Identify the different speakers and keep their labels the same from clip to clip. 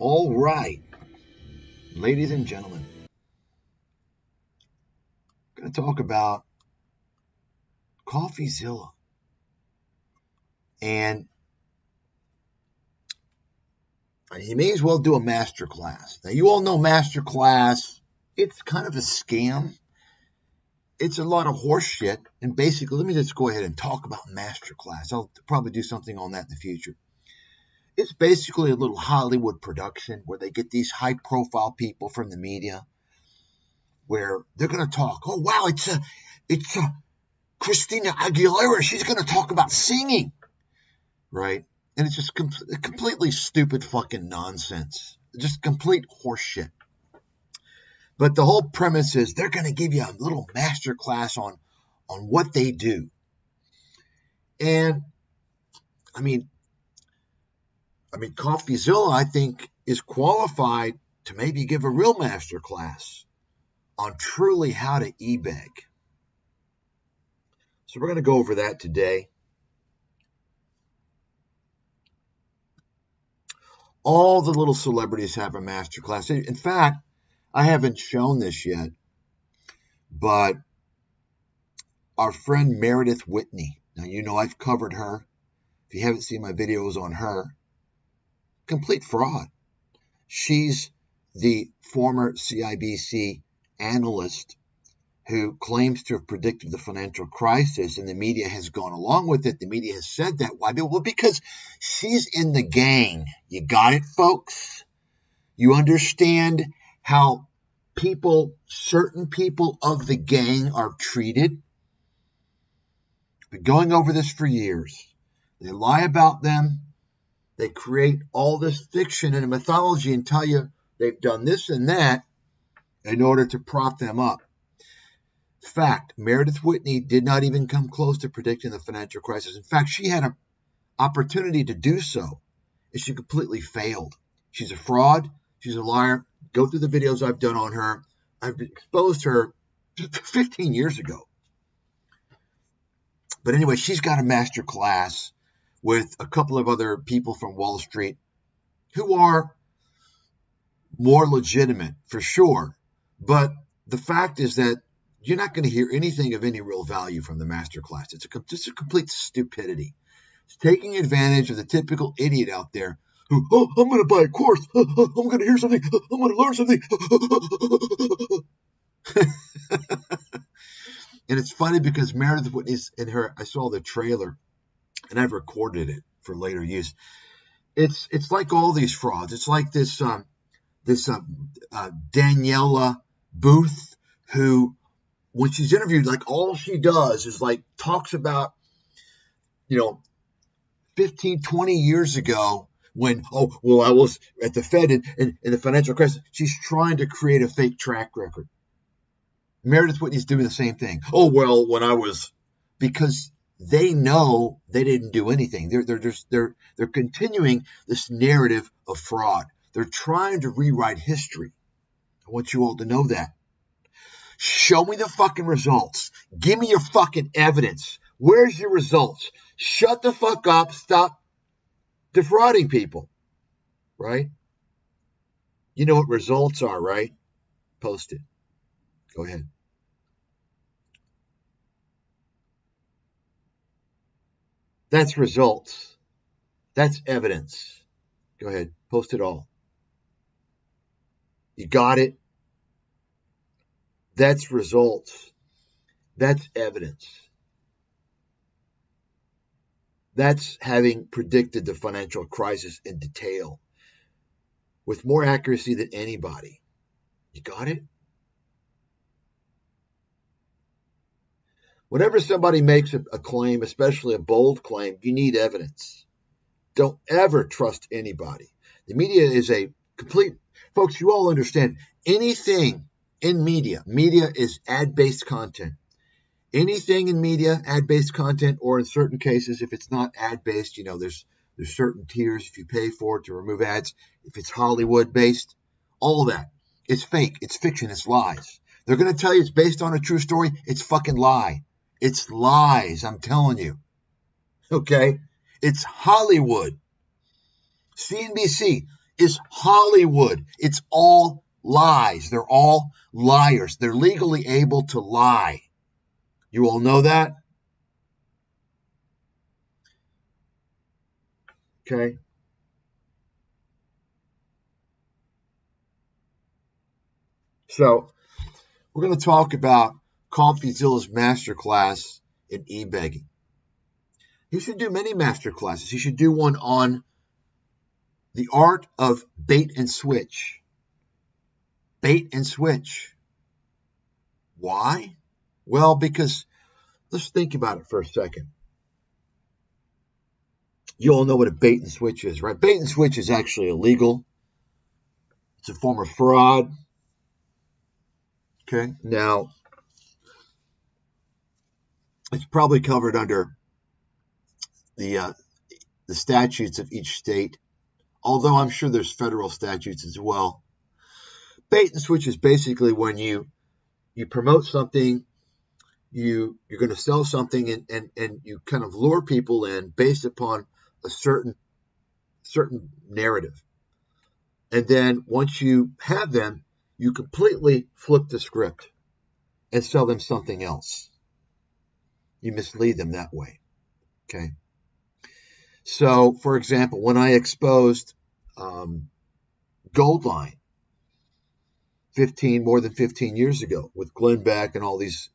Speaker 1: All right, ladies and gentlemen, I'm going to talk about Coffeezilla. And you may as well do a masterclass. Now, you all know masterclass, it's kind of a scam. It's a lot of horse shit. And basically, let me just go ahead and talk about masterclass. I'll probably do something on that in the future. It's basically a little Hollywood production where they get these high-profile people from the media where they're going to talk. Oh, wow, it's Christina Aguilera. She's going to talk about singing, right? And it's just completely stupid fucking nonsense. Just complete horseshit. But the whole premise is they're going to give you a little master class on what they do. And, I mean, Coffeezilla, I think, is qualified to maybe give a real master class on truly how to e-beg. So we're going to go over that today. All the little celebrities have a master class. In fact, I haven't shown this yet, but our friend Meredith Whitney, now you know I've covered her. If you haven't seen my videos on her, complete fraud. She's the former CIBC analyst who claims to have predicted the financial crisis, and the media has gone along with it. The media has said that. Why? Well, because she's in the gang. You got it, folks? You understand how certain people of the gang are treated? Been going over this for years. They lie about them. They create all this fiction and mythology and tell you they've done this and that in order to prop them up. Fact, Meredith Whitney did not even come close to predicting the financial crisis. In fact, she had an opportunity to do so, and she completely failed. She's a fraud. She's a liar. Go through the videos I've done on her. I've exposed her 15 years ago. But anyway, she's got a master class with a couple of other people from Wall Street who are more legitimate, for sure. But the fact is that you're not going to hear anything of any real value from the masterclass. It's just a complete stupidity. It's taking advantage of the typical idiot out there who, I'm going to buy a course. I'm going to hear something. I'm going to learn something. And it's funny because Meredith Whitney's in her, I saw the trailer and I've recorded it for later use. It's like all these frauds. It's like this Daniela Booth, who, when she's interviewed, like all she does is like talks about, 15, 20 years ago when, I was at the Fed in the financial crisis. She's trying to create a fake track record. Meredith Whitney's doing the same thing. When I was, because they know they didn't do anything. They're continuing this narrative of fraud. They're trying to rewrite history. I want you all to know that. Show me the fucking results. Give me your fucking evidence. Where's your results? Shut the fuck up. Stop defrauding people. Right? You know what results are, right? Post it. Go ahead. That's results. That's evidence. Go ahead. Post it all. You got it? That's results. That's evidence. That's having predicted the financial crisis in detail with more accuracy than anybody. You got it? Whenever somebody makes a claim, especially a bold claim, you need evidence. Don't ever trust anybody. The media is a complete... Folks, you all understand, anything in media is ad-based content. Anything in media, ad-based content, or in certain cases, if it's not ad-based, there's certain tiers if you pay for it to remove ads. If it's Hollywood-based, all that. It's fake. It's fiction. It's lies. They're going to tell you it's based on a true story. It's fucking lie. It's lies, I'm telling you. Okay? It's Hollywood. CNBC. is Hollywood. It's all lies. They're all liars. They're legally able to lie. You all know that? Okay. So we're going to talk about Coffeezilla's masterclass in e-begging. You should do many masterclasses. You should do one on the art of bait and switch. Bait and switch. Why? Well, because let's think about it for a second. You all know what a bait and switch is, right? Bait and switch is actually illegal. It's a form of fraud. Okay. Now, it's probably covered under the statutes of each state, although I'm sure there's federal statutes as well. Bait and switch is basically when you promote something, you're going to sell something, and you kind of lure people in based upon a certain narrative. And then once you have them, you completely flip the script and sell them something else. You mislead them that way. Okay. So, for example, when I exposed Goldline more than 15 years ago with Glenn Beck and all these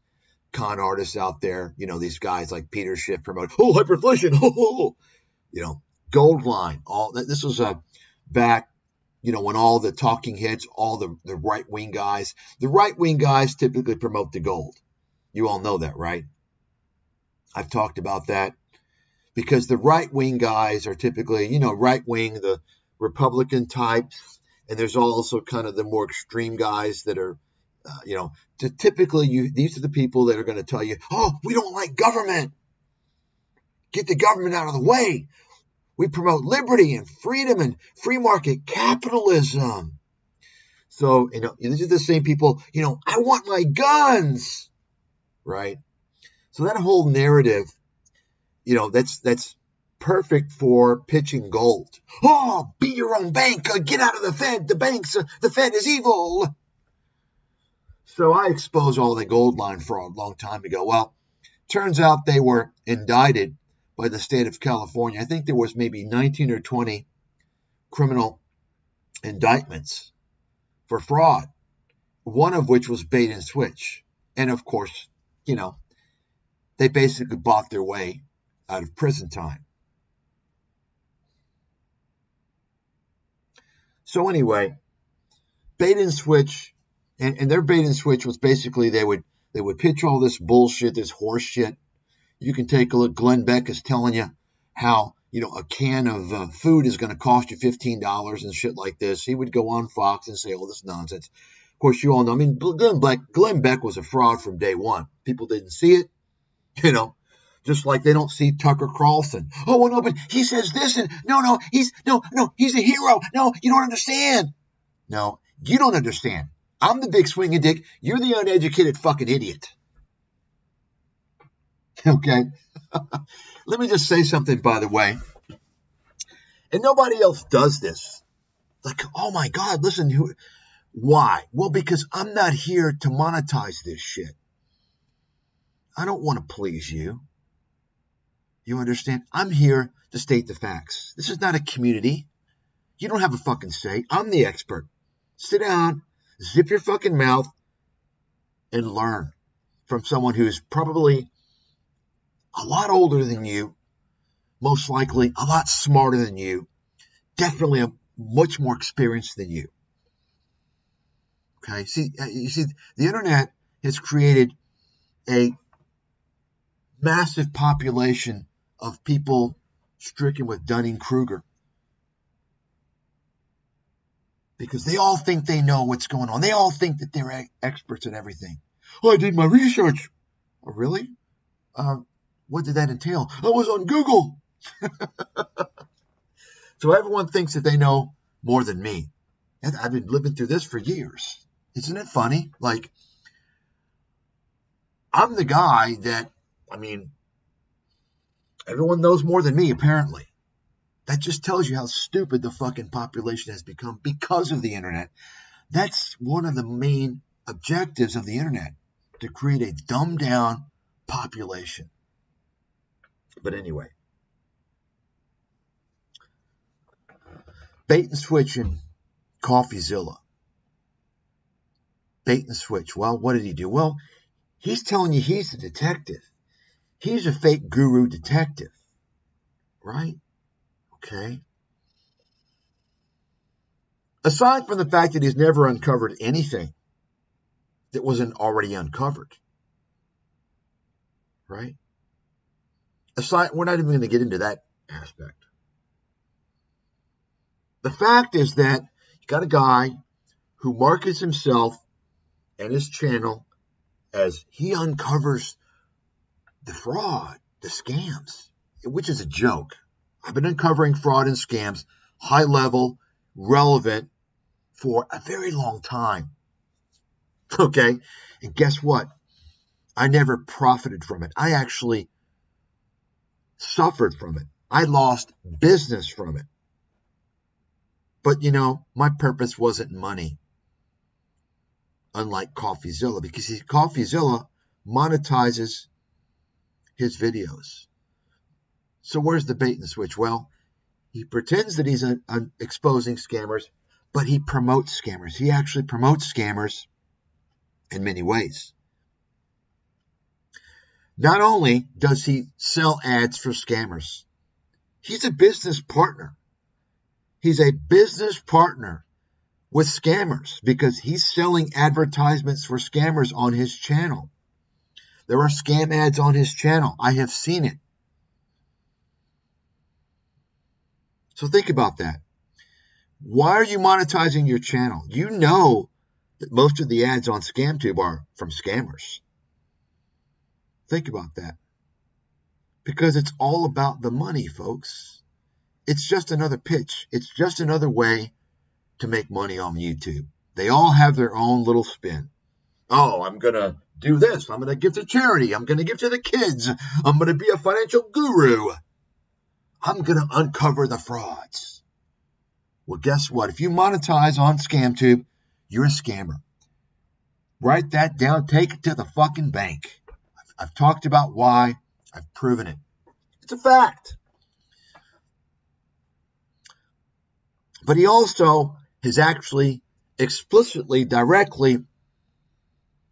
Speaker 1: con artists out there, these guys like Peter Schiff promote, hyperinflation, Goldline, this was back, when all the talking heads, all the right-wing guys typically promote the gold. You all know that, right? I've talked about that because the right-wing guys are typically, right-wing, the Republican types, and there's also kind of the more extreme guys that are, typically these are the people that are going to tell you, we don't like government. Get the government out of the way. We promote liberty and freedom and free market capitalism. So, these are the same people, I want my guns, right? So that whole narrative, that's perfect for pitching gold. Be your own bank. Get out of the Fed. The Fed is evil. So I exposed all the Goldline fraud a long time ago. Well, turns out they were indicted by the state of California. I think there was maybe 19 or 20 criminal indictments for fraud, one of which was bait and switch. And of course, they basically bought their way out of prison time. So anyway, bait and switch, and their bait and switch was basically they would pitch all this bullshit, this horse shit. You can take a look. Glenn Beck is telling you how, a can of food is going to cost you $15 and shit like this. He would go on Fox and say all this nonsense. Of course, you all know. I mean, Glenn Beck was a fraud from day one. People didn't see it, just like they don't see Tucker Carlson. Oh, well, no, but he says this, and he's a hero. No, you don't understand. No, you don't understand. I'm the big swinging dick. You're the uneducated fucking idiot. Okay. Let me just say something, by the way. And nobody else does this. Like, oh my God, listen, why? Well, because I'm not here to monetize this shit. I don't want to please you. You understand? I'm here to state the facts. This is not a community. You don't have a fucking say. I'm the expert. Sit down, zip your fucking mouth, and learn from someone who's probably a lot older than you, most likely a lot smarter than you, definitely a much more experienced than you. Okay, you see, the internet has created a massive population of people stricken with Dunning-Kruger because they all think they know what's going on. They all think that they're experts at everything. Oh, I did my research. Oh, really? What did that entail? I was on Google. So everyone thinks that they know more than me. And I've been living through this for years. Isn't it funny? Like, I'm the guy that, everyone knows more than me, apparently. That just tells you how stupid the fucking population has become because of the internet. That's one of the main objectives of the internet, to create a dumbed down population. But anyway, bait and switch in Coffeezilla. Bait and switch. Well, what did he do? Well, he's telling you he's a detective. He's a fake guru detective, right? Okay. Aside from the fact that he's never uncovered anything that wasn't already uncovered, right? Aside, we're not even going to get into that aspect. The fact is that you got a guy who markets himself and his channel as he uncovers the fraud, the scams, which is a joke. I've been uncovering fraud and scams, high level, relevant, for a very long time. Okay? And guess what? I never profited from it. I actually suffered from it. I lost business from it. But, my purpose wasn't money. Unlike Coffeezilla, because Coffeezilla monetizes his videos. So where's the bait and switch? Well, he pretends that he's exposing scammers, but he promotes scammers. He actually promotes scammers in many ways. Not only does he sell ads for scammers, he's a business partner. He's a business partner with scammers because he's selling advertisements for scammers on his channel. There are scam ads on his channel. I have seen it. So think about that. Why are you monetizing your channel? You know that most of the ads on ScamTube are from scammers. Think about that. Because it's all about the money, folks. It's just another pitch. It's just another way to make money on YouTube. They all have their own little spin. Oh, I'm going to do this. I'm going to give to charity. I'm going to give to the kids. I'm going to be a financial guru. I'm going to uncover the frauds. Well, guess what? If you monetize on ScamTube, you're a scammer. Write that down. Take it to the fucking bank. I've talked about why. I've proven it. It's a fact. But he also has actually explicitly, directly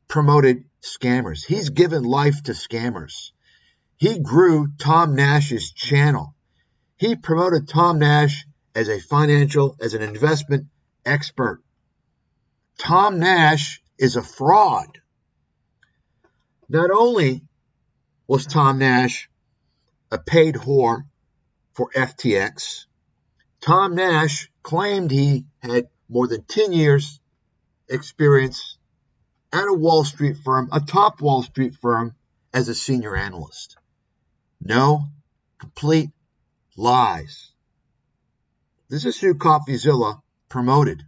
Speaker 1: promoted scammers. He's given life to scammers. He grew Tom Nash's channel. He promoted Tom Nash as an investment expert. Tom Nash is a fraud. Not only was Tom Nash a paid whore for FTX, Tom Nash claimed he had more than 10 years experience at a Wall Street firm, a top Wall Street firm, as a senior analyst. No, complete lies. This is who Coffeezilla promoted.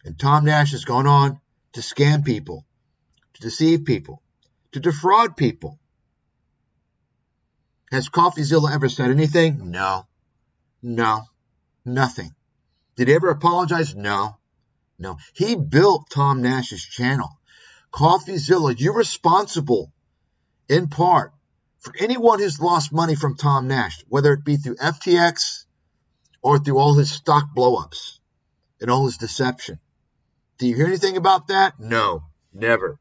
Speaker 1: And Tom Nash has gone on to scam people, to deceive people, to defraud people. Has Coffeezilla ever said anything? No, nothing. Did he ever apologize? No. He built Tom Nash's channel. Coffeezilla, you're responsible in part for anyone who's lost money from Tom Nash, whether it be through FTX or through all his stock blowups and all his deception. Do you hear anything about that? No, never.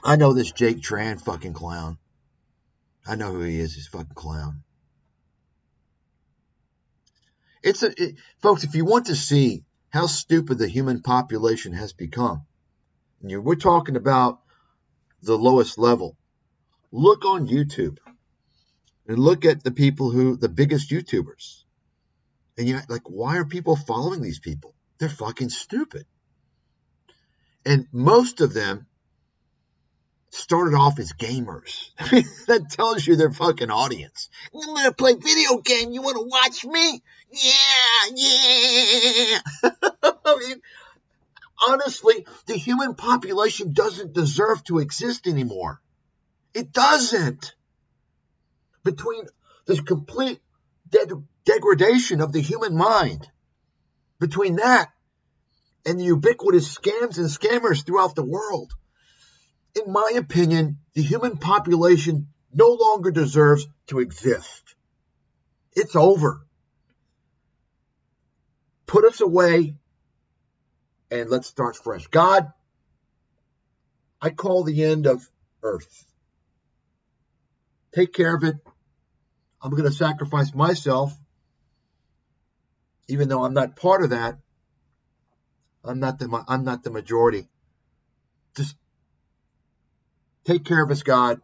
Speaker 1: I know this Jake Tran fucking clown. I know who he is. He's a fucking clown. Folks, if you want to see how stupid the human population has become, and we're talking about the lowest level, look on YouTube and look at the biggest YouTubers. And you're like, why are people following these people? They're fucking stupid. And most of them started off as gamers. That tells you their fucking audience. I'm going to play video game. You want to watch me? Yeah. I mean, Honestly, the human population doesn't deserve to exist anymore. It doesn't. Between the complete degradation of the human mind, between that and the ubiquitous scams and scammers throughout the world, in my opinion, the human population no longer deserves to exist. It's over. Put us away and let's start fresh. God, I call the end of Earth. Take care of it. I'm going to sacrifice myself, even though I'm not part of that. I'm not the majority. Just take care of us, God,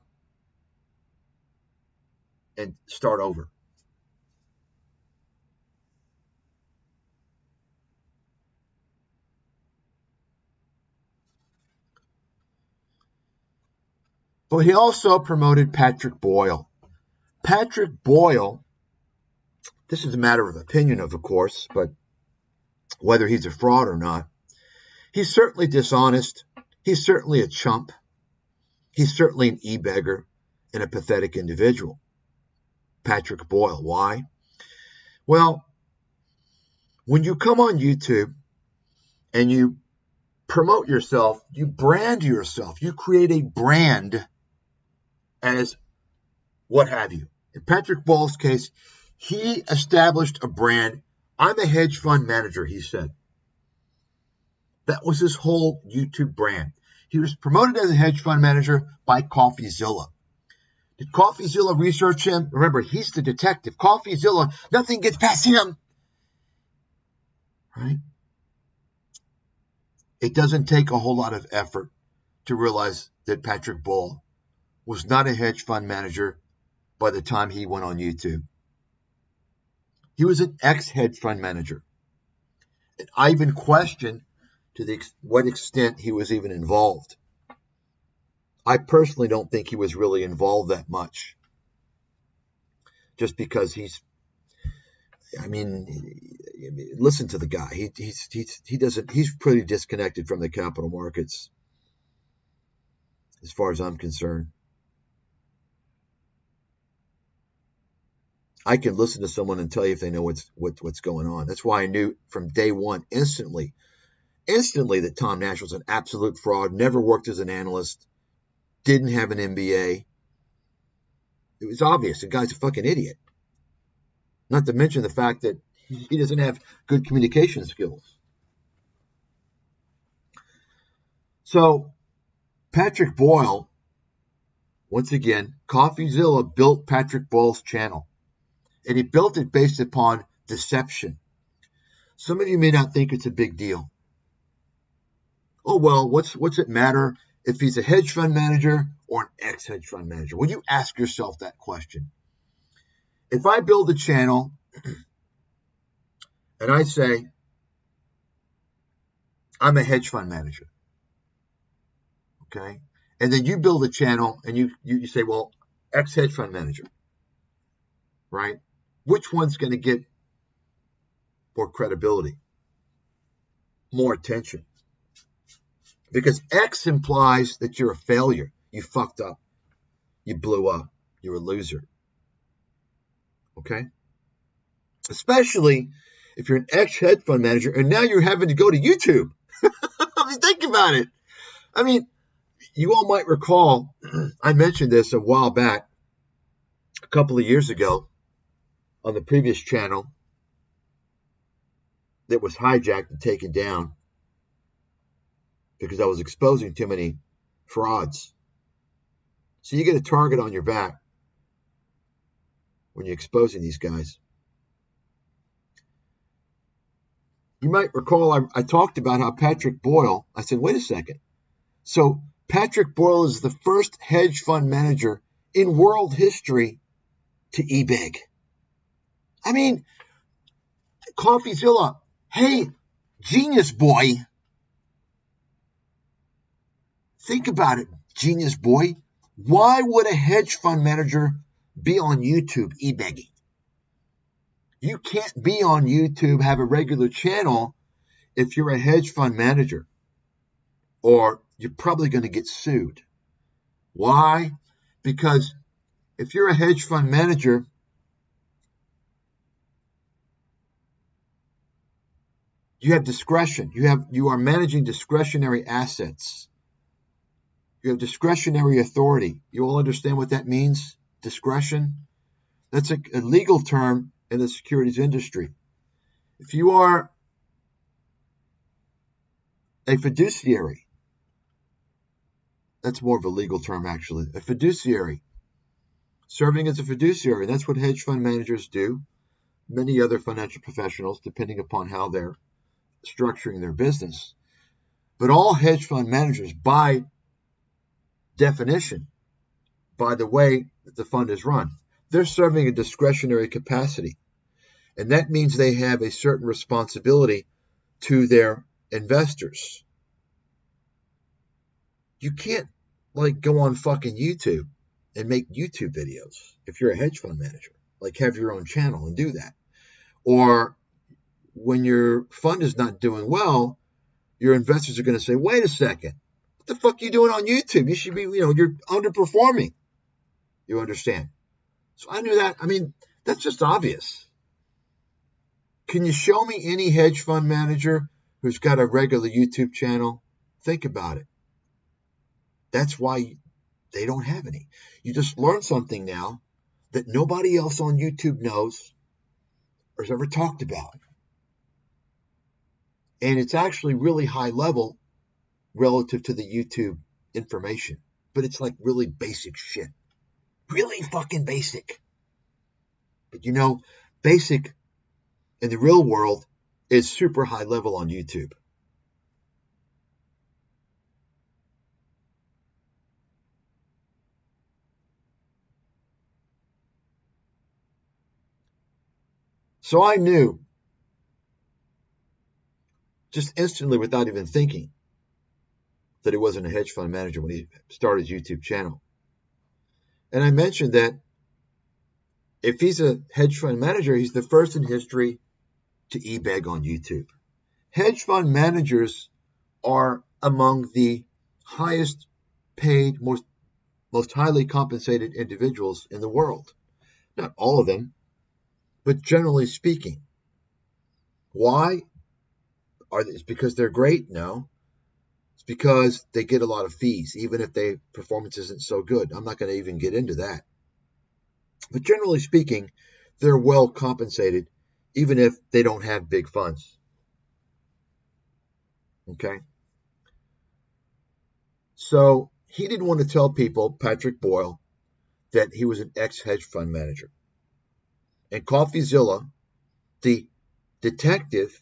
Speaker 1: and start over. But he also promoted Patrick Boyle. Patrick Boyle, this is a matter of opinion, of course, but whether he's a fraud or not, he's certainly dishonest. He's certainly a chump. He's certainly an e-beggar and a pathetic individual. Patrick Boyle. Why? Well, when you come on YouTube and you promote yourself, you brand yourself, you create a brand as what have you. In Patrick Boyle's case, he established a brand. I'm a hedge fund manager, he said. That was his whole YouTube brand. He was promoted as a hedge fund manager by Coffeezilla. Did Coffeezilla research him? Remember, he's the detective. Coffeezilla, nothing gets past him. Right? It doesn't take a whole lot of effort to realize that Patrick Boyle was not a hedge fund manager by the time he went on YouTube. He was an ex-hedge fund manager. And I even question to what extent he was even involved. I personally don't think he was really involved that much. Just because he's listen to the guy. He's pretty disconnected from the capital markets as far as I'm concerned. I can listen to someone and tell you if they know what's going on. That's why I knew from day one instantly that Tom Nash was an absolute fraud, never worked as an analyst, didn't have an MBA. It was obvious. The guy's a fucking idiot. Not to mention the fact that he doesn't have good communication skills. So, Patrick Boyle, once again, Coffeezilla built Patrick Boyle's channel. And he built it based upon deception. Some of you may not think it's a big deal. Oh, well, what's it matter if he's a hedge fund manager or an ex-hedge fund manager? Will you ask yourself that question? If I build a channel and I say, I'm a hedge fund manager, okay? And then you build a channel and you say, well, ex-hedge fund manager, right? Which one's going to get more credibility, more attention? Because X implies that you're a failure. You fucked up. You blew up. You're a loser. Okay? Especially if you're an ex-hedge fund manager and now you're having to go to YouTube. Think about it. You all might recall, I mentioned this a while back, a couple of years ago, on the previous channel that was hijacked and taken down because I was exposing too many frauds. So you get a target on your back when you're exposing these guys. You might recall I talked about how Patrick Boyle, I said, wait a second. So Patrick Boyle is the first hedge fund manager in world history to e-beg. Coffeezilla, hey, genius boy. Think about it, genius boy. Why would a hedge fund manager be on YouTube e-begging? You can't be on YouTube, have a regular channel if you're a hedge fund manager. or you're probably going to get sued. Why? Because if you're a hedge fund manager, you have discretion. You are managing discretionary assets. You have discretionary authority. You all understand what that means? Discretion? That's a legal term in the securities industry. If you are a fiduciary, that's more of a legal term actually, a fiduciary, serving as a fiduciary, that's what hedge fund managers do, many other financial professionals, depending upon how they're structuring their business. But all hedge fund managers, by definition, by the way that the fund is run, they're serving a discretionary capacity. And that means they have a certain responsibility to their investors. You can't go on fucking YouTube and make YouTube videos if you're a hedge fund manager. Have your own channel and do that. Or when your fund is not doing well, your investors are going to say, wait a second, what the fuck are you doing on YouTube? You should be, you're underperforming. You understand? So I knew that. I mean, that's just obvious. Can you show me any hedge fund manager who's got a regular YouTube channel? Think about it. That's why they don't have any. You just learned something now that nobody else on YouTube knows or has ever talked about. And it's actually really high level relative to the YouTube information. But it's really basic shit. Really fucking basic. But basic in the real world is super high level on YouTube. So I knew just instantly without even thinking that he wasn't a hedge fund manager when he started his YouTube channel. And I mentioned that if he's a hedge fund manager, he's the first in history to e-beg on YouTube. Hedge fund managers are among the highest paid, most highly compensated individuals in the world. Not all of them, but generally speaking. Why? It's because they're great? No. It's because they get a lot of fees, even if their performance isn't so good. I'm not going to even get into that. But generally speaking, they're well compensated, even if they don't have big funds. Okay? So he didn't want to tell people, Patrick Boyle, that he was an ex-hedge fund manager. And Coffeezilla, the detective,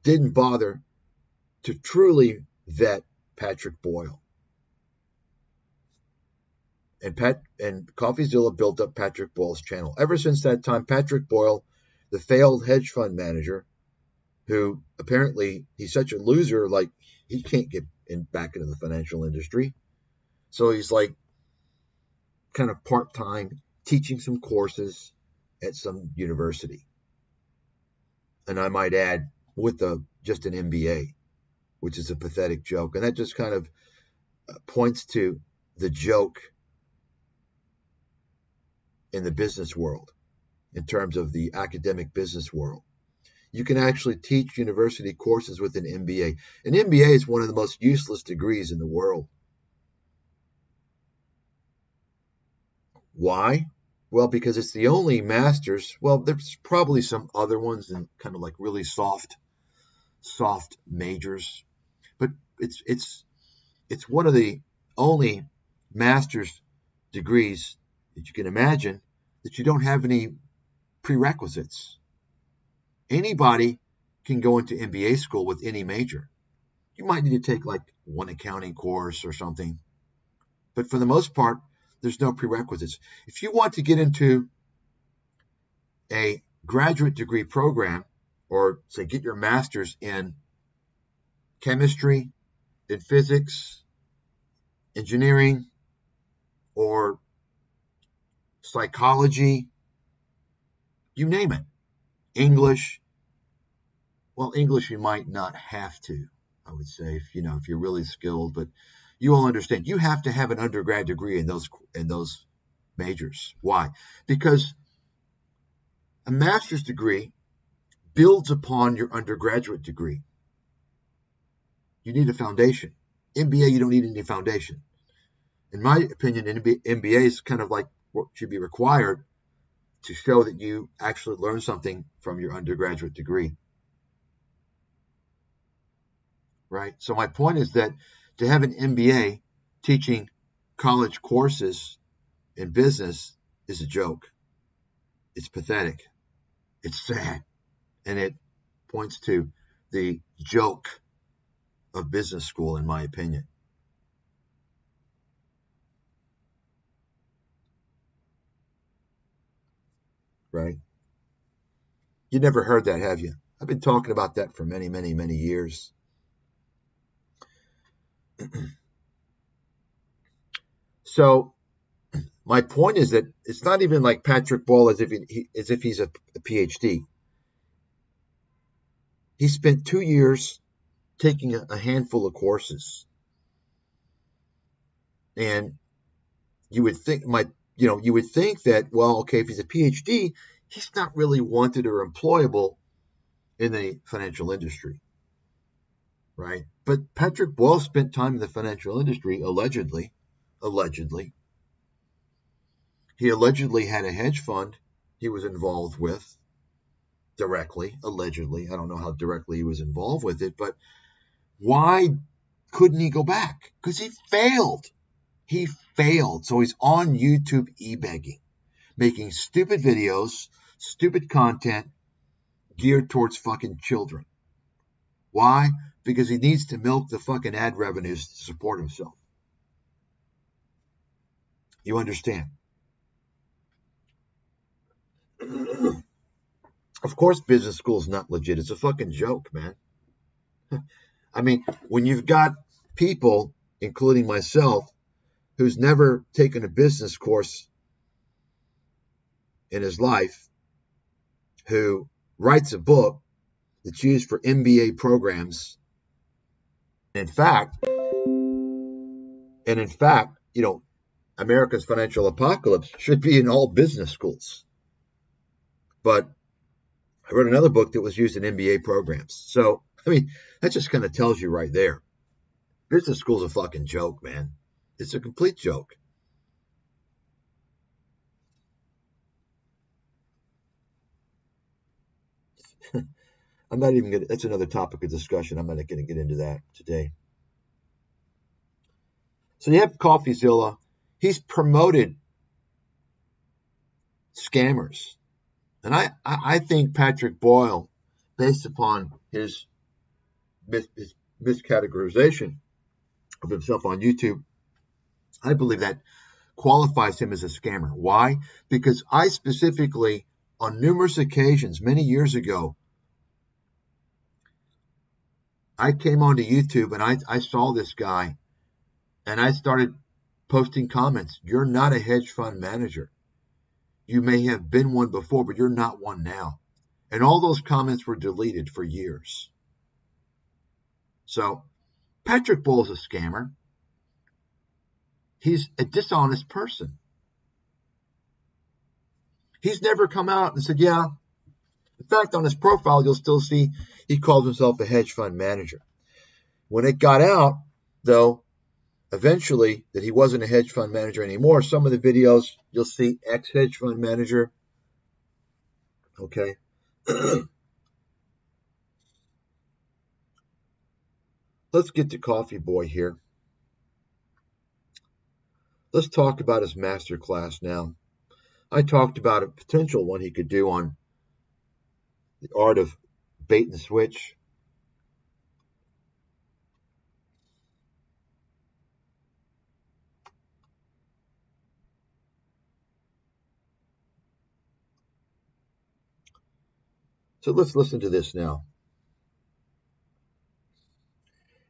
Speaker 1: didn't bother to truly vet Patrick Boyle. And Coffeezilla built up Patrick Boyle's channel. Ever since that time, Patrick Boyle, the failed hedge fund manager, who apparently he's such a loser, he can't get back into the financial industry. So he's kind of part-time teaching some courses at some university. And I might add, with just an MBA, which is a pathetic joke. And that just kind of points to the joke in the business world, in terms of the academic business world. You can actually teach university courses with an MBA. An MBA is one of the most useless degrees in the world. Why? Well, because it's the only master's. Well, there's probably some other ones and kind of really soft majors, but it's one of the only master's degrees that you can imagine that you don't have any prerequisites. Anybody can go into MBA school with any major. You might need to take one accounting course or something, but for the most part, there's no prerequisites. If you want to get into a graduate degree program, or say get your master's in chemistry, in physics, engineering, or psychology, you name it, English. Well, English you might not have to. I would say, if you're really skilled, but you will understand. You have to have an undergrad degree in those majors. Why? Because a master's degree builds upon your undergraduate degree. You need a foundation. MBA, you don't need any foundation. In my opinion, MBA is kind of like what should be required to show that you actually learned something from your undergraduate degree. Right? So my point is that to have an MBA teaching college courses in business is a joke. It's pathetic. It's sad. And it points to the joke of business school, in my opinion. Right? You never heard that, have you? I've been talking about that for many, many, many years. So my point is that it's not even like Patrick Ball as if he's a PhD. He spent 2 years taking a handful of courses, and you would think that, well, okay, if he's a PhD, he's not really wanted or employable in the financial industry, right? But Patrick Boyle spent time in the financial industry, allegedly. He allegedly had a hedge fund he was involved with directly, allegedly. I don't know how directly he was involved with it, but why couldn't he go back? Because he failed. He failed. So he's on YouTube e-begging, making stupid videos, stupid content geared towards fucking children. Why? Because he needs to milk the fucking ad revenues to support himself. You understand? Of course, business school is not legit. It's a fucking joke, man. I mean, when you've got people, including myself, who's never taken a business course in his life, who writes a book that's used for MBA programs. In fact, America's Financial Apocalypse should be in all business schools. But I wrote another book that was used in MBA programs. So, I mean, that just kind of tells you right there. Business school's a fucking joke, man. It's a complete joke. I'm not even going to, that's another topic of discussion. I'm not going to get into that today. So you have Coffeezilla. He's promoted scammers. And I think Patrick Boyle, based upon his miscategorization of himself on YouTube, I believe that qualifies him as a scammer. Why? Because I specifically, on numerous occasions, many years ago, I came onto YouTube and I saw this guy and I started posting comments. You're not a hedge fund manager. You may have been one before, but you're not one now. And all those comments were deleted for years. So Patrick Boyle's a scammer. He's a dishonest person. He's never come out and said, yeah. In fact, on his profile, you'll still see he calls himself a hedge fund manager. When it got out, though, eventually, that he wasn't a hedge fund manager anymore, some of the videos, you'll see ex-hedge fund manager. Okay. Let's get to Coffee Boy here. Let's talk about his masterclass now. I talked about a potential one he could do on the art of bait and switch. So let's listen to this now.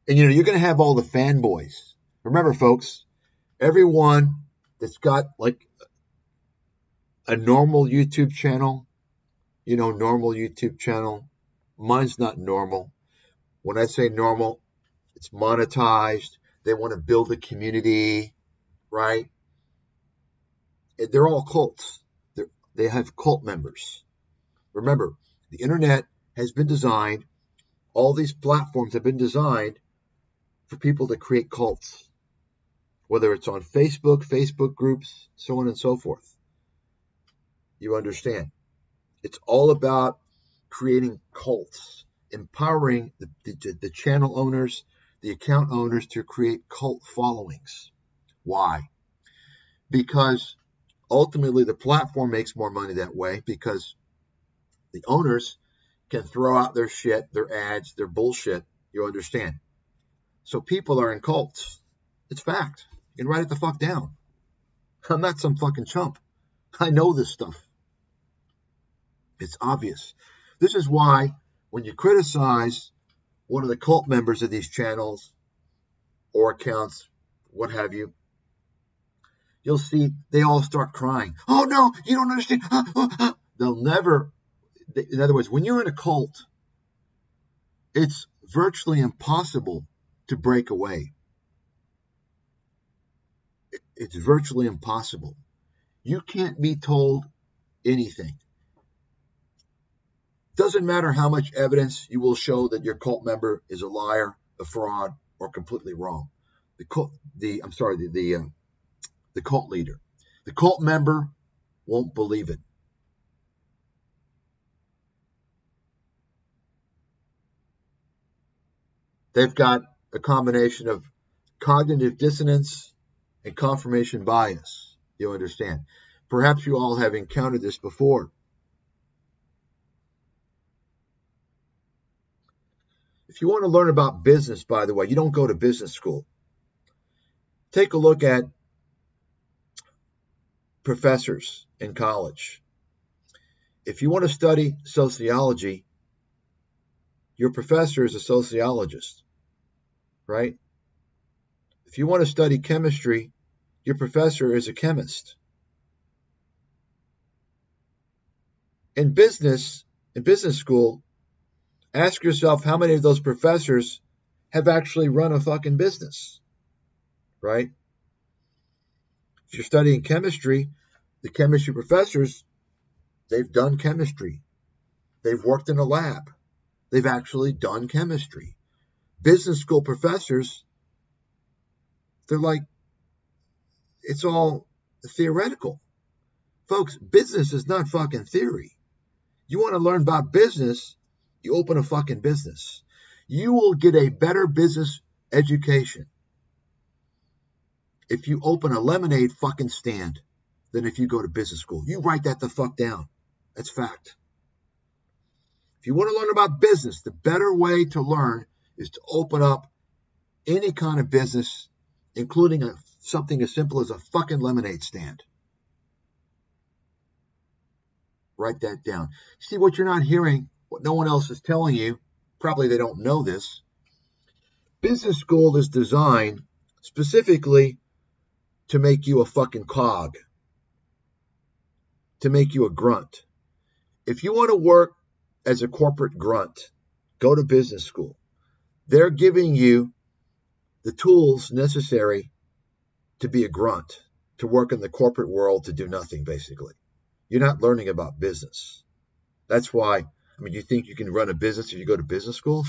Speaker 1: And you're going to have all the fanboys. Remember, folks, everyone that's got like a normal YouTube channel, normal YouTube channel, mine's not normal. When I say normal, It's monetized. They want to build a community, right? They're all cults. They have cult members. Remember, the internet has been designed, all these platforms have been designed for people to create cults, whether it's on Facebook groups, so on and so forth. You understand? It's all about creating cults, empowering the channel owners, the account owners to create cult followings. Why? Because ultimately the platform makes more money that way, because the owners can throw out their shit, their ads, their bullshit. You understand? So people are in cults. It's fact. You can write it the fuck down. I'm not some fucking chump. I know this stuff. It's obvious. This is why when you criticize one of the cult members of these channels or accounts, what have you, you'll see they all start crying. Oh no, you don't understand. They'll never, in other words, when you're in a cult, it's virtually impossible to break away. It's virtually impossible. You can't be told anything. Doesn't matter how much evidence you will show that your cult member is a liar, a fraud, or completely wrong. The cult leader, the cult member won't believe it. They've got a combination of cognitive dissonance and confirmation bias. You understand? Perhaps you all have encountered this before. If you want to learn about business, by the way, you don't go to business school. Take a look at professors in college. If you want to study sociology, your professor is a sociologist, right? If you want to study chemistry, your professor is a chemist. In business school, ask yourself how many of those professors have actually run a fucking business, right? If you're studying chemistry, the chemistry professors, they've done chemistry. They've worked in a lab. They've actually done chemistry. Business school professors, they're like, it's all theoretical. Folks, business is not fucking theory. You want to learn about business, you open a fucking business. You will get a better business education if you open a lemonade fucking stand than if you go to business school. You write that the fuck down. That's fact. If you want to learn about business, the better way to learn is to open up any kind of business, including something as simple as a fucking lemonade stand. Write that down. See, what you're not hearing, what no one else is telling you, probably they don't know this. Business school is designed specifically to make you a fucking cog, to make you a grunt. If you want to work as a corporate grunt, go to business school. They're giving you the tools necessary to be a grunt, to work in the corporate world, to do nothing, basically. You're not learning about business. That's why, you think you can run a business if you go to business school?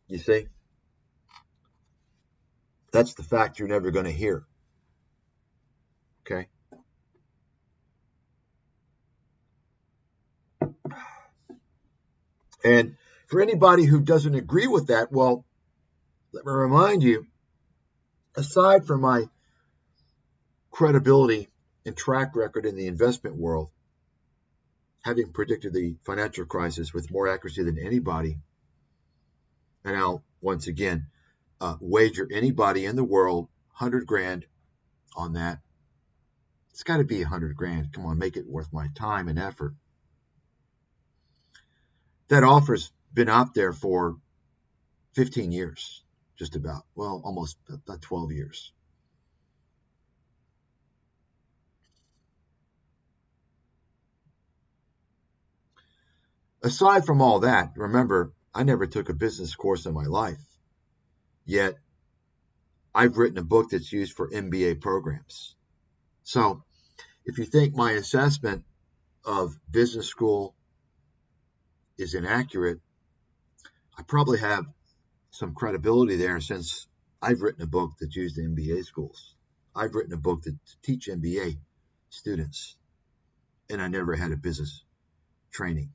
Speaker 1: You see? That's the fact you're never going to hear. Okay? And for anybody who doesn't agree with that, well, let me remind you, aside from my credibility and track record in the investment world, having predicted the financial crisis with more accuracy than anybody, and I'll once again wager anybody in the world 100 grand on that. It's got to be 100 grand. Come on, make it worth my time and effort. That offer's been out there for 15 years, just about. Well, almost about 12 years. Aside from all that, remember, I never took a business course in my life, yet I've written a book that's used for MBA programs. So if you think my assessment of business school is inaccurate, I probably have some credibility there since I've written a book that's used in MBA schools. I've written a book that teach MBA students, and I never had a business training,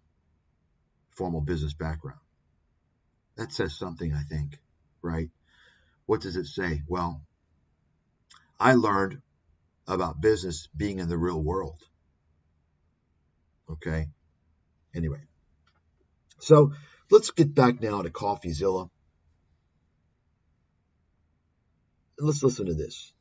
Speaker 1: formal business background. That says something, I think, right? What does it say? Well, I learned about business being in the real world. Okay? Anyway, so let's get back now to Coffeezilla. Let's listen to this.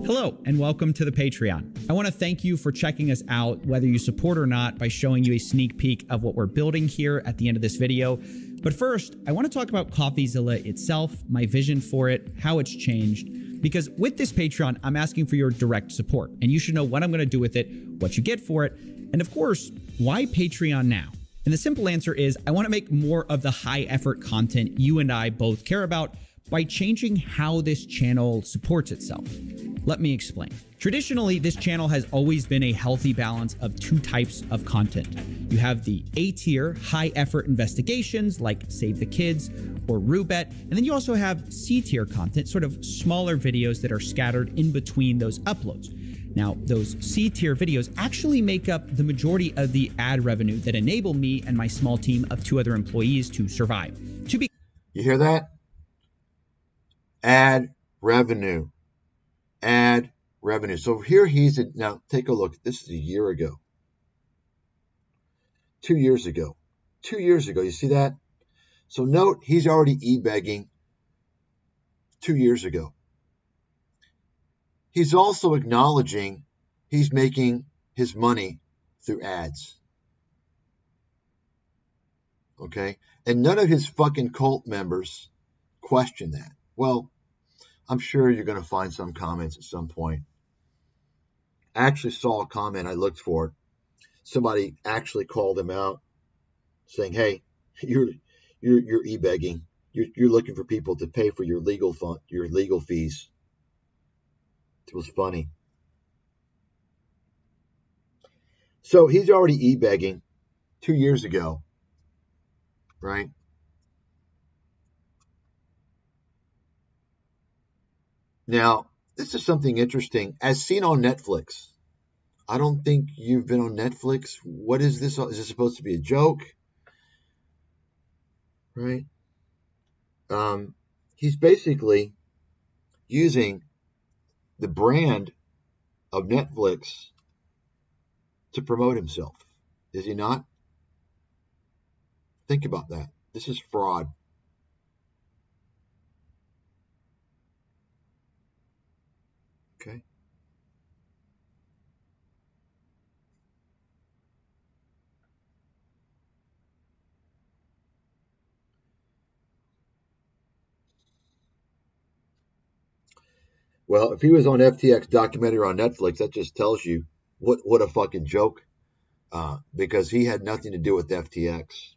Speaker 2: Hello, and welcome to the Patreon. I want to thank you for checking us out, whether you support or not, by showing you a sneak peek of what we're building here at the end of this video. But first, I want to talk about Coffeezilla itself, my vision for it, how it's changed. Because with this Patreon, I'm asking for your direct support, and you should know what I'm going to do with it, what you get for it, and of course, why Patreon now? And the simple answer is I want to make more of the high effort content you and I both care about by changing how this channel supports itself. Let me explain. Traditionally, this channel has always been a healthy balance of two types of content. You have the A-tier, high-effort investigations like Save the Kids or Rubet, and then you also have C-tier content, sort of smaller videos that are scattered in between those uploads. Now, those C-tier videos actually make up the majority of the ad revenue that enable me and my small team of 2 other employees to survive.
Speaker 1: You hear that? Ad revenue. Ad revenue. So here now take a look. This is a year ago. 2 years ago. 2 years ago. You see that? So note he's already e-begging 2 years ago. He's also acknowledging he's making his money through ads. Okay? And none of his fucking cult members question that. Well, I'm sure you're going to find some comments at some point. I actually saw a comment. I looked for it. Somebody actually called him out, saying, "Hey, you're e-begging. You're looking for people to pay for your legal fees." It was funny. So he's already e-begging 2 years ago, right? Now, this is something interesting. As seen on Netflix. I don't think you've been on Netflix. What is this? Is this supposed to be a joke? Right? He's basically using the brand of Netflix to promote himself. Is he not? Think about that. This is fraud. Okay. Well, if he was on FTX documentary on Netflix, that just tells you what a fucking joke. Because he had nothing to do with FTX.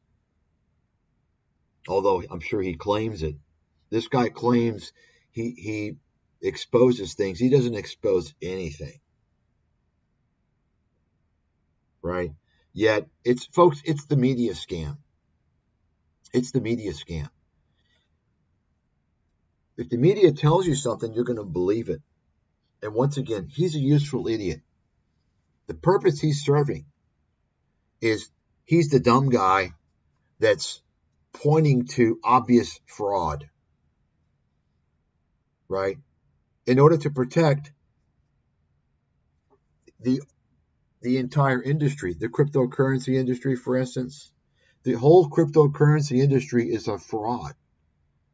Speaker 1: Although I'm sure he claims it. This guy claims he exposes things. He doesn't expose anything. Right? Yet, it's the media scam. It's the media scam. If the media tells you something, you're going to believe it. And once again, he's a useful idiot. The purpose he's serving is he's the dumb guy that's pointing to obvious fraud, right? In order to protect the entire industry, the cryptocurrency industry, for instance, the whole cryptocurrency industry is a fraud.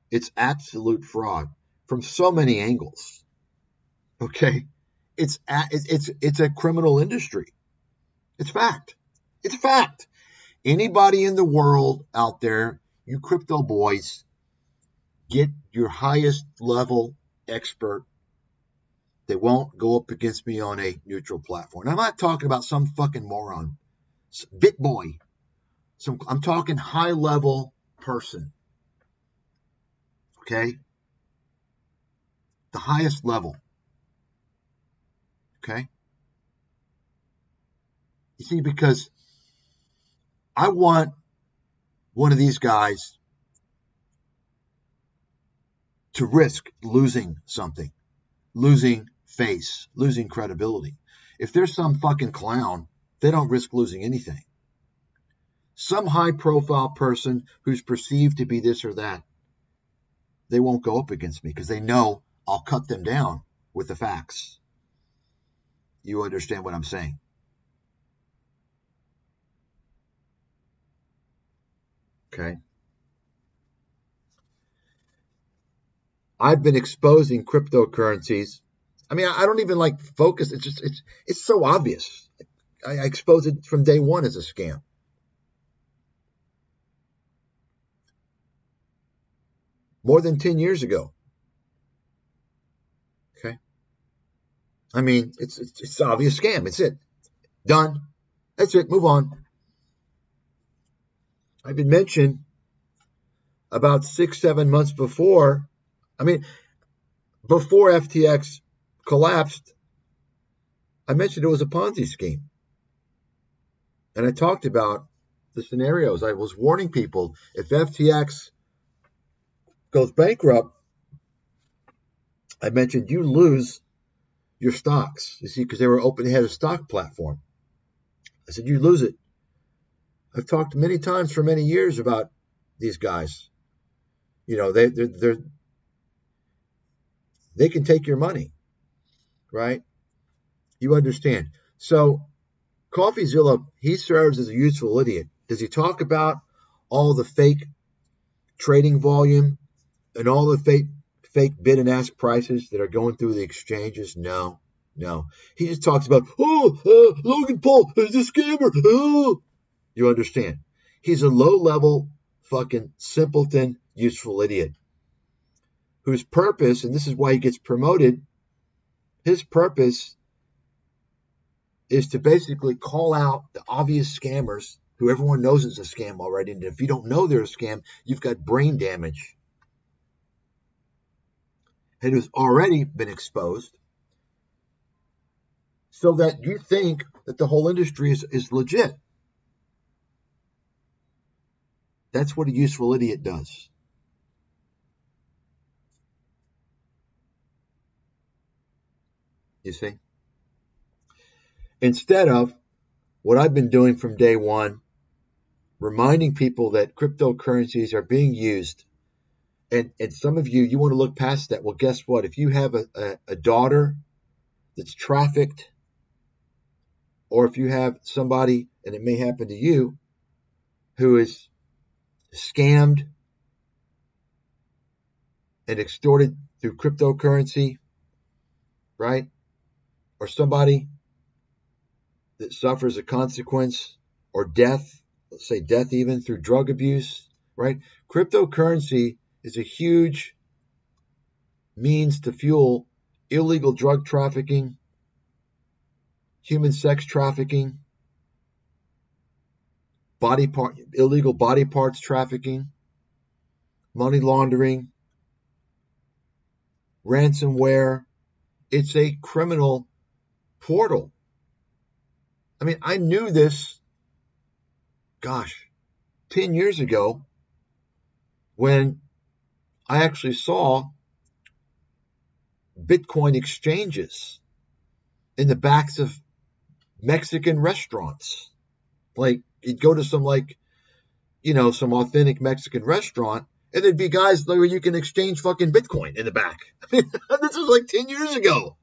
Speaker 1: It's absolute fraud from so many angles. Okay, it's a criminal industry. It's fact. It's fact. Anybody in the world out there, you crypto boys, get your highest level expert. They won't go up against me on a neutral platform. I'm not talking about some fucking moron, BitBoy, I'm talking high level person. Okay? The highest level. Okay? You see, because I want one of these guys to risk losing something, losing face, losing credibility. If there's some fucking clown, they don't risk losing anything. Some high profile person who's perceived to be this or that, they won't go up against me because they know I'll cut them down with the facts. You understand what I'm saying? Okay. I've been exposing cryptocurrencies. I mean, I don't even like focus. It's so obvious. I expose it from day one as a scam. More than 10 years ago. Okay. I mean, it's an obvious scam. It's it. Done. That's it. Move on. I've been mentioned about 6-7 months before. I mean, before FTX collapsed, I mentioned it was a Ponzi scheme. And I talked about the scenarios. I was warning people, if FTX goes bankrupt, I mentioned you lose your stocks. You see, because they had a stock platform. I said, you lose it. I've talked many times for many years about these guys. You know, they can take your money, right? You understand. So Coffeezilla, he serves as a useful idiot. Does he talk about all the fake trading volume and all the fake bid and ask prices that are going through the exchanges? No. He just talks about, Logan Paul is a scammer. Oh. You understand? He's a low-level fucking simpleton, useful idiot whose purpose, and this is why he gets promoted, his purpose is to basically call out the obvious scammers who everyone knows is a scam already. And if you don't know they're a scam, you've got brain damage. It has already been exposed so that you think that the whole industry is legit. That's what a useful idiot does. You see? Instead of what I've been doing from day one, reminding people that cryptocurrencies are being used. And some of you want to look past that. Well, guess what? If you have a daughter that's trafficked, or if you have somebody, and it may happen to you, who is scammed and extorted through cryptocurrency, right? Or somebody that suffers a consequence or death, let's say death even through drug abuse, right? Cryptocurrency is a huge means to fuel illegal drug trafficking, human sex trafficking, illegal body parts trafficking, money laundering, ransomware. It's a criminal portal. I mean, I knew this, 10 years ago when I actually saw Bitcoin exchanges in the backs of Mexican restaurants. Like, you'd go to some some authentic Mexican restaurant, and there'd be guys where you can exchange fucking Bitcoin in the back. I mean, this was like 10 years ago.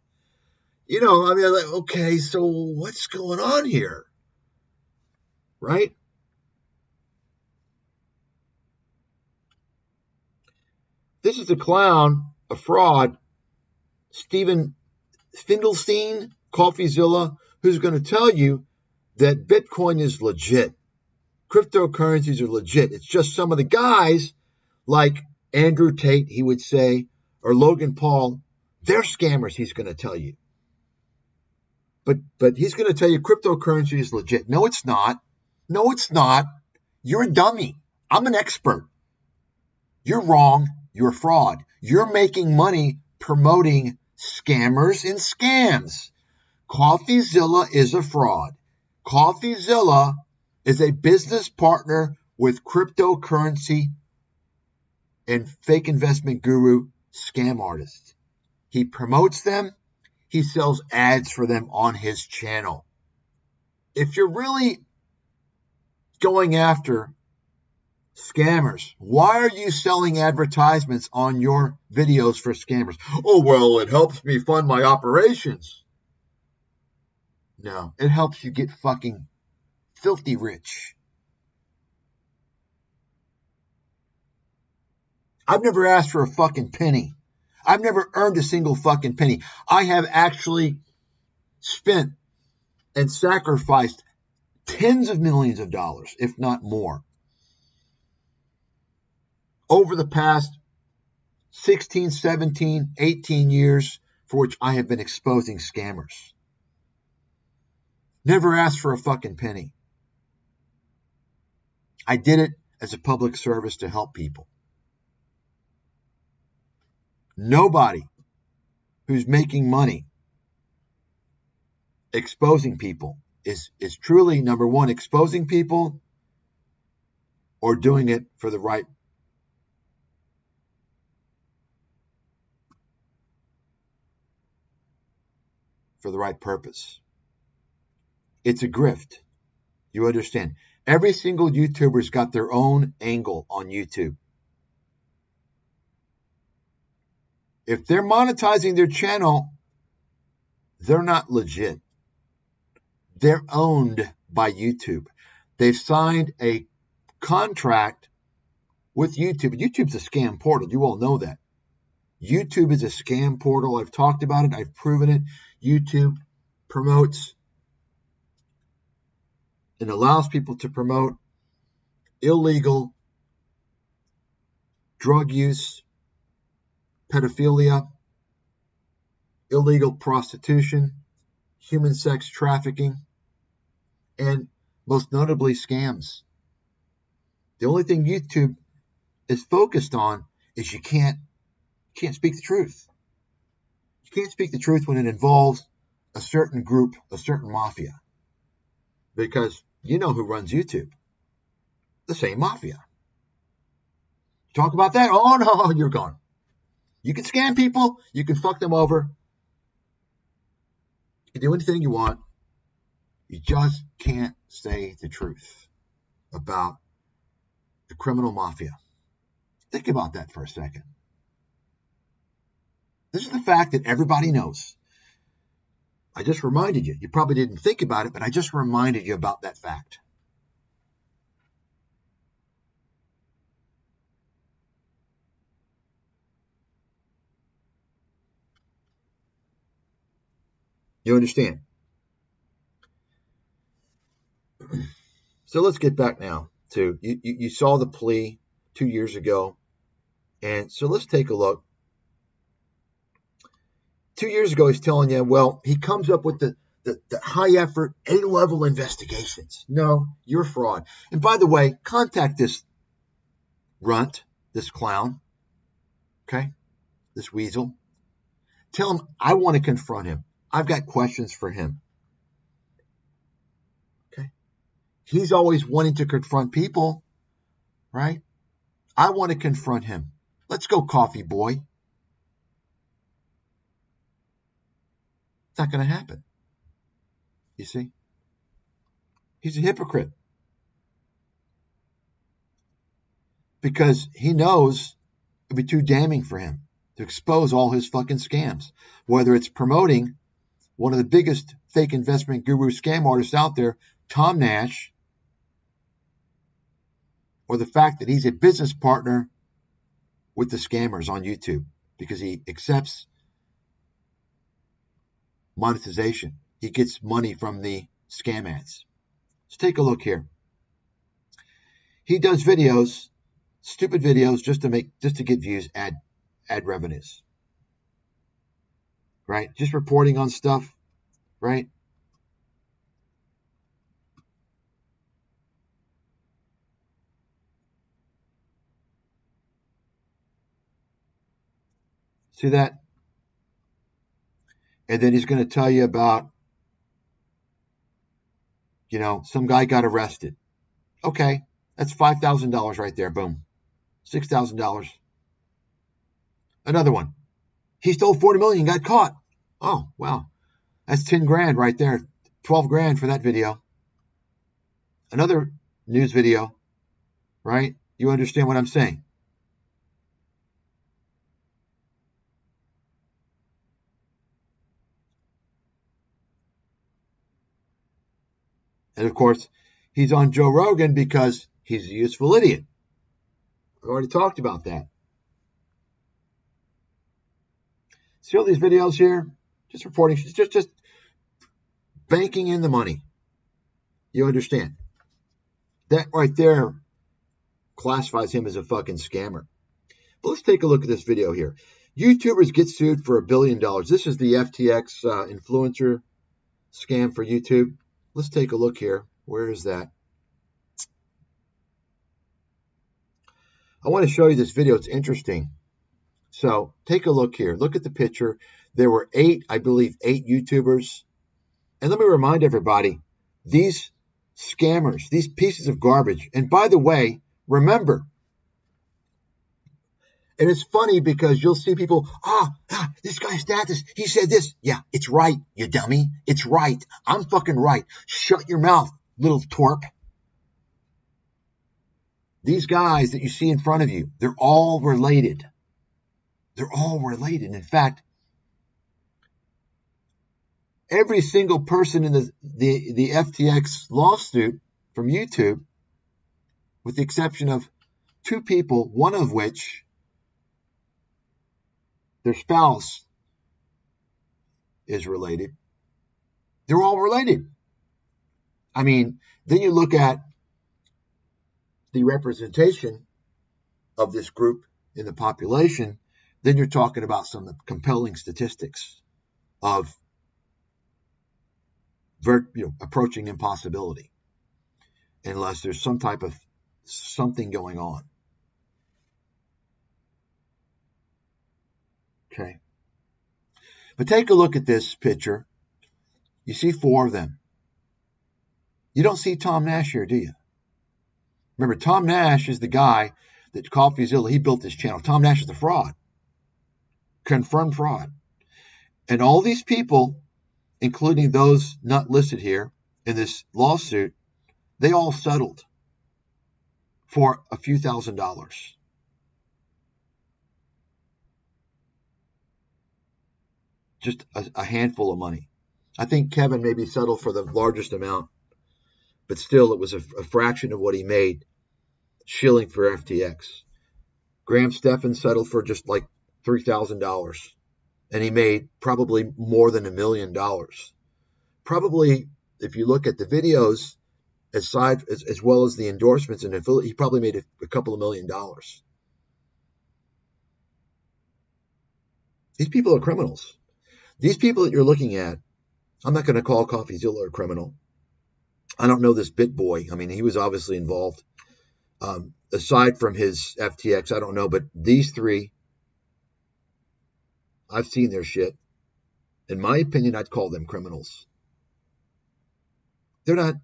Speaker 1: I'm like, okay, so what's going on here? Right? This is a clown, a fraud, Steven Findelstein, Coffeezilla, who's going to tell you that Bitcoin is legit. Cryptocurrencies are legit. It's just some of the guys like Andrew Tate, he would say, or Logan Paul, they're scammers, he's going to tell you. But he's going to tell you cryptocurrency is legit. No, it's not. No, it's not. You're a dummy. I'm an expert. You're wrong. You're a fraud. You're making money promoting scammers and scams. Coffeezilla is a fraud. Coffeezilla is a business partner with cryptocurrency and fake investment guru scam artists. He promotes them. He sells ads for them on his channel. If you're really going after scammers, why are you selling advertisements on your videos for scammers? Oh, well, it helps me fund my operations. No, it helps you get fucking filthy rich. I've never asked for a fucking penny. I've never earned a single fucking penny. I have actually spent and sacrificed tens of millions of dollars, if not more, over the past 16, 17, 18 years for which I have been exposing scammers. Never asked for a fucking penny. I did it as a public service to help people. Nobody who's making money exposing people is truly, number one, exposing people or doing it for the right purpose. It's a grift. You understand? Every single YouTuber's got their own angle on YouTube. If they're monetizing their channel, they're not legit. They're owned by YouTube. They've signed a contract with YouTube. YouTube's a scam portal. You all know that. YouTube is a scam portal. I've talked about it. I've proven it. YouTube promotes and allows people to promote illegal drug use, pedophilia, illegal prostitution, human sex trafficking, and most notably scams. The only thing YouTube is focused on is you can't speak the truth. You can't speak the truth when it involves a certain group, a certain mafia. Because you know who runs YouTube. The same mafia. Talk about that? Oh no, you're gone. You can scam people. You can fuck them over. You can do anything you want. You just can't say the truth about the criminal mafia. Think about that for a second. This is the fact that everybody knows. I just reminded you. You probably didn't think about it, but I just reminded you about that fact. You understand? So let's get back now to, you saw the plea 2 years ago. And so let's take a look. 2 years ago, he's telling you, well, he comes up with the high effort A-level investigations. No, you're a fraud. And by the way, contact this runt, this clown, okay, this weasel. Tell him I want to confront him. I've got questions for him. Okay. He's always wanting to confront people, right? I want to confront him. Let's go, coffee boy. It's not going to happen. You see? He's a hypocrite. Because he knows it'd be too damning for him to expose all his fucking scams. Whether it's promoting one of the biggest fake investment guru scam artists out there, Tom Nash, or the fact that he's a business partner with the scammers on YouTube because he accepts monetization. He gets money from the scam ads. Let's take a look here. He does videos, stupid videos, just to get views, ad revenues. Right? Just reporting on stuff, right? See that? And then he's going to tell you about, some guy got arrested. Okay, that's $5,000 right there. Boom. $6,000. Another one. He stole $40 million and got caught. Oh, wow. That's 10 grand right there. 12 grand for that video. Another news video, right? You understand what I'm saying? And of course, he's on Joe Rogan because he's a useful idiot. I've already talked about that. See all these videos here? Just reporting, just banking in the money. You understand? That right there classifies him as a fucking scammer. But let's take a look at this video here. YouTubers get sued for $1 billion. This is the FTX influencer scam for YouTube. Let's take a look here. Where is that? I want to show you this video. It's interesting. So take a look here. Look at the picture. There were eight YouTubers. And let me remind everybody, these scammers, these pieces of garbage. And by the way, remember, and it's funny because you'll see people, this guy Stathis, he said this. Yeah, it's right, you dummy. It's right. I'm fucking right. Shut your mouth, little twerp. These guys that you see in front of you, they're all related. They're all related. In fact, every single person in the FTX lawsuit from YouTube, with the exception of two people, one of which their spouse is related. They're all related. I mean, then you look at the representation of this group in the population, then you're talking about some compelling statistics of approaching impossibility, unless there's some type of something going on. Okay. But take a look at this picture. You see four of them. You don't see Tom Nash here, do you? Remember, Tom Nash is the guy that Coffeezilla, he built this channel. Tom Nash is a fraud. Confirmed fraud. And all these people, including those not listed here in this lawsuit, they all settled for a few $1,000s. Just a handful of money. I think Kevin maybe settled for the largest amount, but still it was a fraction of what he made shilling for FTX. Graham Stephan settled for just like $3,000, and he made probably more than $1 million. Probably, if you look at the videos, as well as the endorsements and affiliate, he probably made a couple of $1 million. These people are criminals. These people that you're looking at, I'm not going to call Coffeezilla a criminal. I don't know this bit boy. I mean, he was obviously involved. Aside from his FTX, I don't know. But these three, I've seen their shit. In my opinion, I'd call them criminals. They're not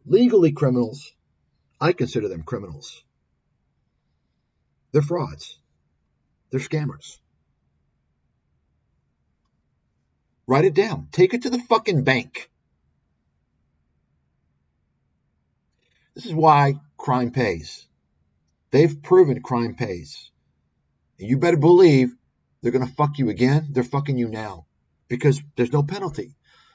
Speaker 1: legally criminals. I consider them criminals. They're frauds. They're scammers. Write it down. Take it to the fucking bank. This is why crime pays. They've proven crime pays. And you better believe they're going to fuck you again. They're fucking you now because there's no penalty.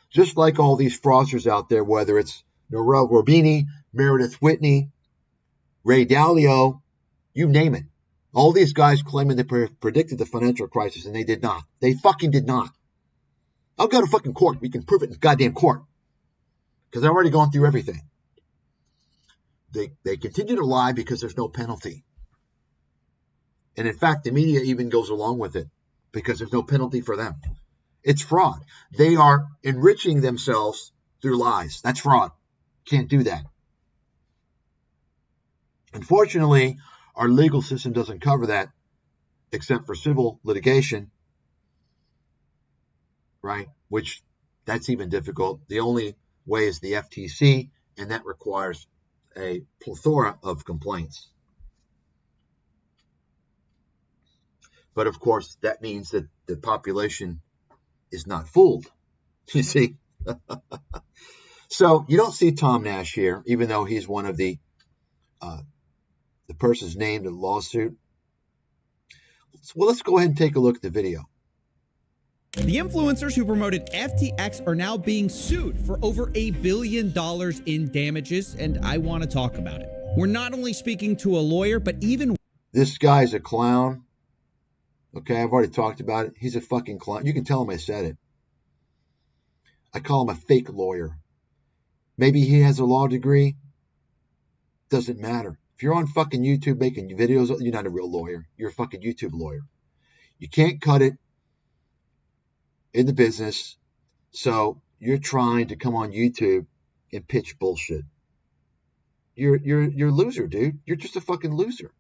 Speaker 1: Just like all these fraudsters out there, whether it's Norel Robini, Meredith Whitney, Ray Dalio, you name it. All these guys claiming they predicted the financial crisis, and they did not. They fucking did not. I'll go to fucking court. We can prove it in goddamn court. Because I've already gone through everything. They continue to lie because there's no penalty. And in fact, the media even goes along with it because there's no penalty for them. It's fraud. They are enriching themselves through lies. That's fraud. Can't do that. Unfortunately, our legal system doesn't cover that except for civil litigation, right? Which that's even difficult. The only way is the FTC, and that requires a plethora of complaints. But of course, that means that the population is not fooled, you see. So you don't see Tom Nash here, even though he's one of the persons named in the lawsuit. Well, let's go ahead and take a look at the video.
Speaker 2: The influencers who promoted FTX are now being sued for over $1 billion in damages, and I want to talk about it. We're not only speaking to a lawyer, but even...
Speaker 1: This guy's a clown. Okay, I've already talked about it. He's a fucking clown. You can tell him I said it. I call him a fake lawyer. Maybe he has a law degree. Doesn't matter. If you're on fucking YouTube making videos, you're not a real lawyer. You're a fucking YouTube lawyer. You can't cut it in the business, so you're trying to come on YouTube and pitch bullshit. You're a loser, dude. You're just a fucking loser.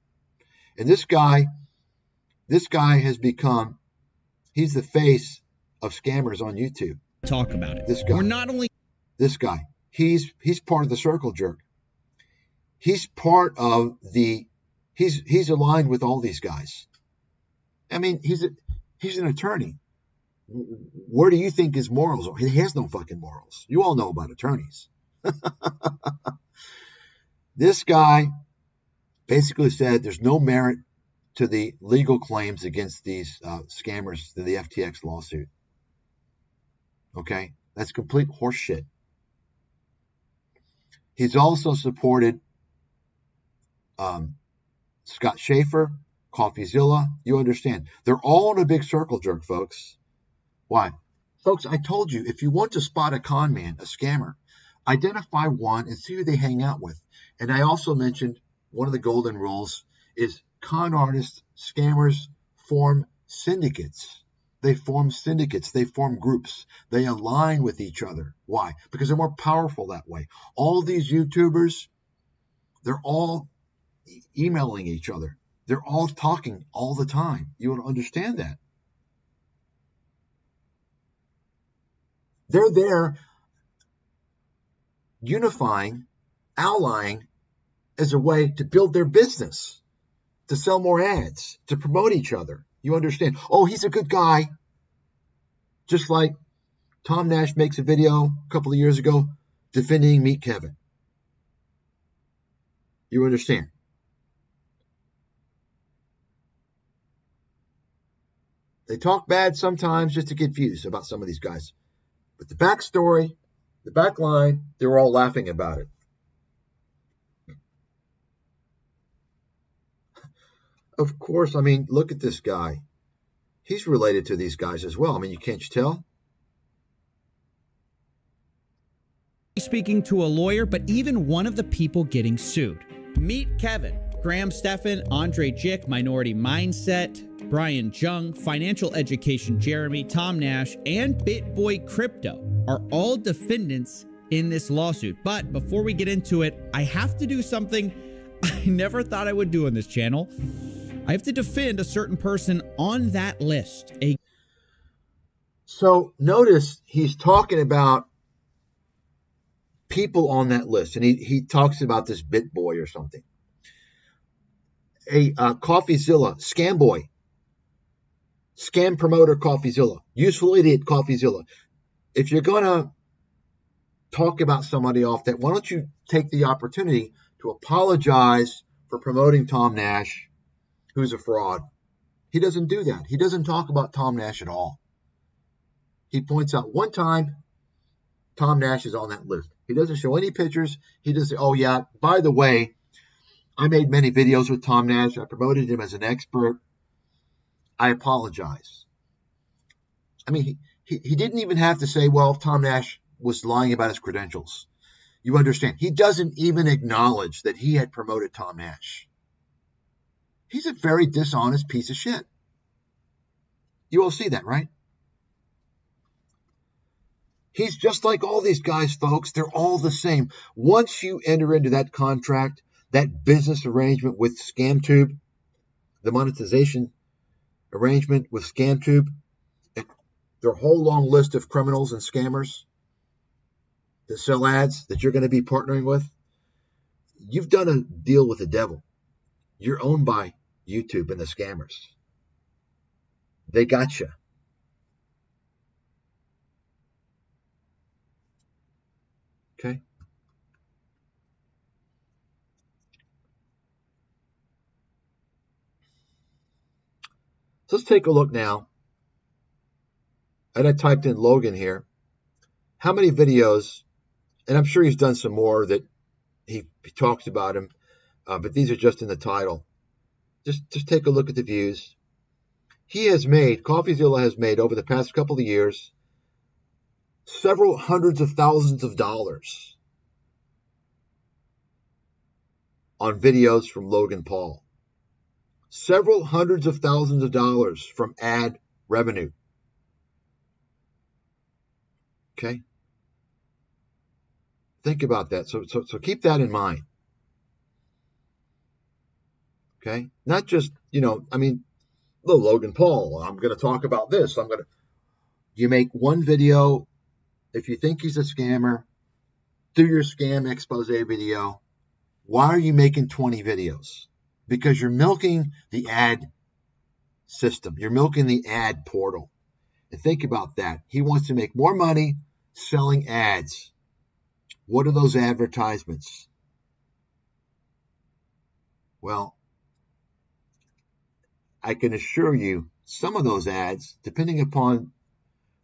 Speaker 1: And this guy has become, he's the face of scammers on YouTube.
Speaker 2: Talk about it.
Speaker 1: This guy.
Speaker 2: We're not only
Speaker 1: this guy. He's part of the circle jerk. He's part of the. He's aligned with all these guys. I mean, he's an attorney. Where do you think his morals are? He has no fucking morals. You all know about attorneys. This guy basically said there's no merit to the legal claims against these scammers to the FTX lawsuit. Okay? That's complete horseshit. He's also supported Scott Schaefer, Coffeezilla. You understand. They're all in a big circle jerk, folks. Why? Folks, I told you, if you want to spot a con man, a scammer, identify one and see who they hang out with. And I also mentioned one of the golden rules is con artists, scammers form syndicates. They form syndicates. They form groups. They align with each other. Why? Because they're more powerful that way. All these YouTubers, they're all emailing each other. They're all talking all the time. You want to understand that. They're there unifying, allying as a way to build their business, to sell more ads, to promote each other. You understand? Oh, he's a good guy. Just like Tom Nash makes a video a couple of years ago defending Meet Kevin. You understand? They talk bad sometimes just to get views about some of these guys. But the backstory, the back line, they were all laughing about it. Of course, I mean, look at this guy. He's related to these guys as well. I mean, you can't tell?
Speaker 2: Speaking to a lawyer, but even one of the people getting sued. Meet Kevin, Graham Stephan, Andre Jick, Minority Mindset, Brian Jung, Financial Education Jeremy, Tom Nash, and BitBoy Crypto are all defendants in this lawsuit. But before we get into it, I have to do something I never thought I would do on this channel. I have to defend a certain person on that list.
Speaker 1: So notice he's talking about people on that list, and he talks about this BitBoy or something. A Coffeezilla, Scam Boy, Scam Promoter Coffeezilla, Useful Idiot Coffeezilla. If you're going to talk about somebody off that, why don't you take the opportunity to apologize for promoting Tom Nash, who's a fraud. He doesn't do that. He doesn't talk about Tom Nash at all. He points out one time Tom Nash is on that list. He doesn't show any pictures. He doesn't say, oh yeah, by the way, I made many videos with Tom Nash. I promoted him as an expert. I apologize. I mean, he didn't even have to say, well, Tom Nash was lying about his credentials. You understand? He doesn't even acknowledge that he had promoted Tom Nash. He's a very dishonest piece of shit. You all see that, right? He's just like all these guys, folks. They're all the same. Once you enter into that contract, that business arrangement with ScamTube, the monetization arrangement with ScamTube, their whole long list of criminals and scammers that sell ads that you're going to be partnering with, you've done a deal with the devil. You're owned by YouTube and the scammers. They got you. Okay? So let's take a look now. And I typed in Logan here. How many videos, and I'm sure he's done some more that he talks about him, but these are just in the title. Just take a look at the views. Coffeezilla has made over the past couple of years several hundreds of thousands of dollars on videos from Logan Paul. Several hundreds of thousands of dollars from ad revenue. Okay? Think about that. So keep that in mind. Okay? Not just, Logan Paul, I'm going to talk about this. You make one video. If you think he's a scammer, do your scam expose video. Why are you making 20 videos? Because you're milking the ad system. You're milking the ad portal. And think about that. He wants to make more money selling ads. What are those advertisements? Well, I can assure you some of those ads, depending upon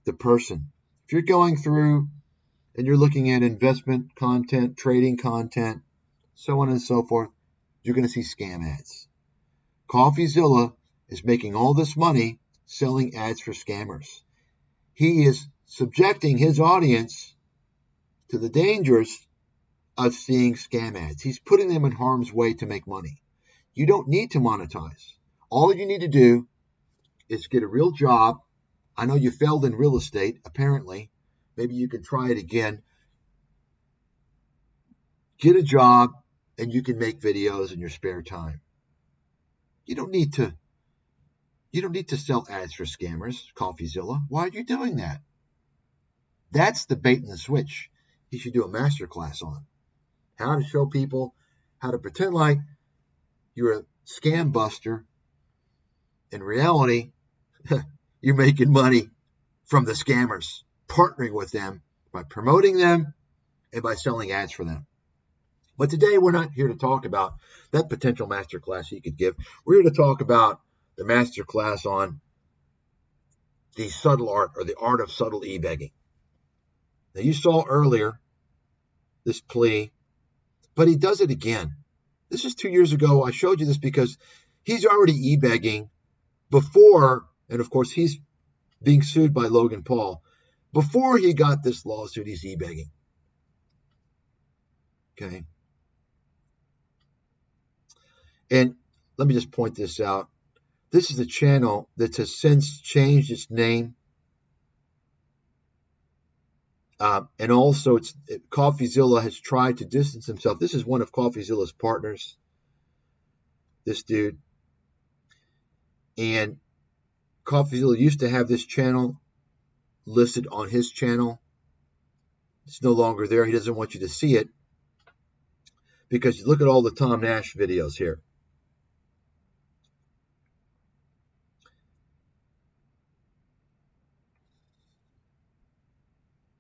Speaker 1: the person, if you're going through and you're looking at investment content, trading content, so on and so forth, you're going to see scam ads. Coffeezilla is making all this money selling ads for scammers. He is subjecting his audience to the dangers of seeing scam ads. He's putting them in harm's way to make money. You don't need to monetize. All you need to do is get a real job. I know you failed in real estate, apparently. Maybe you can try it again. Get a job, and you can make videos in your spare time. You don't need to sell ads for scammers, Coffeezilla. Why are you doing that? That's the bait and the switch he should do a masterclass on. How to show people how to pretend like you're a scam buster. In reality, you're making money from the scammers, partnering with them by promoting them and by selling ads for them. But today we're not here to talk about that potential masterclass he could give. We're here to talk about the masterclass on the subtle art, or the art of subtle e-begging. Now, you saw earlier this plea, but he does it again. This is 2 years ago. I showed you this because he's already e-begging before, and of course he's being sued by Logan Paul. Before he got this lawsuit, he's e-begging. Okay. And let me just point this out. This is a channel that has since changed its name. And also, Coffeezilla has tried to distance himself. This is one of Coffeezilla's partners, this dude. And Coffeezilla used to have this channel listed on his channel. It's no longer there. He doesn't want you to see it because you look at all the Tom Nash videos here.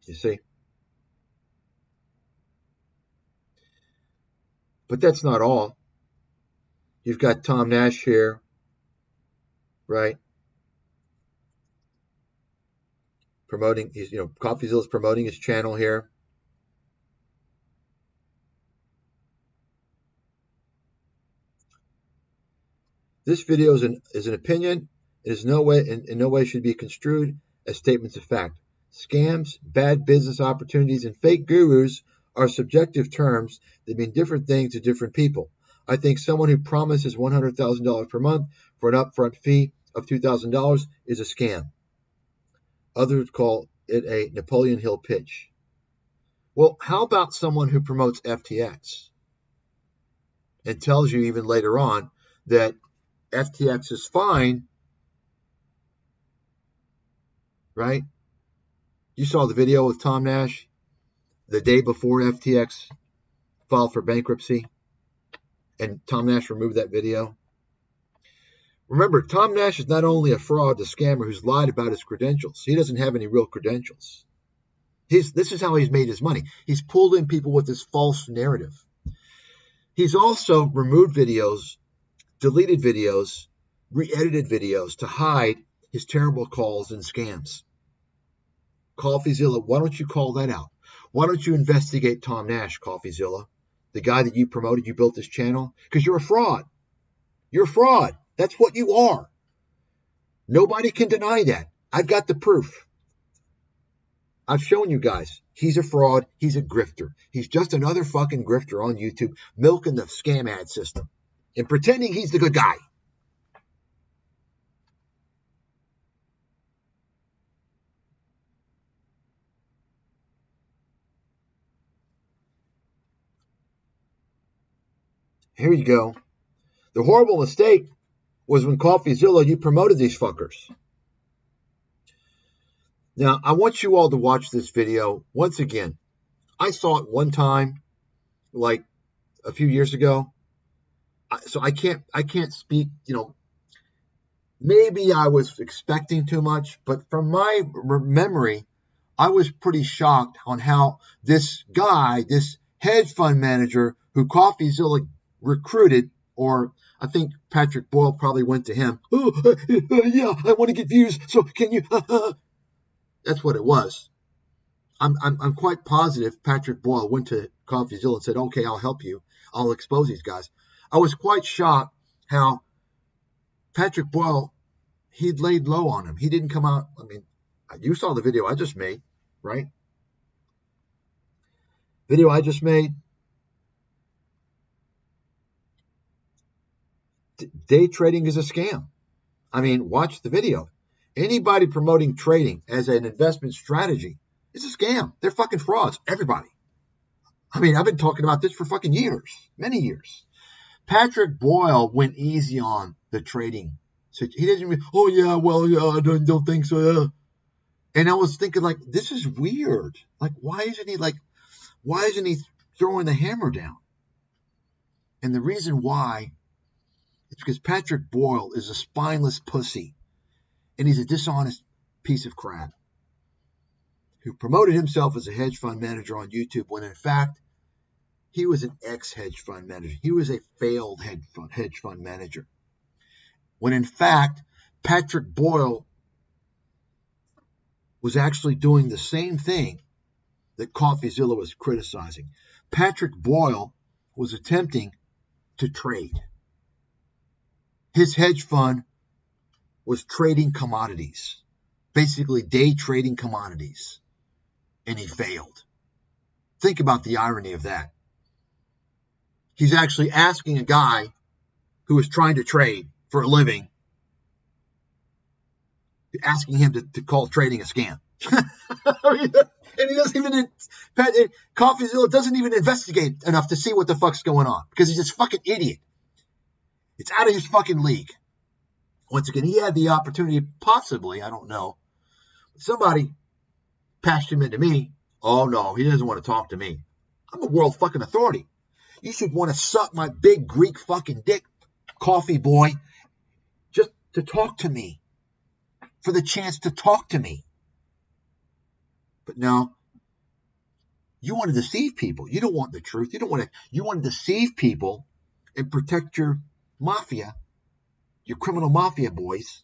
Speaker 1: You see? But that's not all. You've got Tom Nash here, right? Promoting his, Coffeezilla's promoting his channel here. This video is an opinion. It is in no way should be construed as statements of fact. Scams, bad business opportunities, and fake gurus are subjective terms that mean different things to different people. I think someone who promises $100,000 per month for an upfront fee of $2,000 is a scam. Others call it a Napoleon Hill pitch. Well, how about someone who promotes FTX and tells you even later on that FTX is fine right? You saw the video with Tom Nash the day before FTX filed for bankruptcy, and Tom Nash removed that video. Remember, Tom Nash is not only a fraud, a scammer who's lied about his credentials. He doesn't have any real credentials. This is how he's made his money. He's pulled in people with this false narrative. He's also removed videos, deleted videos, re-edited videos to hide his terrible calls and scams. Coffeezilla, why don't you call that out? Why don't you investigate Tom Nash, Coffeezilla, the guy that you promoted, you built this channel? Because you're a fraud. You're a fraud. That's what you are. Nobody can deny that. I've got the proof. I've shown you guys. He's a fraud. He's a grifter. He's just another fucking grifter on YouTube, milking the scam ad system and pretending he's the good guy. Here you go. The horrible mistake was when Coffeezilla, you promoted these fuckers. Now, I want you all to watch this video. Once again, I saw it one time, like a few years ago. So I can't speak, maybe I was expecting too much, but from my memory, I was pretty shocked on how this guy, this hedge fund manager who Coffeezilla recruited, or I think Patrick Boyle probably went to him. Oh, yeah, I want to get views. So can you? That's what it was. I'm quite positive Patrick Boyle went to Coffeezilla and said, "Okay, I'll help you. I'll expose these guys." I was quite shocked how Patrick Boyle, he'd laid low on him. He didn't come out. I mean, you saw the video I just made, right? Video I just made. Day trading is a scam. I mean, watch the video. Anybody promoting trading as an investment strategy is a scam. They're fucking frauds. Everybody. I mean, I've been talking about this for fucking years, many years. Patrick Boyle went easy on the trading. So he doesn't even, oh yeah, well, yeah, I don't think so. And I was thinking, like, this is weird. Like, why isn't he throwing the hammer down? And the reason why, it's because Patrick Boyle is a spineless pussy. And he's a dishonest piece of crap who promoted himself as a hedge fund manager on YouTube when, in fact, he was an ex-hedge fund manager. He was a failed hedge fund manager. When, in fact, Patrick Boyle was actually doing the same thing that Coffeezilla was criticizing. Patrick Boyle was attempting to trade. His hedge fund was trading commodities, basically day trading commodities, and he failed. Think about the irony of that. He's actually asking a guy who is trying to trade for a living, asking him to call trading a scam. And he doesn't even, Coffeezilla doesn't even investigate enough to see what the fuck's going on because he's just fucking idiot. It's out of his fucking league. Once again, he had the opportunity, possibly, I don't know. Somebody passed him into me. Oh no, he doesn't want to talk to me. I'm a world fucking authority. You should want to suck my big Greek fucking dick, coffee boy, just to talk to me. For the chance to talk to me. But no, you want to deceive people. You don't want the truth. You want to deceive people and protect your mafia, your criminal mafia boys,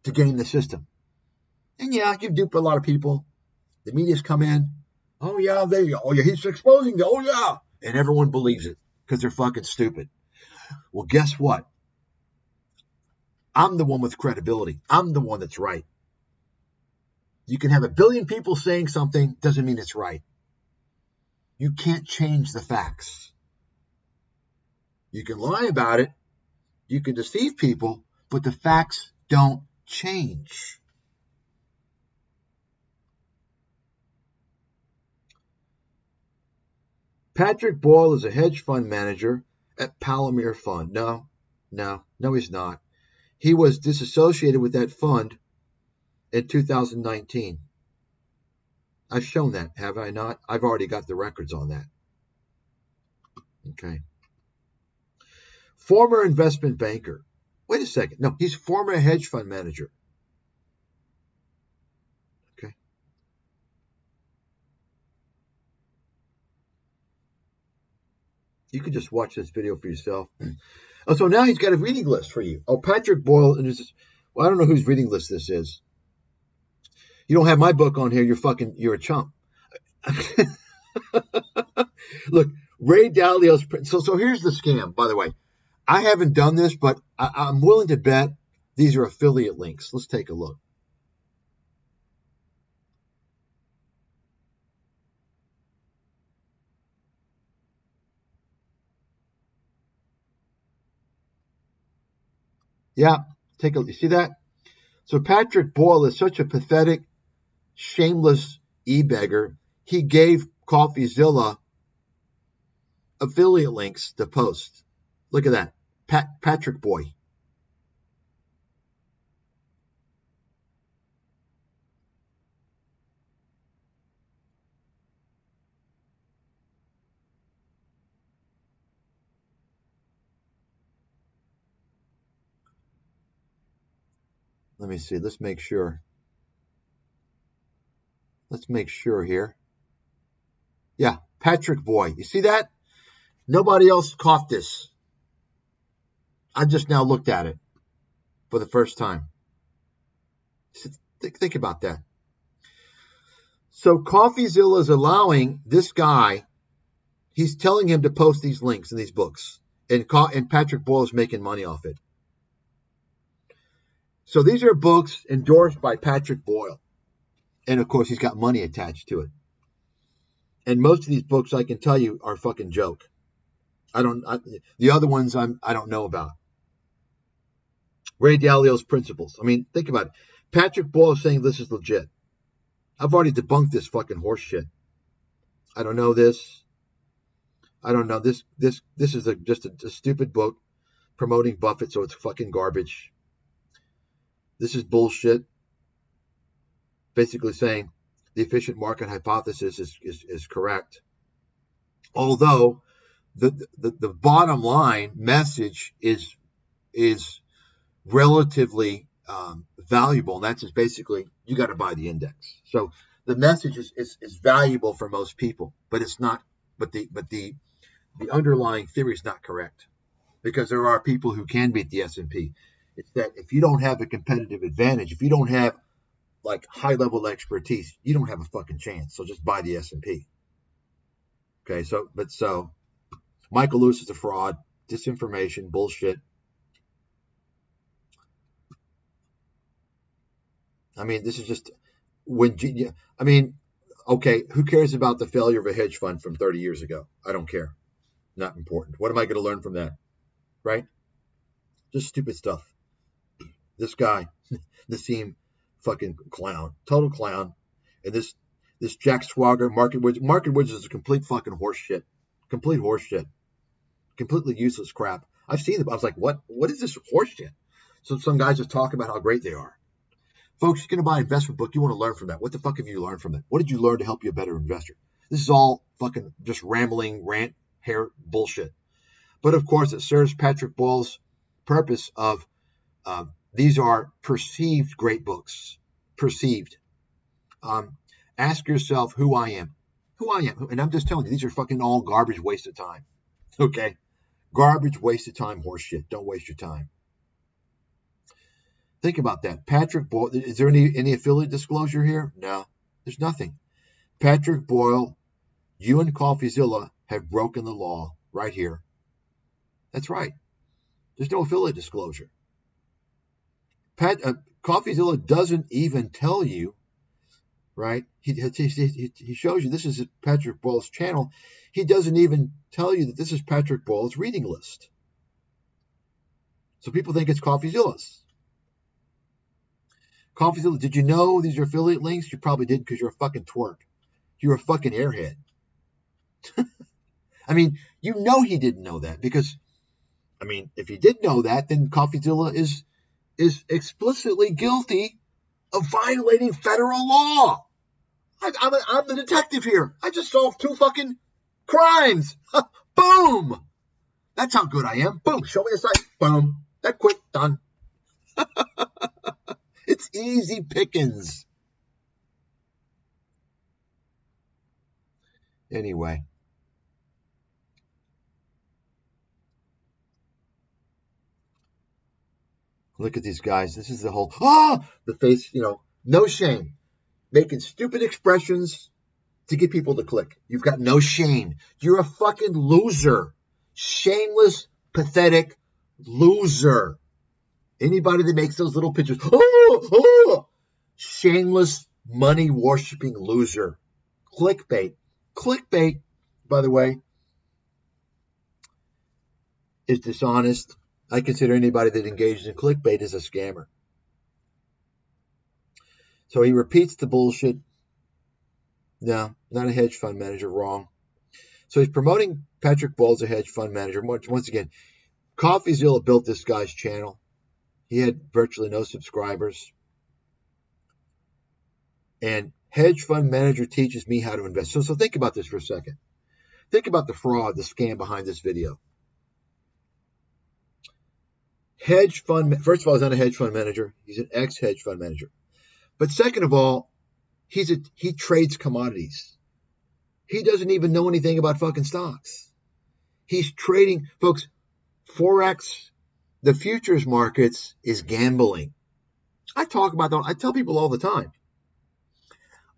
Speaker 1: to game the system. And yeah, you dupe a lot of people. The media's come in. Oh yeah, there you go. Oh yeah, he's exposing the, oh yeah. And everyone believes it because they're fucking stupid. Well, guess what? I'm the one with credibility. I'm the one that's right. You can have a billion people saying something, doesn't mean it's right. You can't change the facts. You can lie about it. You can deceive people, but the facts don't change. Patrick Boyle is a hedge fund manager at Palomar Fund. No, he's not. he was disassociated with that fund in 2019. I've shown that, have I not? I've already got the records on that. Okay. Former investment banker. Wait a second. No, he's former hedge fund manager. Okay. You can just watch this video for yourself. Oh, so now he's got a reading list for you. Oh, Patrick Boyle. And well, I don't know whose reading list this is. You don't have my book on here. You're a chump. Look, Ray Dalio's. So here's the scam, by the way. I haven't done this, but I'm willing to bet these are affiliate links. Let's take a look. Yeah, you see that? So Patrick Boyle is such a pathetic, shameless e-beggar. He gave Coffeezilla affiliate links to post. Look at that. Patrick Boy. Let me see. Let's make sure. Let's make sure here. Yeah, Patrick Boy. You see that? Nobody else caught this. I just now looked at it for the first time. Think about that. So Coffeezilla is allowing this guy, he's telling him to post these links in these books. And Patrick Boyle is making money off it. So these are books endorsed by Patrick Boyle. And of course, he's got money attached to it. And most of these books, I can tell you, are fucking joke. The other ones I don't know about. Ray Dalio's Principles. I mean, think about it. Patrick Boyle is saying this is legit. I've already debunked this fucking horse shit. I don't know this. I don't know this. This is just a stupid book promoting Buffett, so it's fucking garbage. This is bullshit. Basically saying the efficient market hypothesis is correct. Although the bottom line message is relatively valuable, and that's just basically you got to buy the index. So the message is valuable for most people, but it's not. But the underlying theory is not correct, because there are people who can beat the S&P. It's that if you don't have a competitive advantage, if you don't have like high level expertise, you don't have a fucking chance. So just buy the S&P. Okay, so Michael Lewis is a fraud, disinformation, bullshit. I mean, this is just okay, who cares about the failure of a hedge fund from 30 years ago? I don't care. Not important. What am I going to learn from that? Right? Just stupid stuff. This guy, Nassim, fucking clown, total clown, and this Jack Swagger, Market Woods is a complete fucking horse shit, completely useless crap. I've seen it. I was like, what is this horse shit? So some guys just talk about how great they are. Folks, you're going to buy an investment book. You want to learn from that. What the fuck have you learned from it? What did you learn to help you a better investor? This is all fucking just rambling, rant, hair bullshit. But of course, it serves Patrick Boyle's purpose of these are perceived great books. Perceived. Ask yourself who I am. And I'm just telling you, these are fucking all garbage, waste of time. Okay? Garbage, waste of time, horse shit. Don't waste your time. Think about that. Patrick Boyle, is there any affiliate disclosure here? No, there's nothing. Patrick Boyle, you and Coffeezilla have broken the law right here. That's right. There's no affiliate disclosure. Coffeezilla doesn't even tell you, right? He shows you this is Patrick Boyle's channel. He doesn't even tell you that this is Patrick Boyle's reading list. So people think it's Coffeezilla's. Coffeezilla, did you know these are affiliate links? You probably did, because you're a fucking twerp. You're a fucking airhead. I mean, you know he didn't know that, because, I mean, if he did know that, then Coffeezilla is is explicitly guilty of violating federal law. I'm the detective here. I just solved 2 fucking crimes. Boom. That's how good I am. Boom. Show me the site. Boom. That quick. Done. It's easy pickings. Anyway. Look at these guys. This is the whole, the face, no shame. Making stupid expressions to get people to click. You've got no shame. You're a fucking loser. Shameless, pathetic loser. Anybody that makes those little pictures, shameless, money-worshipping loser. Clickbait. Clickbait, by the way, is dishonest. I consider anybody that engages in clickbait as a scammer. So he repeats the bullshit. No, not a hedge fund manager. Wrong. So he's promoting Patrick Ball as a hedge fund manager. Once again, Coffeezilla built this guy's channel. He had virtually no subscribers. And hedge fund manager teaches me how to invest. So think about this for a second. Think about the fraud, the scam behind this video. Hedge fund, first of all, he's not a hedge fund manager. He's an ex-hedge fund manager. But second of all, he trades commodities. He doesn't even know anything about fucking stocks. He's trading, folks, Forex, the futures markets is gambling. I talk about that. I tell people all the time.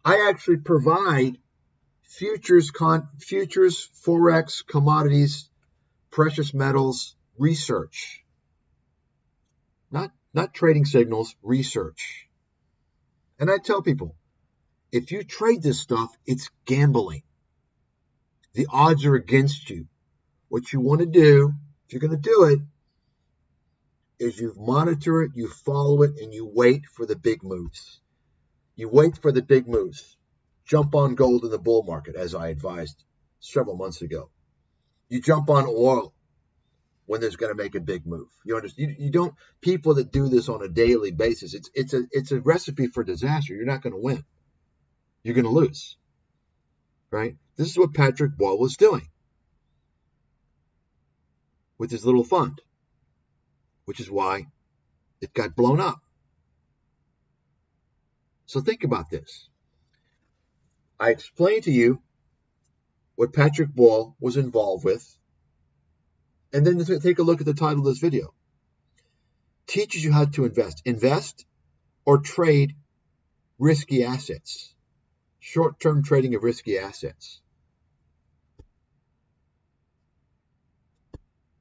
Speaker 1: I actually provide futures, Forex, commodities, precious metals, research. Not trading signals, research. And I tell people, if you trade this stuff, it's gambling. The odds are against you. What you want to do, if you're going to do it, is you monitor it, you follow it, and you wait for the big moves. You wait for the big moves. Jump on gold in the bull market, as I advised several months ago. You jump on oil when there's going to make a big move. You understand? You don't. People that do this on a daily basis, it's a recipe for disaster. You're not going to win. You're going to lose. Right? This is what Patrick Ball was doing with his little fund, which is why it got blown up. So think about this. I explained to you what Patrick Ball was involved with, and then take a look at the title of this video. Teaches you how to invest. Invest or trade risky assets. Short-term trading of risky assets.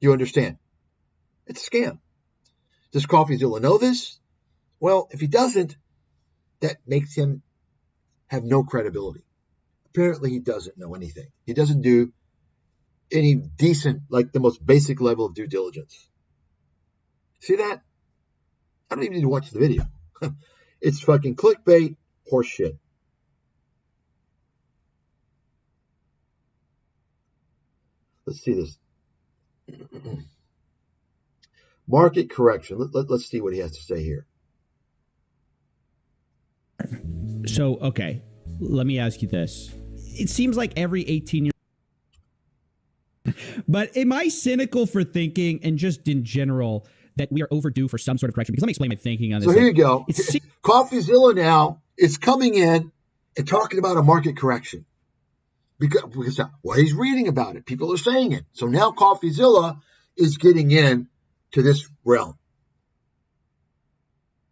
Speaker 1: You understand? It's a scam. Does Coffeezilla know this? Well, if he doesn't, that makes him have no credibility. Apparently, he doesn't know anything. He doesn't do any decent, like the most basic level of due diligence. See that? I don't even need to watch the video. It's fucking clickbait, horseshit. Let's see this. Market correction. Let's see what he has to say here.
Speaker 2: So, okay, let me ask you this. It seems like every 18-year... But am I cynical for thinking, and just in general, that we are overdue for some sort of correction? Because let me explain my thinking on this.
Speaker 1: So here you go. Coffeezilla now is coming in and talking about a market correction. Because well, he's reading about it. People are saying it. So now Coffeezilla is getting in to this realm.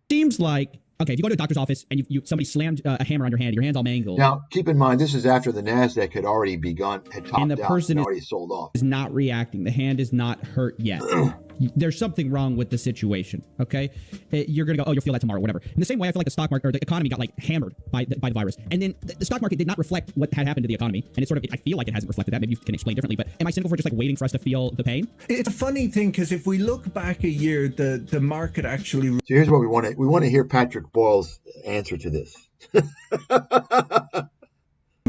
Speaker 2: Seems like, okay, if you go to a doctor's office and somebody slammed a hammer on your hand, your hand's all mangled.
Speaker 1: Now, keep in mind, this is after the NASDAQ had already begun, had topped
Speaker 2: and the
Speaker 1: out,
Speaker 2: person
Speaker 1: and already sold off.
Speaker 2: Is not reacting. The hand is not hurt yet. There's something wrong with the situation, okay? You're going to go, oh, you'll feel that tomorrow, whatever. In the same way, I feel like the stock market or the economy got like hammered by the virus. And then the stock market did not reflect what had happened to the economy. And it's sort of, I feel like it hasn't reflected that. Maybe you can explain differently, but am I cynical for just like waiting for us to feel the pain?
Speaker 3: It's a funny thing because if we look back a year, the market actually...
Speaker 1: So here's what we want to hear Patrick Ball's answer to this.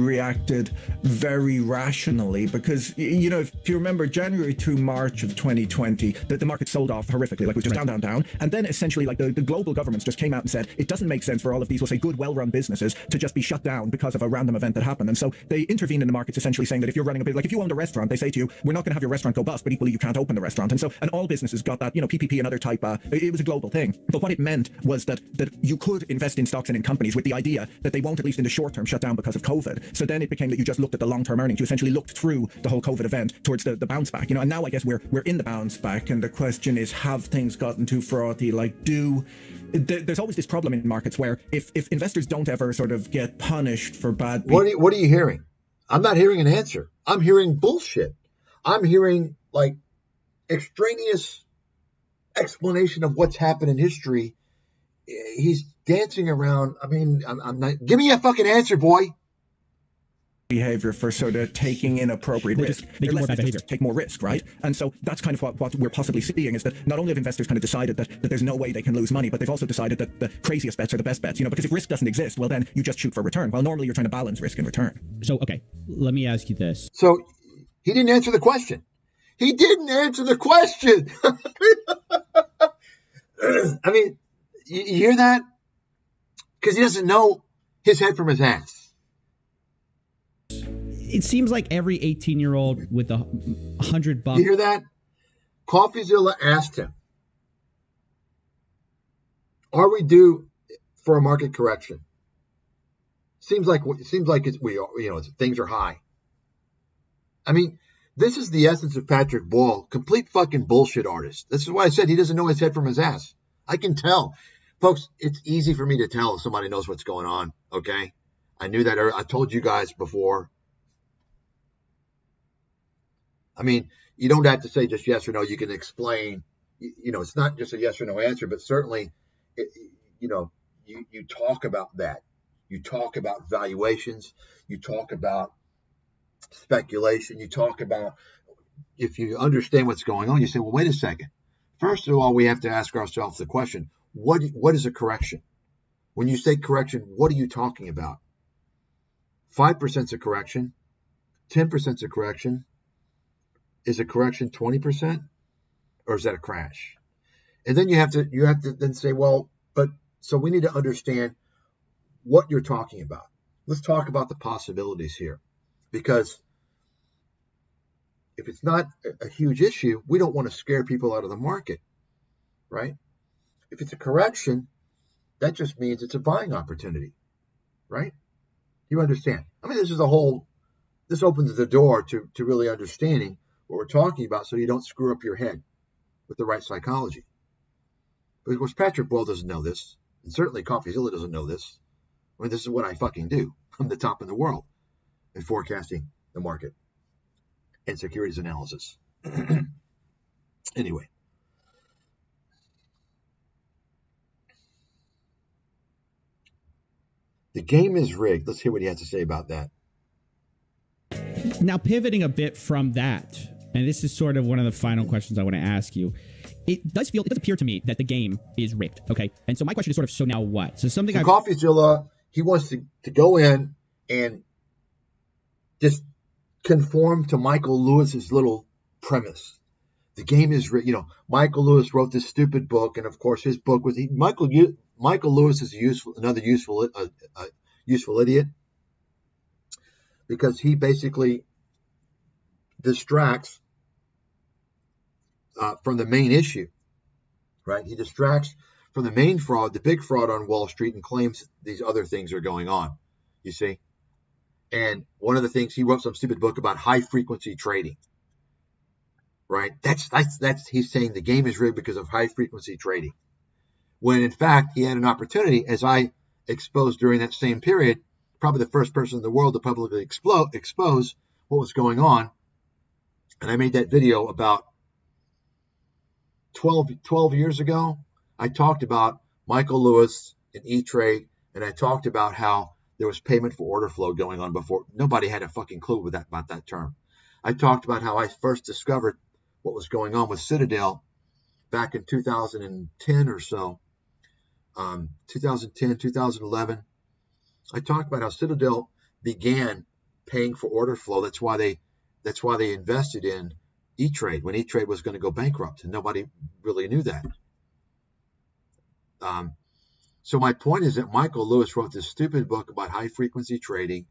Speaker 3: reacted very rationally because, if you remember January through March of 2020, the market sold off horrifically, like it was just down. And then essentially like the global governments just came out and said, it doesn't make sense for all of these, we'll say good, well-run businesses to just be shut down because of a random event that happened. And so they intervened in the markets essentially saying that if you're running a bit, like if you owned a restaurant, they say to you, we're not going to have your restaurant go bust, but equally you can't open the restaurant. And all businesses got that, PPP and other type, it was a global thing. But what it meant was that you could invest in stocks and in companies with the idea that they won't, at least in the short term, shut down because of COVID. So then it became that you just looked at the long-term earnings. You essentially looked through the whole COVID event towards the bounce back, and now I guess we're in the bounce back. And the question is, have things gotten too frothy? Like, there's always this problem in markets where if investors don't ever sort of get punished for bad people.
Speaker 1: What are you hearing? I'm not hearing an answer. I'm hearing bullshit. I'm hearing like extraneous explanation of what's happened in history. He's dancing around. I mean, I'm not. Give me a fucking answer, boy.
Speaker 3: Behavior for sort of taking inappropriate risk.
Speaker 2: They do more bad behavior.
Speaker 3: Take more risk, right? And so that's kind of what we're possibly seeing is that not only have investors kind of decided that there's no way they can lose money, but they've also decided that the craziest bets are the best bets, because if risk doesn't exist, well, then you just shoot for return. Well, normally you're trying to balance risk and return.
Speaker 2: So, okay, let me ask you this.
Speaker 1: So he didn't answer the question. He didn't answer the question. I mean, you hear that? Because he doesn't know his head from his ass.
Speaker 2: It seems like every 18-year-old with $100.
Speaker 1: You hear that? Coffeezilla asked him, "Are we due for a market correction?" Seems like things are high. I mean, this is the essence of Patrick Ball, complete fucking bullshit artist. This is why I said he doesn't know his head from his ass. I can tell, folks. It's easy for me to tell if somebody knows what's going on. Okay, I knew that. I told you guys before. I mean, you don't have to say just yes or no. You can explain. It's not just a yes or no answer, but certainly, you talk about that. You talk about valuations. You talk about speculation. You talk about, if you understand what's going on, you say, well, wait a second. First of all, we have to ask ourselves the question, what is a correction? When you say correction, what are you talking about? 5% is a correction. 10% is a correction. Is a correction 20%, or is that a crash? And then you have to then say, well, so we need to understand what you're talking about. Let's talk about the possibilities here, because if it's not a huge issue, we don't want to scare people out of the market, right? If it's a correction, that just means it's a buying opportunity, right? You understand? I mean, this opens the door to really understanding what we're talking about, so you don't screw up your head with the right psychology. But of course, Patrick Ball doesn't know this, and certainly Coffeezilla doesn't know this. I mean, this is what I fucking do. I'm the top in the world in forecasting the market and securities analysis. Anyway. The game is rigged. Let's hear what he has to say about that.
Speaker 2: Now, pivoting a bit from that, and this is sort of one of the final questions I want to ask you. It does appear to me that the game is rigged, okay? And so my question is sort of, so now what? So
Speaker 1: Coffeezilla, he wants to go in and just conform to Michael Lewis's little premise. The game is rigged. Michael Lewis wrote this stupid book, and of course his book was Michael Lewis is another useful idiot, because he basically distracts from the main issue, right? He distracts from the main fraud, the big fraud on Wall Street, and claims these other things are going on, you see? And one of the things, he wrote some stupid book about high frequency trading, right? That's he's saying the game is rigged because of high frequency trading. When in fact, he had an opportunity, as I exposed during that same period, probably the first person in the world to publicly expose what was going on. And I made that video about 12 years ago. I talked about Michael Lewis and E-Trade, and I talked about how there was payment for order flow going on before. Nobody had a fucking clue about that term. I talked about how I first discovered what was going on with Citadel back in 2010 or so, 2010, 2011. I talked about how Citadel began paying for order flow. That's why they invested in E-Trade when E-Trade was going to go bankrupt, and nobody really knew that. So my point is that Michael Lewis wrote this stupid book about high frequency trading,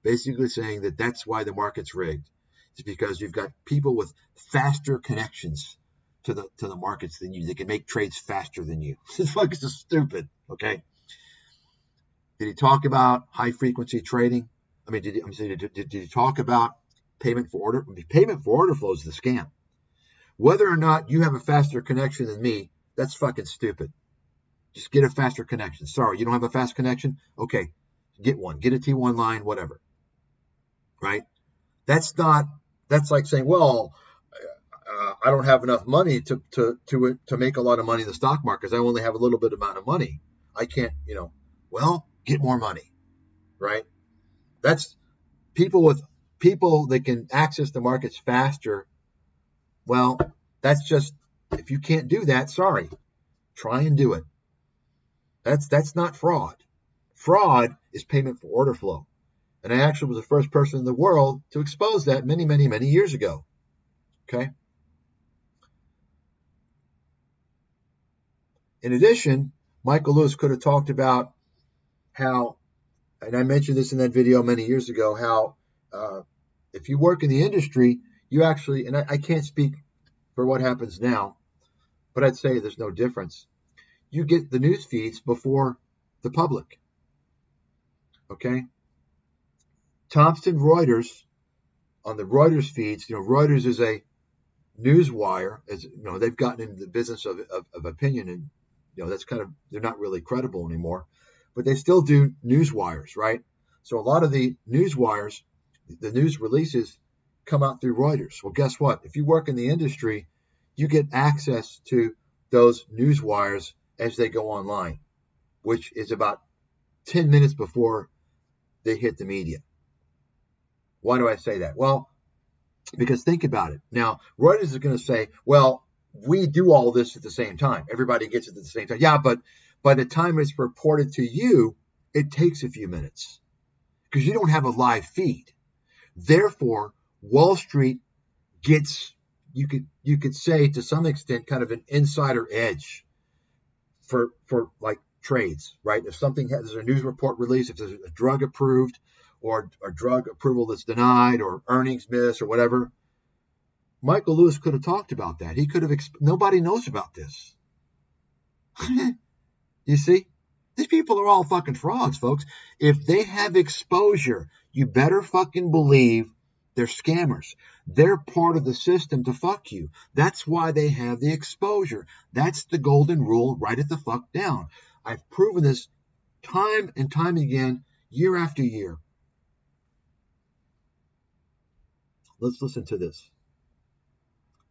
Speaker 1: basically saying that that's why the market's rigged. It's because you've got people with faster connections to the markets than you. They can make trades faster than you. It's fucking just stupid. Okay. Did he talk about high frequency trading? I mean, did he talk about payment for order? I mean, payment for order flow is the scam. Whether or not you have a faster connection than me, that's fucking stupid. Just get a faster connection. Sorry, you don't have a fast connection? Okay, get one. Get a T1 line, whatever. Right? That's like saying, well, I don't have enough money to make a lot of money in the stock market because I only have a little bit amount of money. I can't, well, get more money. Right? That's people that can access the markets faster. Well, that's just, if you can't do that, sorry. Try and do it. That's not fraud. Fraud is payment for order flow. And I actually was the first person in the world to expose that many, many, many years ago. Okay. In addition, Michael Lewis could have talked about how, and I mentioned this in that video many years ago, how if you work in the industry, you actually, and I can't speak for what happens now, but I'd say there's no difference. You get the news feeds before the public. Okay? Thomson Reuters, on the Reuters feeds, Reuters is a news wire. As they've gotten into the business of opinion, and that's kind of, they're not really credible anymore, but they still do news wires, right? So a lot of the news wires, the news releases come out through Reuters. Well, guess what? If you work in the industry, you get access to those news wires as they go online, which is about 10 minutes before they hit the media. Why do I say that? Well, because think about it. Now, Reuters is going to say, well, we do all this at the same time. Everybody gets it at the same time. Yeah, but by the time it's reported to you, it takes a few minutes because you don't have a live feed. Therefore, Wall Street gets, you could say to some extent, kind of an insider edge for like trades, right? If there's a news report release, if there's a drug approved or a drug approval that's denied or earnings miss or whatever, Michael Lewis could have talked about that. He could have, nobody knows about this. You see? These people are all fucking frauds, folks. If they have exposure, you better fucking believe they're scammers. They're part of the system to fuck you. That's why they have the exposure. That's the golden rule. Write it the fuck down. I've proven this time and time again, year after year. Let's listen to this.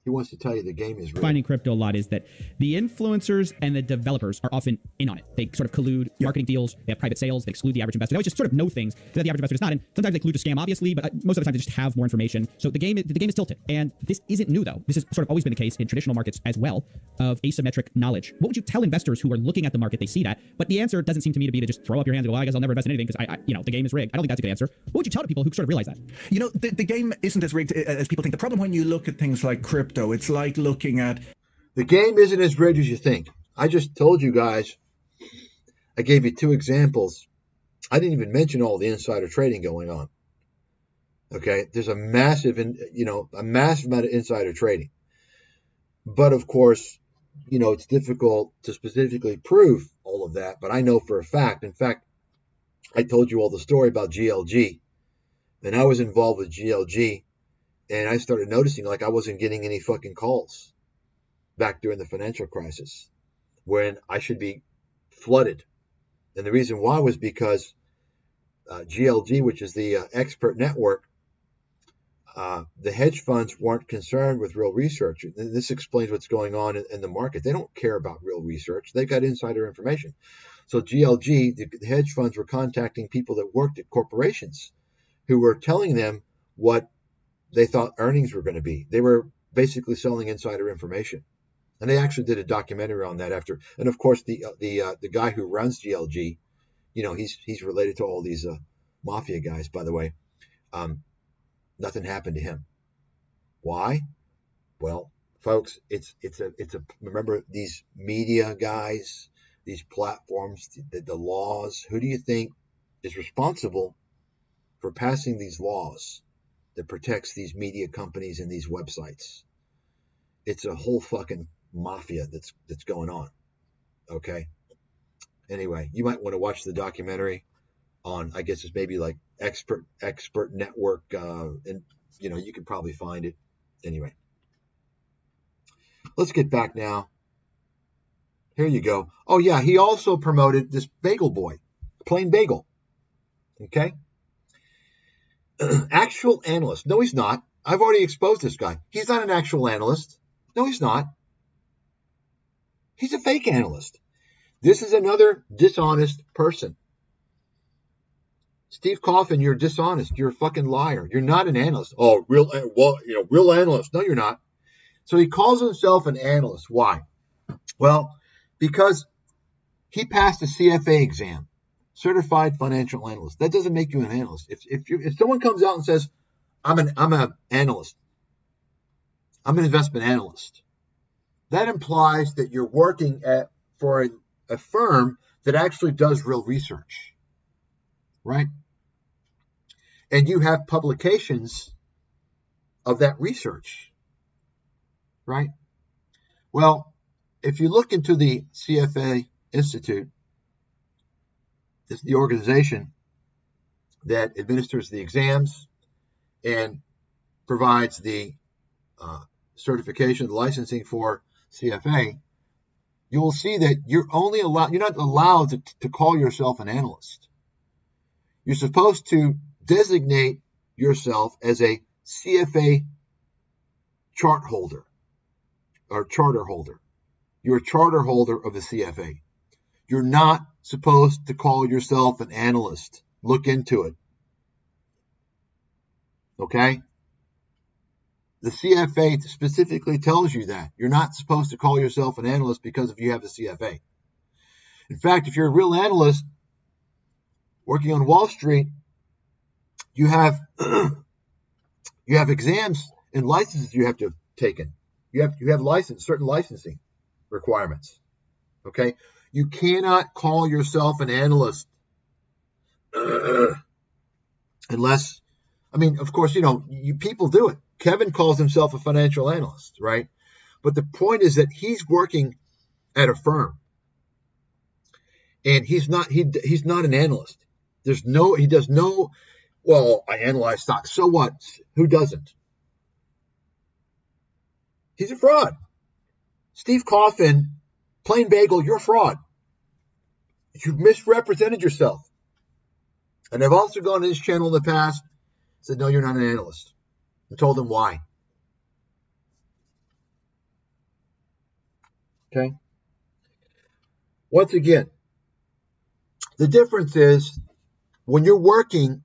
Speaker 1: He wants to tell you the game is real.
Speaker 2: Finding crypto a lot is that the influencers and the developers are often in on it. They sort of collude marketing deals. They have private sales. They exclude the average investor. They always just sort of know things that the average investor does not. And sometimes they collude to scam, obviously, but most of the time they just have more information. So the game is tilted. And this isn't new, though. This has sort of always been the case in traditional markets as well, of asymmetric knowledge. What would you tell investors who are looking at the market? They see that, but the answer doesn't seem to me to be to just throw up your hands and go, well, I guess I'll never invest in anything because the game is rigged. I don't think that's a good answer. What would you tell to people who sort of realize that?
Speaker 3: The game isn't as rigged as people think. The problem when you look at things like crypto, it's like looking at
Speaker 1: the game isn't as rigged as you think. I just told you guys, I gave you two examples. I didn't even mention all the insider trading going on. Okay, there's a massive amount of insider trading. But of course, it's difficult to specifically prove all of that, but I know for a fact. In fact, I told you all the story about GLG. And I was involved with GLG, and I started noticing like I wasn't getting any fucking calls back during the financial crisis when I should be flooded. And the reason why was because GLG, which is the expert network, the hedge funds weren't concerned with real research. And this explains what's going on in the market. They don't care about real research. They got insider information. So GLG, the hedge funds were contacting people that worked at corporations who were telling them what they thought earnings were going to be. They were basically selling insider information. And they actually did a documentary on that after. And of course, the guy who runs GLG, he's related to all these mafia guys, by the way. Nothing happened to him. Why? Well, folks, it's a remember these media guys, these platforms, the laws. Who do you think is responsible for passing these laws that protects these media companies and these websites? It's a whole fucking mafia that's going on. Okay. Anyway, you might want to watch the documentary on, I guess it's maybe like expert network, and you can probably find it. Anyway, let's get back now. Here you go. Oh yeah, he also promoted this bagel boy, plain bagel. Okay. Actual analyst. No, he's not. I've already exposed this guy. He's not an actual analyst. No, he's not. He's a fake analyst. This is another dishonest person. Steve Coffin, you're dishonest. You're a fucking liar. You're not an analyst. Oh, real analyst. No, you're not. So he calls himself an analyst. Why? Well, because he passed the CFA exam, Certified Financial Analyst. That doesn't make you an analyst. If someone comes out and says, I'm an analyst, I'm an investment analyst, that implies that you're working for a firm that actually does real research, right? And you have publications of that research, right? Well, if you look into the CFA Institute, this is the organization that administers the exams and provides the certification, the licensing for CFA, you will see that you're not allowed to call yourself an analyst. You're supposed to designate yourself as a CFA chart holder or charter holder. You're a charter holder of the CFA. You're not supposed to call yourself an analyst. Look into it. Okay? The CFA specifically tells you that. You're not supposed to call yourself an analyst because if you have the CFA. In fact, if you're a real analyst working on Wall Street, you have exams and licenses you have to have taken. You have certain licensing requirements. Okay? You cannot call yourself an analyst unless, of course, people do it. Kevin calls himself a financial analyst, right? But the point is that he's working at a firm, and he's not an analyst. He does no. Well, I analyze stocks. So what? Who doesn't? He's a fraud. Steve Coffin, plain bagel, you're a fraud. You've misrepresented yourself. And I've also gone to his channel in the past, said, no, you're not an analyst. And told him why. Okay? Once again, the difference is when you're working,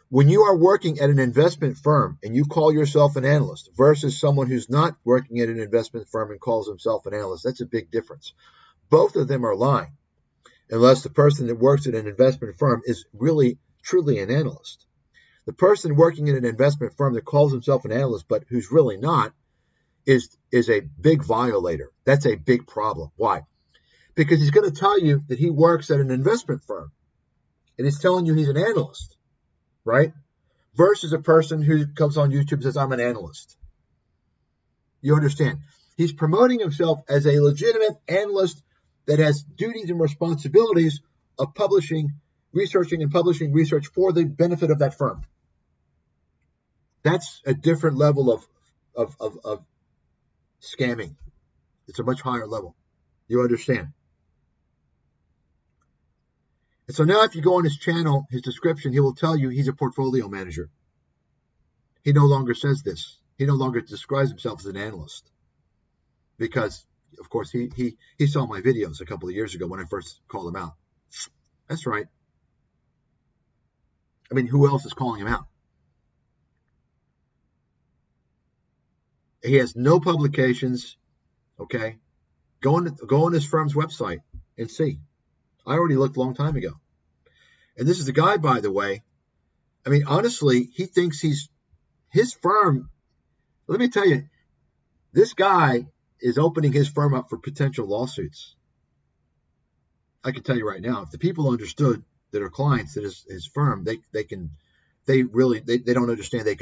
Speaker 1: when you are working at an investment firm and you call yourself an analyst versus someone who's not working at an investment firm and calls himself an analyst, that's a big difference. Both of them are lying, unless the person that works at an investment firm is really, truly an analyst. The person working in an investment firm that calls himself an analyst but who's really not is a big violator. That's a big problem. Why? Because he's going to tell you that he works at an investment firm and he's telling you he's an analyst, right? Versus a person who comes on YouTube and says, I'm an analyst. You understand? He's promoting himself as a legitimate analyst that has duties and responsibilities of researching and publishing research for the benefit of that firm. That's a different level of scamming. It's a much higher level. You understand? And so now if you go on his channel, his description, he will tell you he's a portfolio manager. He no longer says this. He no longer describes himself as an analyst. Because, of course, he saw my videos a couple of years ago when I first called him out. That's right. Who else is calling him out? He has no publications, okay? Go on his firm's website and see. I already looked a long time ago. And this is a guy, by the way, I mean, honestly, he thinks his firm. Let me tell you, this guy is opening his firm up for potential lawsuits. I can tell you right now, if the people understood that are clients that his firm, they don't understand they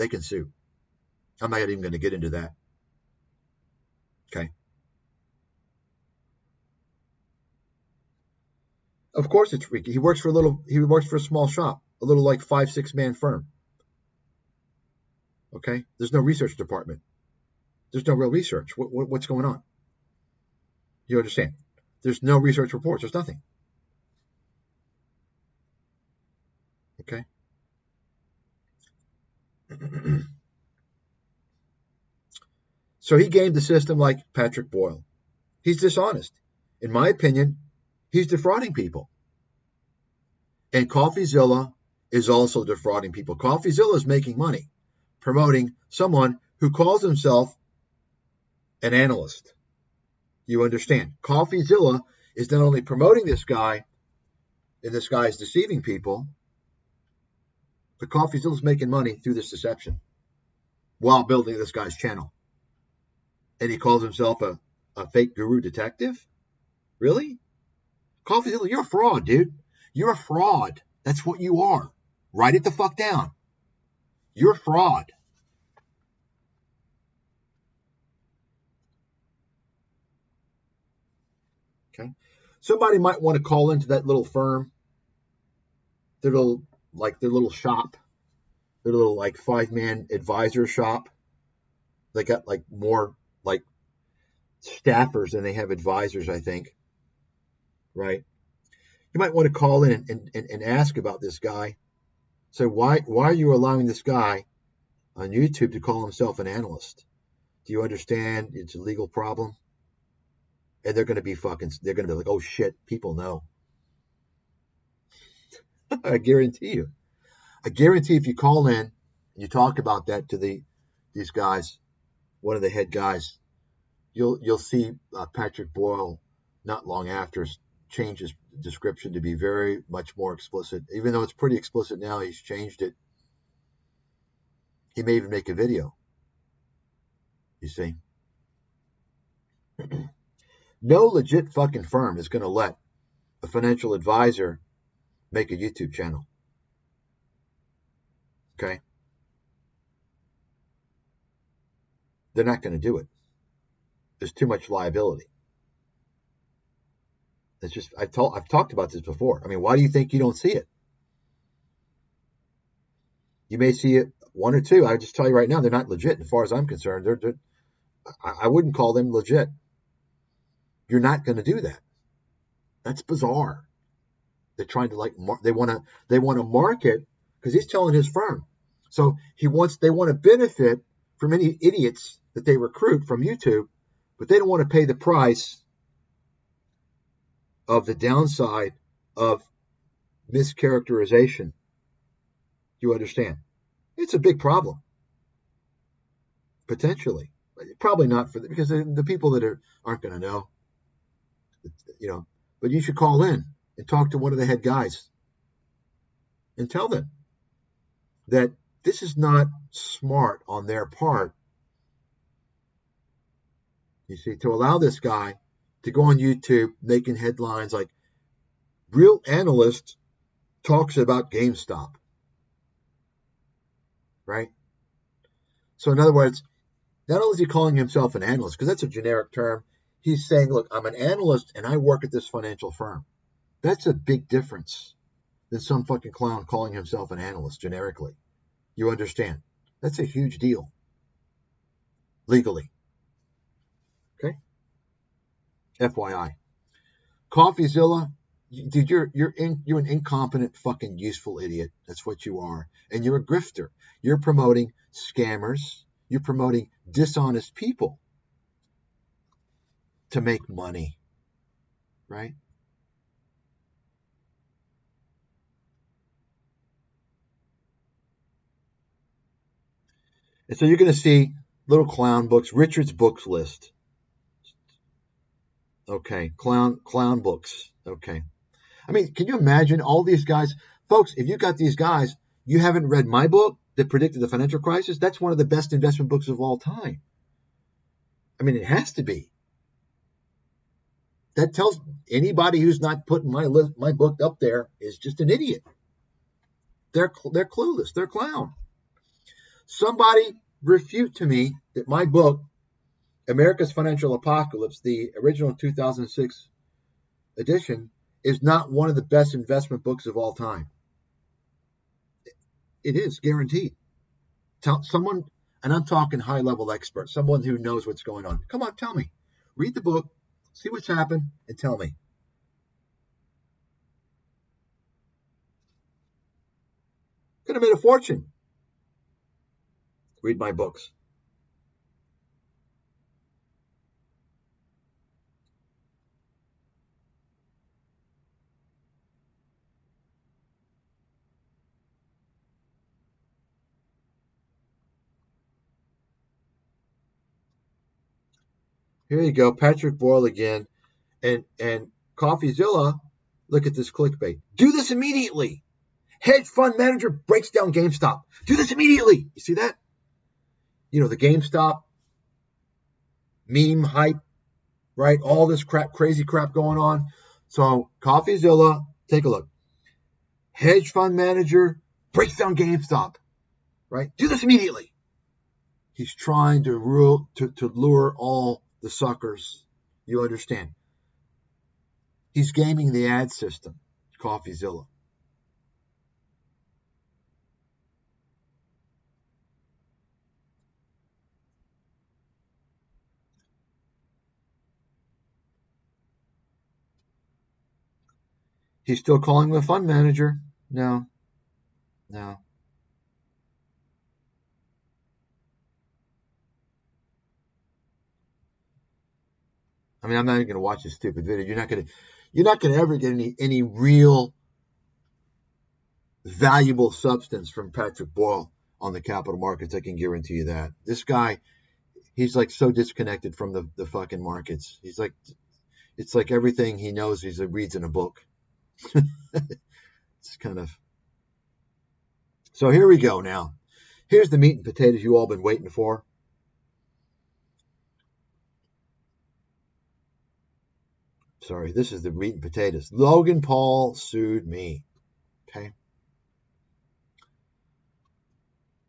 Speaker 1: can sue. I'm not even going to get into that. Okay. Of course it's Ricky. He works for a small shop, a little like 5-6 man firm. Okay. There's no research department. There's no real research. What's going on? You understand? There's no research reports. There's nothing. Okay. So he gamed the system like Patrick Boyle. He's dishonest. In my opinion, he's defrauding people. And Coffeezilla is also defrauding people. Coffeezilla is making money promoting someone who calls himself an analyst. You understand? Coffeezilla is not only promoting this guy, and this guy is deceiving people, but Coffeezilla is making money through this deception while building this guy's channel. And he calls himself a fake guru detective? Really? Coffeezilla, you're a fraud, dude. You're a fraud. That's what you are. Write it the fuck down. You're a fraud. Okay. Somebody might want to call into that little firm, their little shop, their little like 5-man advisor shop. They got like more like staffers than they have advisors, I think. Right? You might want to call in and ask about this guy. So why are you allowing this guy on YouTube to call himself an analyst? Do you understand it's a legal problem? And they're going to be like, oh shit, people know. I guarantee you. I guarantee if you call in and you talk about that to these guys, one of the head guys, you'll see Patrick Boyle not long after change his description to be very much more explicit. Even though it's pretty explicit now, he's changed it. He may even make a video. You see? No legit fucking firm is going to let a financial advisor make a YouTube channel. Okay? They're not going to do it. There's too much liability. It's just I've talked about this before. I mean, why do you think you don't see it? You may see it one or two. I just tell you right now, they're not legit as far as I'm concerned. I wouldn't call them legit. You're not going to do that. That's bizarre. They're trying to they want to market because he's telling his firm. So they want to benefit from any idiots that they recruit from YouTube, but they don't want to pay the price of the downside of mischaracterization. You understand? It's a big problem. Potentially. Probably not because the people that aren't going to know. But you should call in and talk to one of the head guys and tell them that this is not smart on their part. You see, to allow this guy to go on YouTube making headlines like real analyst talks about GameStop. Right? So in other words, not only is he calling himself an analyst, because that's a generic term, he's saying, look, I'm an analyst and I work at this financial firm. That's a big difference than some fucking clown calling himself an analyst generically. You understand? That's a huge deal. Legally. Okay? FYI. Coffeezilla, dude, you're an incompetent fucking useful idiot. That's what you are. And you're a grifter. You're promoting scammers. You're promoting dishonest people to make money. Right? And so you're going to see little clown books, Richard's books list. Okay, clown books. Okay. I mean, can you imagine all these guys, Folks, if you got these guys, you haven't read my book that predicted the financial crisis, that's one of the best investment books of all time. I mean, it has to be. That tells anybody who's not putting my book up there is just an idiot. They're clueless. They're clown. Somebody refute to me that my book, America's Financial Apocalypse, the original 2006 edition, is not one of the best investment books of all time. It is, guaranteed. Tell someone, and I'm talking high-level expert, someone who knows what's going on. Come on, tell me. Read the book, see what's happened, and tell me. Could have made a fortune. Read my books. Here you go, Patrick Boyle again. And Coffeezilla, look at this clickbait. Do this immediately. Hedge fund manager breaks down GameStop. Do this immediately. You see that? You know, the GameStop meme hype, right? All this crap, crazy crap going on. So Coffeezilla, take a look. Hedge fund manager breaks down GameStop, right? Do this immediately. He's trying to lure all the suckers. You understand? He's gaming the ad system, Coffeezilla. He's still calling him a fund manager. No. I mean, I'm not even going to watch this stupid video. You're not going to ever get any real valuable substance from Patrick Boyle on the capital markets. I can guarantee you that. This guy, he's like so disconnected from the fucking markets. He's like, it's like everything he knows he reads in a book. It's kind of. So here we go now. Here's the meat and potatoes you all been waiting for. Sorry, this is the meat and potatoes. Logan Paul sued me. Okay.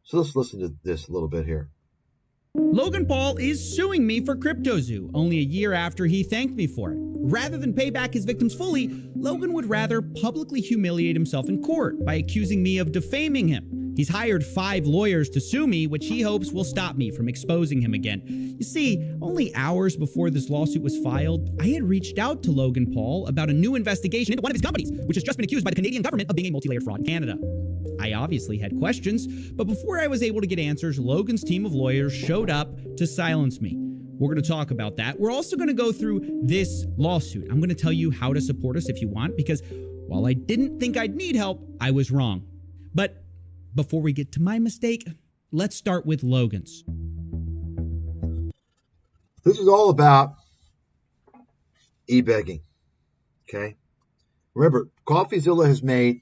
Speaker 1: So let's listen to this a little bit here.
Speaker 2: Logan Paul is suing me for CryptoZoo only a year after he thanked me for it. Rather than pay back his victims fully, Logan would rather publicly humiliate himself in court by accusing me of defaming him. He's hired 5 lawyers to sue me, which he hopes will stop me from exposing him again. You see, only hours before this lawsuit was filed, I had reached out to Logan Paul about a new investigation into one of his companies, which has just been accused by the Canadian government of being a multi-layered fraud in Canada. I obviously had questions, but before I was able to get answers, Logan's team of lawyers showed up to silence me. We're going to talk about that. We're also going to go through this lawsuit. I'm going to tell you how to support us if you want, because while I didn't think I'd need help, I was wrong. But before we get to my mistake, let's start with Logan's.
Speaker 1: This is all about e-begging, okay? Remember, Coffeezilla has made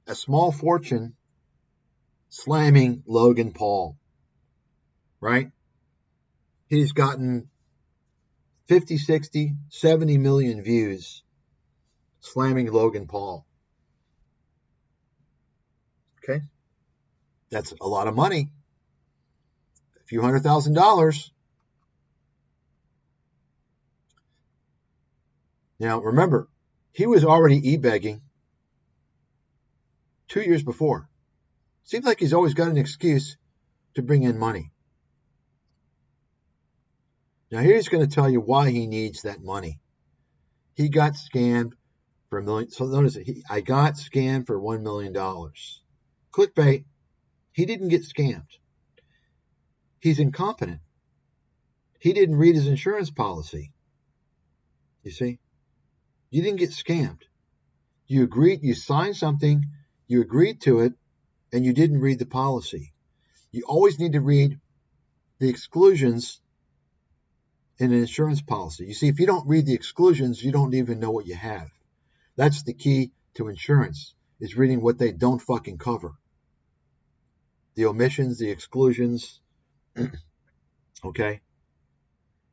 Speaker 1: a small fortune slamming Logan Paul, right? He's gotten 50, 60, 70 million views slamming Logan Paul. Okay? That's a lot of money. A few $100,000. Now, remember, he was already e-begging 2 years before. Seems like he's always got an excuse to bring in money. Now, here's going to tell you why he needs that money. He got scammed for $1 million. So notice, I got scammed for $1 million. Clickbait. He didn't get scammed. He's incompetent. He didn't read his insurance policy. You see? You didn't get scammed. You agreed, you signed something, you agreed to it, and you didn't read the policy. You always need to read the exclusions in an insurance policy. You see, if you don't read the exclusions, you don't even know what you have. That's the key to insurance. is reading what they don't fucking cover. The omissions, the exclusions. Okay?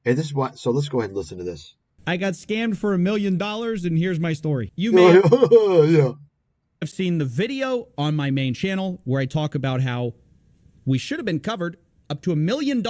Speaker 1: And this is what, so let's go ahead and listen to this.
Speaker 2: I got scammed for $1 million, and here's my story. You may have seen the video on my main channel where I talk about how we should have been covered up to $1 million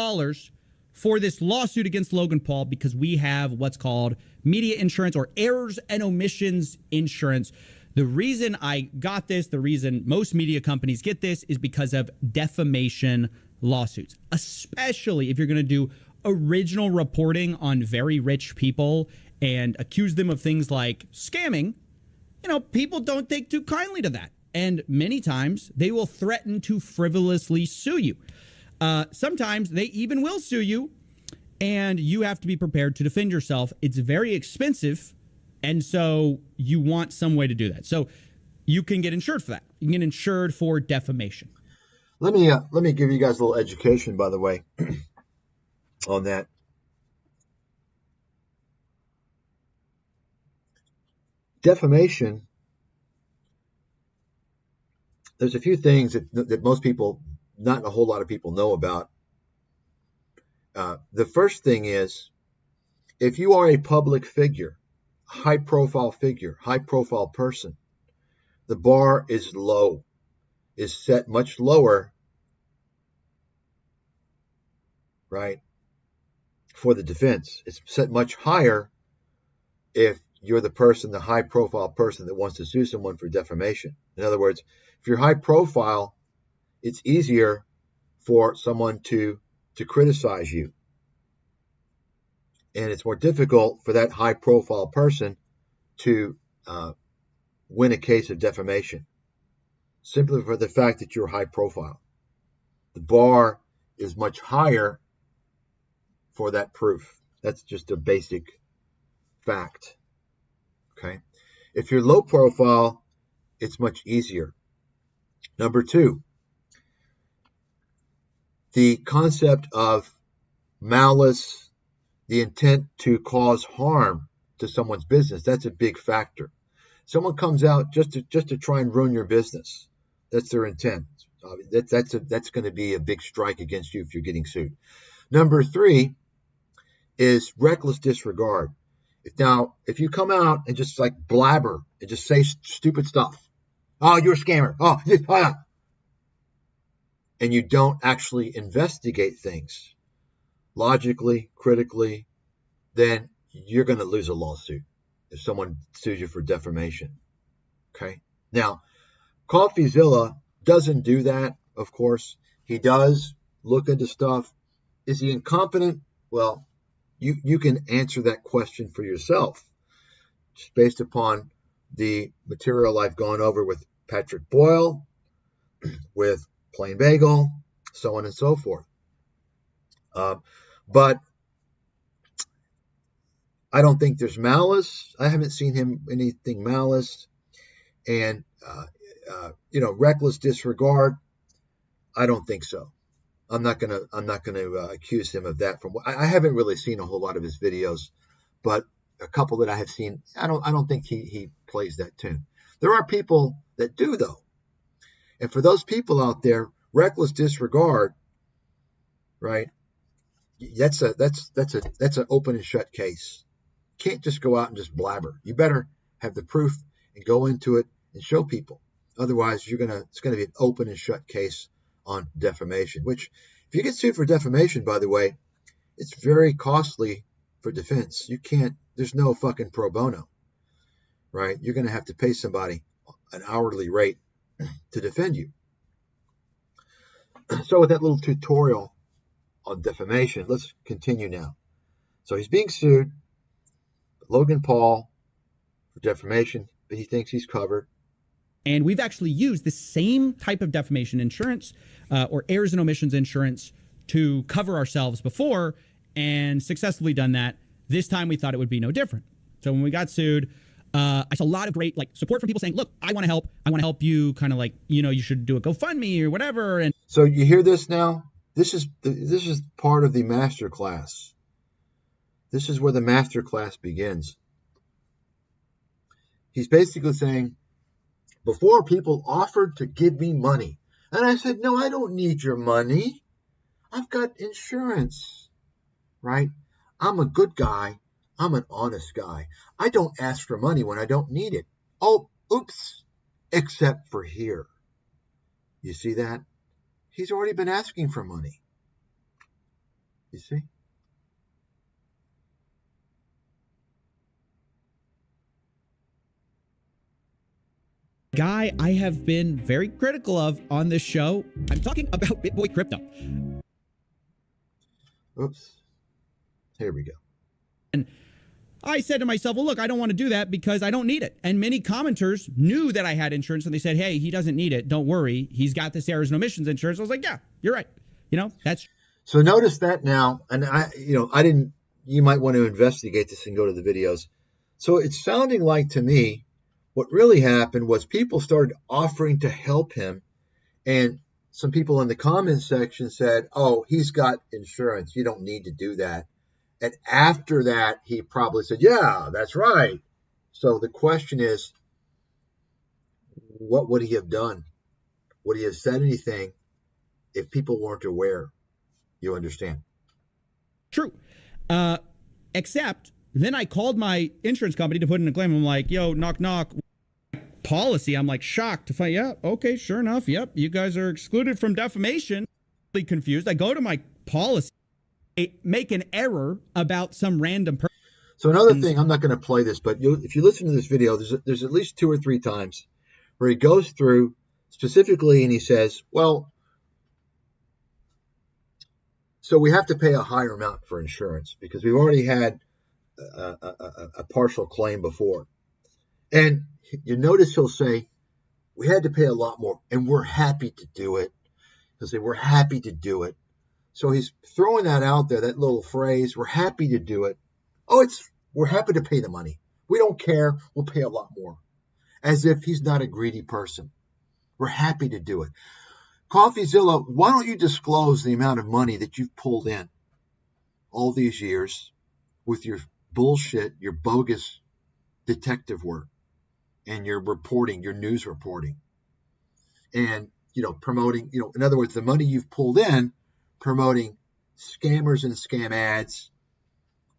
Speaker 2: for this lawsuit against Logan Paul because we have what's called media insurance or errors and omissions insurance. The reason I got this, the reason most media companies get this is because of defamation lawsuits, especially if you're going to do original reporting on very rich people and accuse them of things like scamming. You know, people don't take too kindly to that. And many times they will threaten to frivolously sue you. Sometimes they even will sue you, and you have to be prepared to defend yourself. It's very expensive, and so you want some way to do that. So you can get insured for that. You can get insured for defamation.
Speaker 1: Let me give you guys a little education, by the way, on that. Defamation, there's a few things that most people, not a whole lot of people, know about. The first thing is, if you are a public figure, high-profile figure, high-profile person, the bar is low, is set much lower, right, for the defense. It's set much higher if you're the person, the high-profile person that wants to sue someone for defamation. In other words, if you're high-profile, it's easier for someone to criticize you. And it's more difficult for that high-profile person to win a case of defamation, simply for the fact that you're high-profile. The bar is much higher for that proof. That's just a basic fact. Okay? If you're low-profile, it's much easier. Number two, the concept of malice, the intent to cause harm to someone's business, that's a big factor. Someone comes out just to try and ruin your business. That's their intent. That's going to be a big strike against you if you're getting sued. Number three is reckless disregard. If you come out and just like blabber and just say stupid stuff, oh, you're a scammer, and you don't actually investigate things logically, critically, then you're going to lose a lawsuit if someone sues you for defamation. Okay? Now, Coffeezilla doesn't do that, of course. He does look into stuff. Is he incompetent? Well, you can answer that question for yourself, just based upon the material I've gone over with Patrick Boyle, with Plain Bagel, so on and so forth. But I don't think there's malice. I haven't seen him anything malice, and reckless disregard. I don't think so. I'm not gonna accuse him of that. I haven't really seen a whole lot of his videos, but a couple that I have seen, I don't think he plays that tune. There are people that do though, and for those people out there, reckless disregard, right? That's an open and shut case. You can't just go out and just blabber. You better have the proof and go into it and show people. Otherwise, it's gonna be an open and shut case on defamation. Which, if you get sued for defamation, by the way, it's very costly for defense. There's no fucking pro bono, right? You're gonna have to pay somebody an hourly rate to defend you. So with that little tutorial on defamation, let's continue now. So he's being sued, Logan Paul, for defamation, but he thinks he's covered.
Speaker 2: And we've actually used the same type of defamation insurance or errors and omissions insurance to cover ourselves before and successfully done that. This time we thought it would be no different. So when we got sued, I saw a lot of great support from people saying, look, I want to help. I want to help you, kind of you should do a GoFundMe or whatever. And
Speaker 1: so you hear this now? This is part of the Masterclass. This is where the Masterclass begins. He's basically saying, before people offered to give me money. And I said, no, I don't need your money. I've got insurance, right? I'm a good guy. I'm an honest guy. I don't ask for money when I don't need it. Oh, oops, except for here. You see that? He's already been asking for money. You see?
Speaker 2: Guy I have been very critical of on this show. I'm talking about BitBoy Crypto.
Speaker 1: Oops. Here we go.
Speaker 2: And I said to myself, well, look, I don't want to do that because I don't need it. And many commenters knew that I had insurance and they said, hey, he doesn't need it. Don't worry. He's got this errors and omissions insurance. I was like, yeah, you're right. You know, that's.
Speaker 1: So notice that now. And you might want to investigate this and go to the videos. So it's sounding like to me, what really happened was people started offering to help him. And some people in the comment section said, oh, he's got insurance. You don't need to do that. And after that, he probably said, yeah, that's right. So the question is, what would he have done? Would he have said anything if people weren't aware? You understand?
Speaker 2: True. Except then I called my insurance company to put in a claim. I'm like, yo, knock, knock. Policy. I'm like shocked to find, yeah, okay, sure enough. Yep, you guys are excluded from defamation. Confused. I go to my policy, make an error about some random person.
Speaker 1: So another thing, I'm not going to play this, but if you listen to this video, there's at least 2 or 3 times where he goes through specifically and he says, well, so we have to pay a higher amount for insurance because we've already had a partial claim before. And you notice he'll say, we had to pay a lot more and we're happy to do it. He'll say, we're happy to do it. So he's throwing that out there, that little phrase, we're happy to do it. Oh, we're happy to pay the money. We don't care. We'll pay a lot more. As if he's not a greedy person. We're happy to do it. Coffeezilla, why don't you disclose the amount of money that you've pulled in all these years with your bullshit, your bogus detective work and your reporting, your news reporting, and promoting, in other words, the money you've pulled in promoting scammers and scam ads,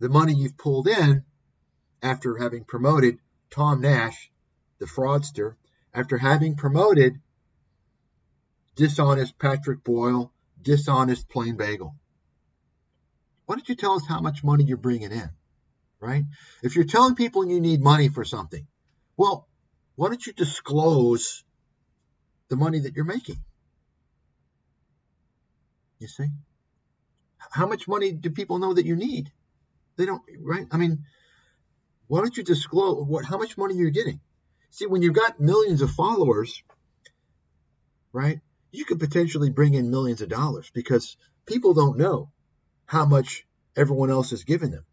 Speaker 1: the money you've pulled in after having promoted Tom Nash, the fraudster, after having promoted dishonest Patrick Boyle, dishonest Plain Bagel. Why don't you tell us how much money you're bringing in, right? If you're telling people you need money for something, well, why don't you disclose the money that you're making? You see? How much money do people know that you need? They don't, right? I mean, why don't you disclose how much money you're getting? See, when you've got millions of followers, right, you could potentially bring in millions of dollars because people don't know how much everyone else is giving them.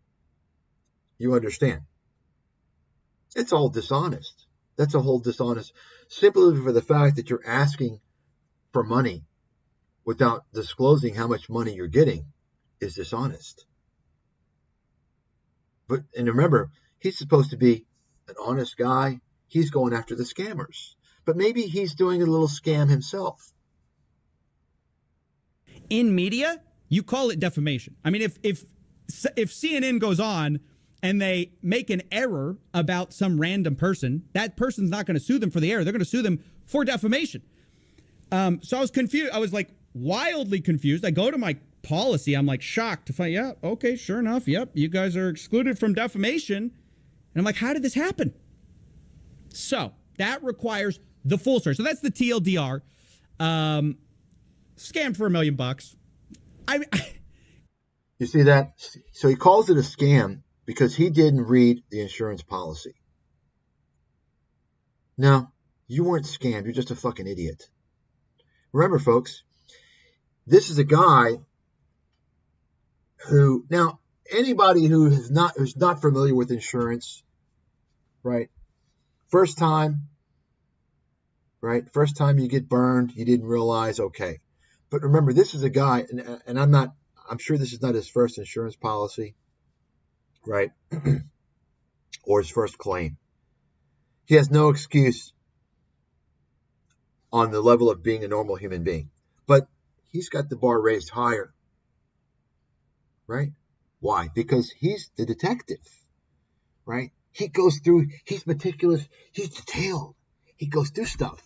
Speaker 1: You understand? It's all dishonest. That's a whole dishonest, simply for the fact that you're asking for money without disclosing how much money you're getting is dishonest. And remember, he's supposed to be an honest guy. He's going after the scammers. But maybe he's doing a little scam himself.
Speaker 2: In media, you call it defamation. I mean, if CNN goes on and they make an error about some random person, that person's not going to sue them for the error. They're going to sue them for defamation. So I was confused. I was like wildly confused. I go to my policy. I'm like shocked to find, yeah, okay, sure enough. Yep, you guys are excluded from defamation. And I'm like, how did this happen? So that requires the full story. So that's the TLDR. Scam for $1 million.
Speaker 1: You see that? So he calls it a scam because he didn't read the insurance policy. No, you weren't scammed. You're just a fucking idiot. Remember, folks, this is a guy who, now, anybody who's not familiar with insurance, right? First time you get burned, you didn't realize, okay. But remember, this is a guy, and I'm sure this is not his first insurance policy, right? Or his first claim. He has no excuse on the level of being a normal human being. But he's got the bar raised higher, right? Why? Because he's the detective, right? He goes through, he's meticulous, he's detailed. He goes through stuff.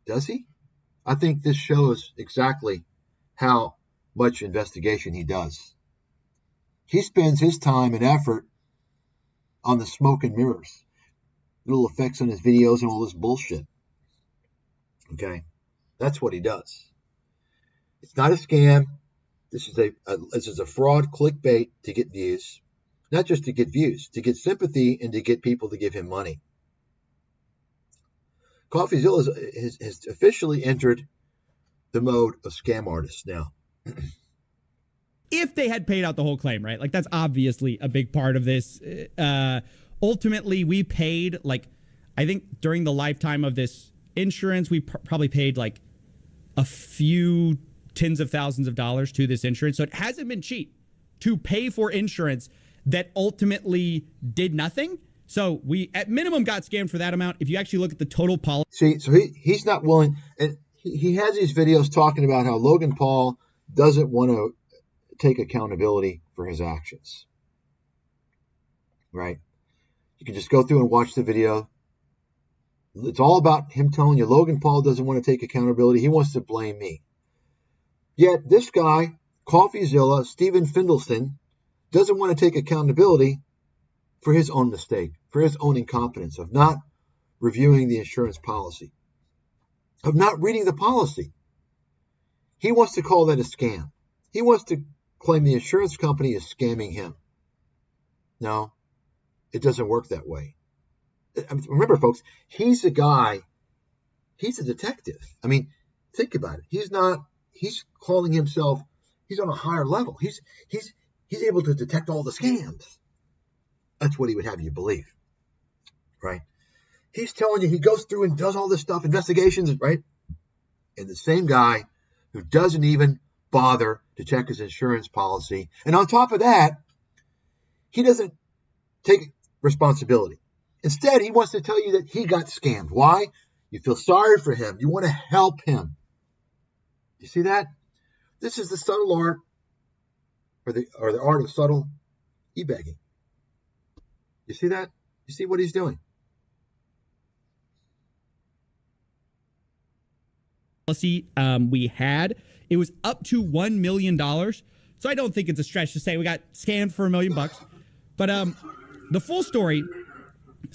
Speaker 1: Does he? I think this shows exactly how much investigation he does. He spends his time and effort on the smoke and mirrors, little effects on his videos and all this bullshit. Okay? That's what he does. It's not a scam. This is a fraud clickbait to get views. Not just to get views, to get sympathy and to get people to give him money. Coffeezilla has officially entered the mode of scam artists now.
Speaker 2: If they had paid out the whole claim, right? Like, that's obviously a big part of this. Ultimately, we paid, like, I think during the lifetime of this insurance, we probably paid like a few tens of thousands of dollars to this insurance. So it hasn't been cheap to pay for insurance that ultimately did nothing. So we, at minimum, got scammed for that amount. If you actually look at the total policy.
Speaker 1: See, so he's not willing, and he has these videos talking about how Logan Paul doesn't want to take accountability for his actions. Right? You can just go through and watch the video. It's all about him telling you Logan Paul doesn't want to take accountability. He wants to blame me. Yet this guy, Coffeezilla, Stephen Findleston, doesn't want to take accountability for his own mistake, for his own incompetence of not reviewing the insurance policy, of not reading the policy. He wants to call that a scam. He wants to claim the insurance company is scamming him. No, it doesn't work that way. Remember, folks, he's a guy, he's a detective. I mean, think about it. He's calling himself, he's on a higher level. He's able to detect all the scams. That's what he would have you believe, right? He's telling you he goes through and does all this stuff, investigations, right? And the same guy who doesn't even bother to check his insurance policy. And on top of that, he doesn't take responsibility. Instead, he wants to tell you that he got scammed. Why? You feel sorry for him. You want to help him. You see that? This is the subtle art, or the art of subtle e-begging. You see that? You see what he's doing?
Speaker 2: Policy we had, it was up to $1 million. So I don't think it's a stretch to say we got scammed for $1 million. But the full story,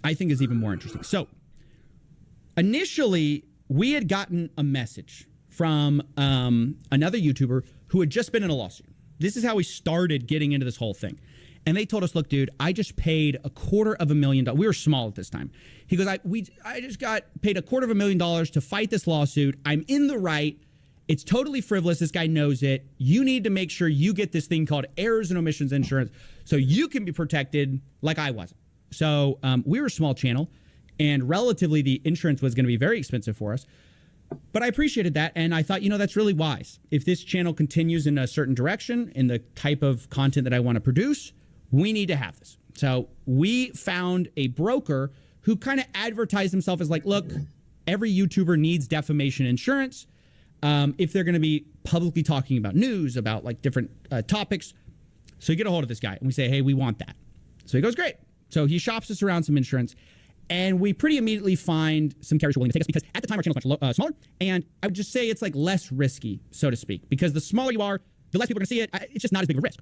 Speaker 2: I think, is even more interesting. So initially, we had gotten a message from another YouTuber who had just been in a lawsuit. This is how we started getting into this whole thing. And they told us, look, dude, I just paid $250,000. We were small at this time. He goes, I just got paid $250,000 to fight this lawsuit. I'm in the right. It's totally frivolous. This guy knows it. You need to make sure you get this thing called errors and omissions insurance so you can be protected like I wasn't. So we were a small channel, and relatively the insurance was going to be very expensive for us. But I appreciated that, and I thought, that's really wise. If this channel continues in a certain direction, in the type of content that I want to produce, we need to have this. So we found a broker who kind of advertised himself as like, look, every YouTuber needs defamation insurance. If they're going to be publicly talking about news, about like different topics. So you get a hold of this guy and we say, hey, we want that. So he goes, great. So he shops us around some insurance, and we pretty immediately find some carriers who are willing to take us, because at the time our channel was much smaller. And I would just say it's like less risky, so to speak, because the smaller you are, the less people are going to see it. It's just not as big of a risk.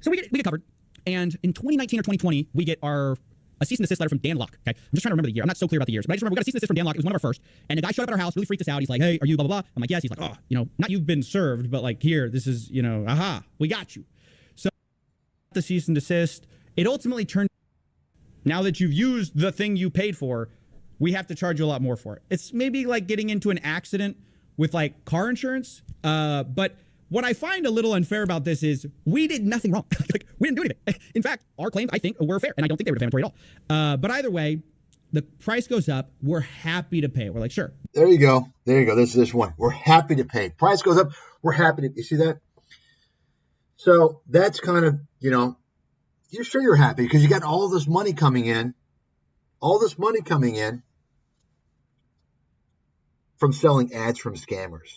Speaker 2: So we get covered. And in 2019 or 2020, we get a cease and desist letter from Dan Locke. Okay, I'm just trying to remember the year. I'm not so clear about the years, but I just remember we got a cease and desist from Dan Locke. It was one of our first. And the guy showed up at our house, really freaked us out. He's like, hey, are you blah, blah, blah? I'm like, yes. He's like, oh, not you've been served, but like here, this is, aha, we got you. So the cease and desist, it ultimately turned, now that you've used the thing you paid for, we have to charge you a lot more for it. It's maybe like getting into an accident with like car insurance. But what I find a little unfair about this is we did nothing wrong. Like, we didn't do anything. In fact, our claims, I think, were fair, and I don't think they were defamatory at all. But either way, the price goes up. We're happy to pay it. We're like, sure.
Speaker 1: There you go. This is this one. We're happy to pay. Price goes up. We're happy to. You see that? So that's kind of, you're sure you're happy because you got all this money coming in. All this money coming in. from selling ads from scammers.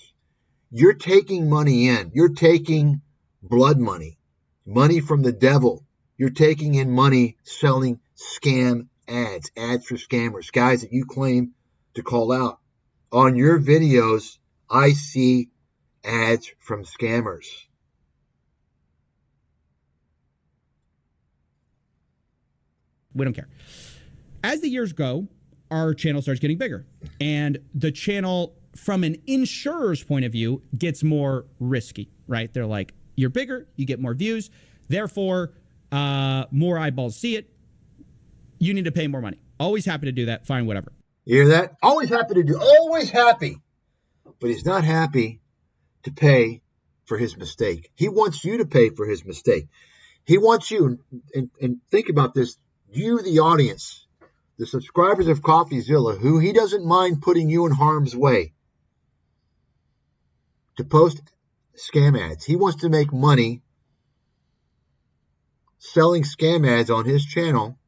Speaker 1: You're taking money in. You're taking blood money, money from the devil. You're taking in money selling scam ads, ads for scammers, guys that you claim to call out. On your videos, I see ads from scammers.
Speaker 2: We don't care. As the years go, our channel starts getting bigger. And the channel, from an insurer's point of view, gets more risky, right? They're like, you're bigger, you get more views, therefore, more eyeballs see it. You need to pay more money. Always happy to do that. Fine, whatever.
Speaker 1: You hear that? Always happy to do. Always happy. But he's not happy to pay for his mistake. He wants you to pay for his mistake. He wants you, and think about this, you, the audience, the subscribers of Coffeezilla, who he doesn't mind putting you in harm's way to post scam ads. He wants to make money selling scam ads on his channel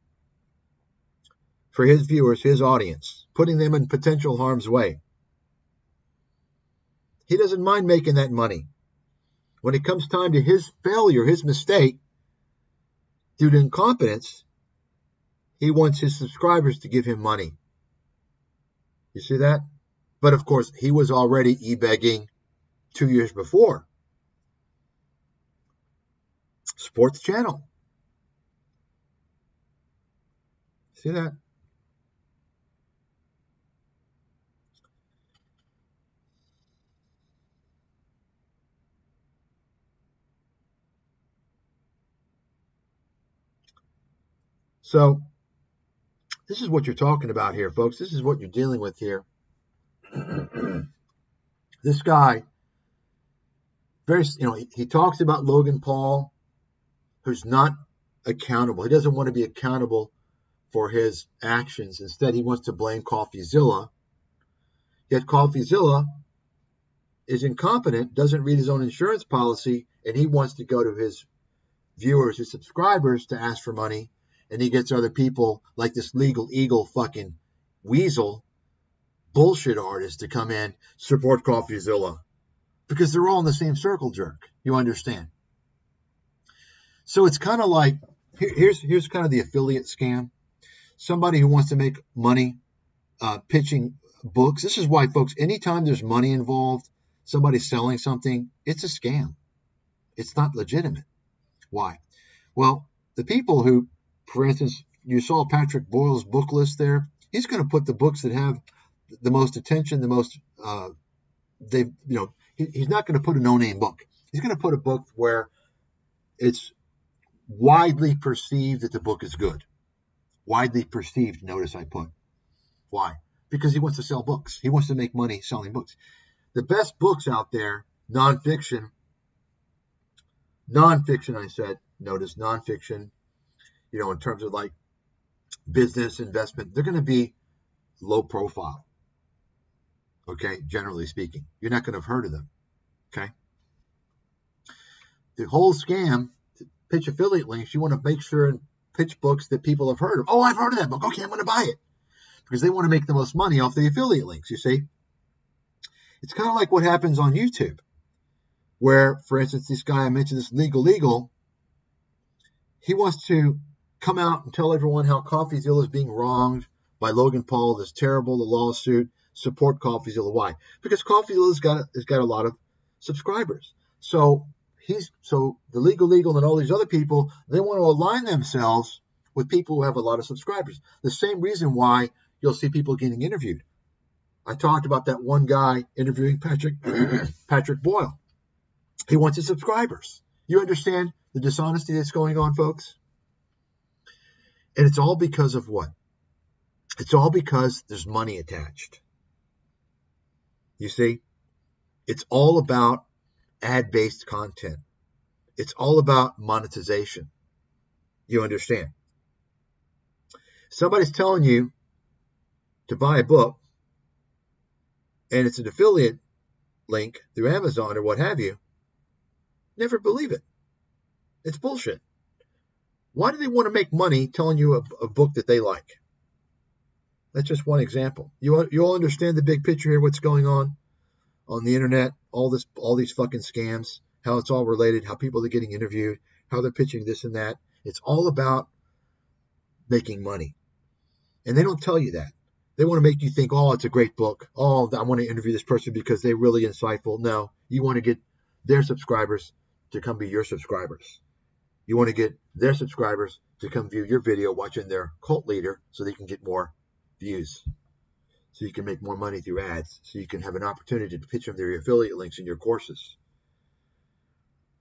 Speaker 1: for his viewers, his audience, putting them in potential harm's way. He doesn't mind making that money. When it comes time to his failure, his mistake, due to incompetence, he wants his subscribers to give him money. You see that? But of course, he was already e-begging 2 years before. Support the channel. See that? So, this is what you're talking about here, folks. This is what you're dealing with here. This guy, he talks about Logan Paul, who's not accountable. He doesn't want to be accountable for his actions. Instead, he wants to blame Coffeezilla. Yet Coffeezilla is incompetent, doesn't read his own insurance policy, and he wants to go to his viewers, his subscribers, to ask for money. And he gets other people like this Legal Eagle fucking weasel bullshit artist to come in, support Coffeezilla. Because they're all in the same circle jerk. You understand? So it's kind of like, here's kind of the affiliate scam. Somebody who wants to make money pitching books. This is why, folks, anytime there's money involved, somebody's selling something, it's a scam. It's not legitimate. Why? Well, the people who, for instance, you saw Patrick Boyle's book list there. He's going to put the books that have the most attention, the most, he's not going to put a no-name book. He's going to put a book where it's widely perceived that the book is good. Widely perceived, notice I put. Why? Because he wants to sell books. He wants to make money selling books. The best books out there, nonfiction, I said, notice nonfiction, in terms of like business, investment, they're going to be low profile. Okay, generally speaking. You're not going to have heard of them. Okay. The whole scam, to pitch affiliate links, you want to make sure and pitch books that people have heard of. Oh, I've heard of that book. Okay, I'm going to buy it. Because they want to make the most money off the affiliate links, you see. It's kind of like what happens on YouTube. Where, for instance, this guy I mentioned, this Legal Eagle, he wants to come out and tell everyone how Coffeezilla is being wronged by Logan Paul. This terrible, the lawsuit. Support Coffeezilla. Why? Because Coffeezilla's got a lot of subscribers. So the Legal Eagle and all these other people, they want to align themselves with people who have a lot of subscribers. The same reason why you'll see people getting interviewed. I talked about that one guy interviewing Patrick Boyle. He wants his subscribers. You understand the dishonesty that's going on, folks? And it's all because of what? It's all because there's money attached. You see? It's all about ad-based content. It's all about monetization. You understand? Somebody's telling you to buy a book, and it's an affiliate link through Amazon or what have you. Never believe it. It's bullshit. Why do they want to make money telling you a book that they like? That's just one example. You all understand the big picture here, what's going on the internet, all these fucking scams, how it's all related, how people are getting interviewed, how they're pitching this and that. It's all about making money. And they don't tell you that. They want to make you think, oh, it's a great book. Oh, I want to interview this person because they're really insightful. No, you want to get their subscribers to come be your subscribers. You want to get their subscribers to come view your video watching their cult leader so they can get more views, so you can make more money through ads, so you can have an opportunity to pitch them their affiliate links in your courses.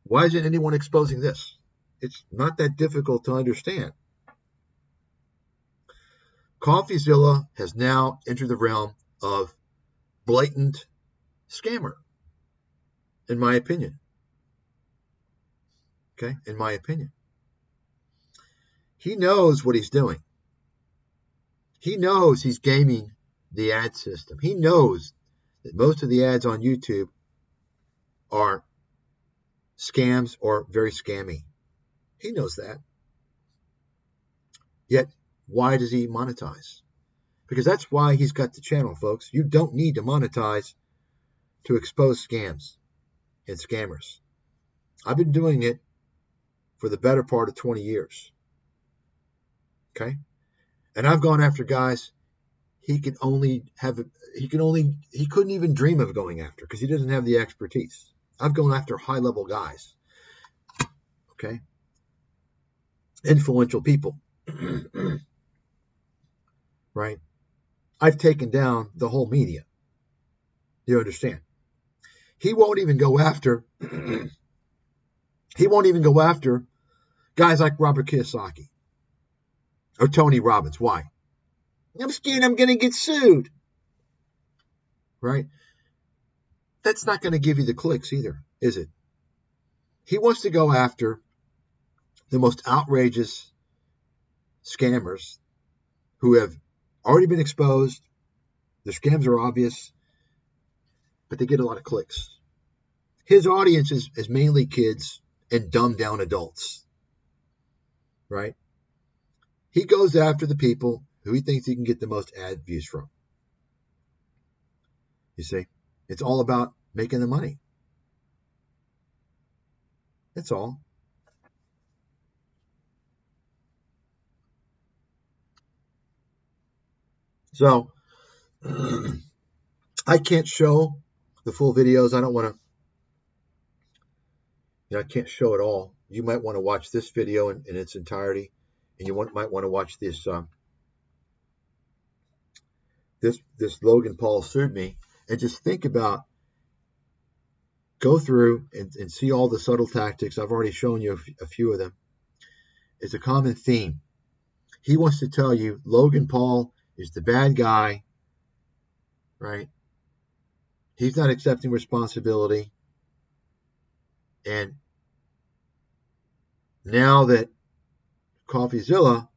Speaker 1: Why isn't anyone exposing this? It's not that difficult to understand. Coffeezilla has now entered the realm of blatant scammer, in my opinion. Okay, in my opinion. He knows what he's doing. He knows he's gaming the ad system. He knows that most of the ads on YouTube are scams or very scammy. He knows that. Yet, why does he monetize? Because that's why he's got the channel, folks. You don't need to monetize to expose scams and scammers. I've been doing it for the better part of 20 years. Okay? And I've gone after guys he couldn't even dream of going after because he doesn't have the expertise. I've gone after high-level guys. Okay? Influential people. Right? I've taken down the whole media. You understand? He won't even go after guys like Robert Kiyosaki or Tony Robbins. Why? I'm scared I'm going to get sued. Right? That's not going to give you the clicks either, is it? He wants to go after the most outrageous scammers who have already been exposed. Their scams are obvious, but they get a lot of clicks. His audience is mainly kids and dumbed down adults. Right? He goes after the people who he thinks he can get the most ad views from. You see? It's all about making the money. That's all. So, I can't show the full videos. I don't want to, I can't show it all. You might want to watch this video in its entirety, and you might want to watch this Logan Paul sued me, and just think about, go through and see all the subtle tactics. I've already shown you a few of them. It's a common theme. He wants to tell you Logan Paul is the bad guy, right? He's not accepting responsibility. And now that Coffeezilla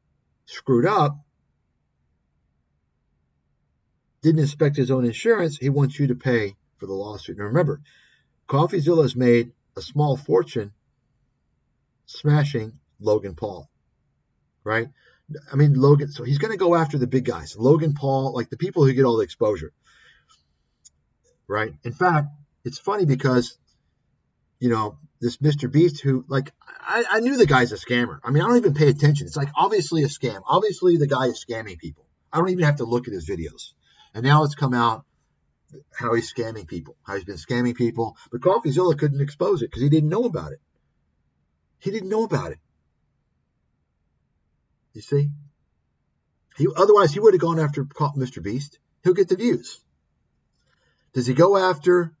Speaker 1: screwed up, didn't inspect his own insurance, he wants you to pay for the lawsuit. Now remember, Coffeezilla has made a small fortune smashing Logan Paul, right? I mean, Logan, so he's going to go after the big guys. Logan Paul, like the people who get all the exposure, right? In fact, it's funny because, this Mr. Beast who, like, I knew the guy's a scammer. I mean, I don't even pay attention. It's like obviously a scam. Obviously the guy is scamming people. I don't even have to look at his videos. And now it's come out how he's scamming people, how he's been scamming people. But Coffeezilla couldn't expose it because he didn't know about it. He didn't know about it. You see? Otherwise, he would have gone after Mr. Beast. He'll get the views. Does he go after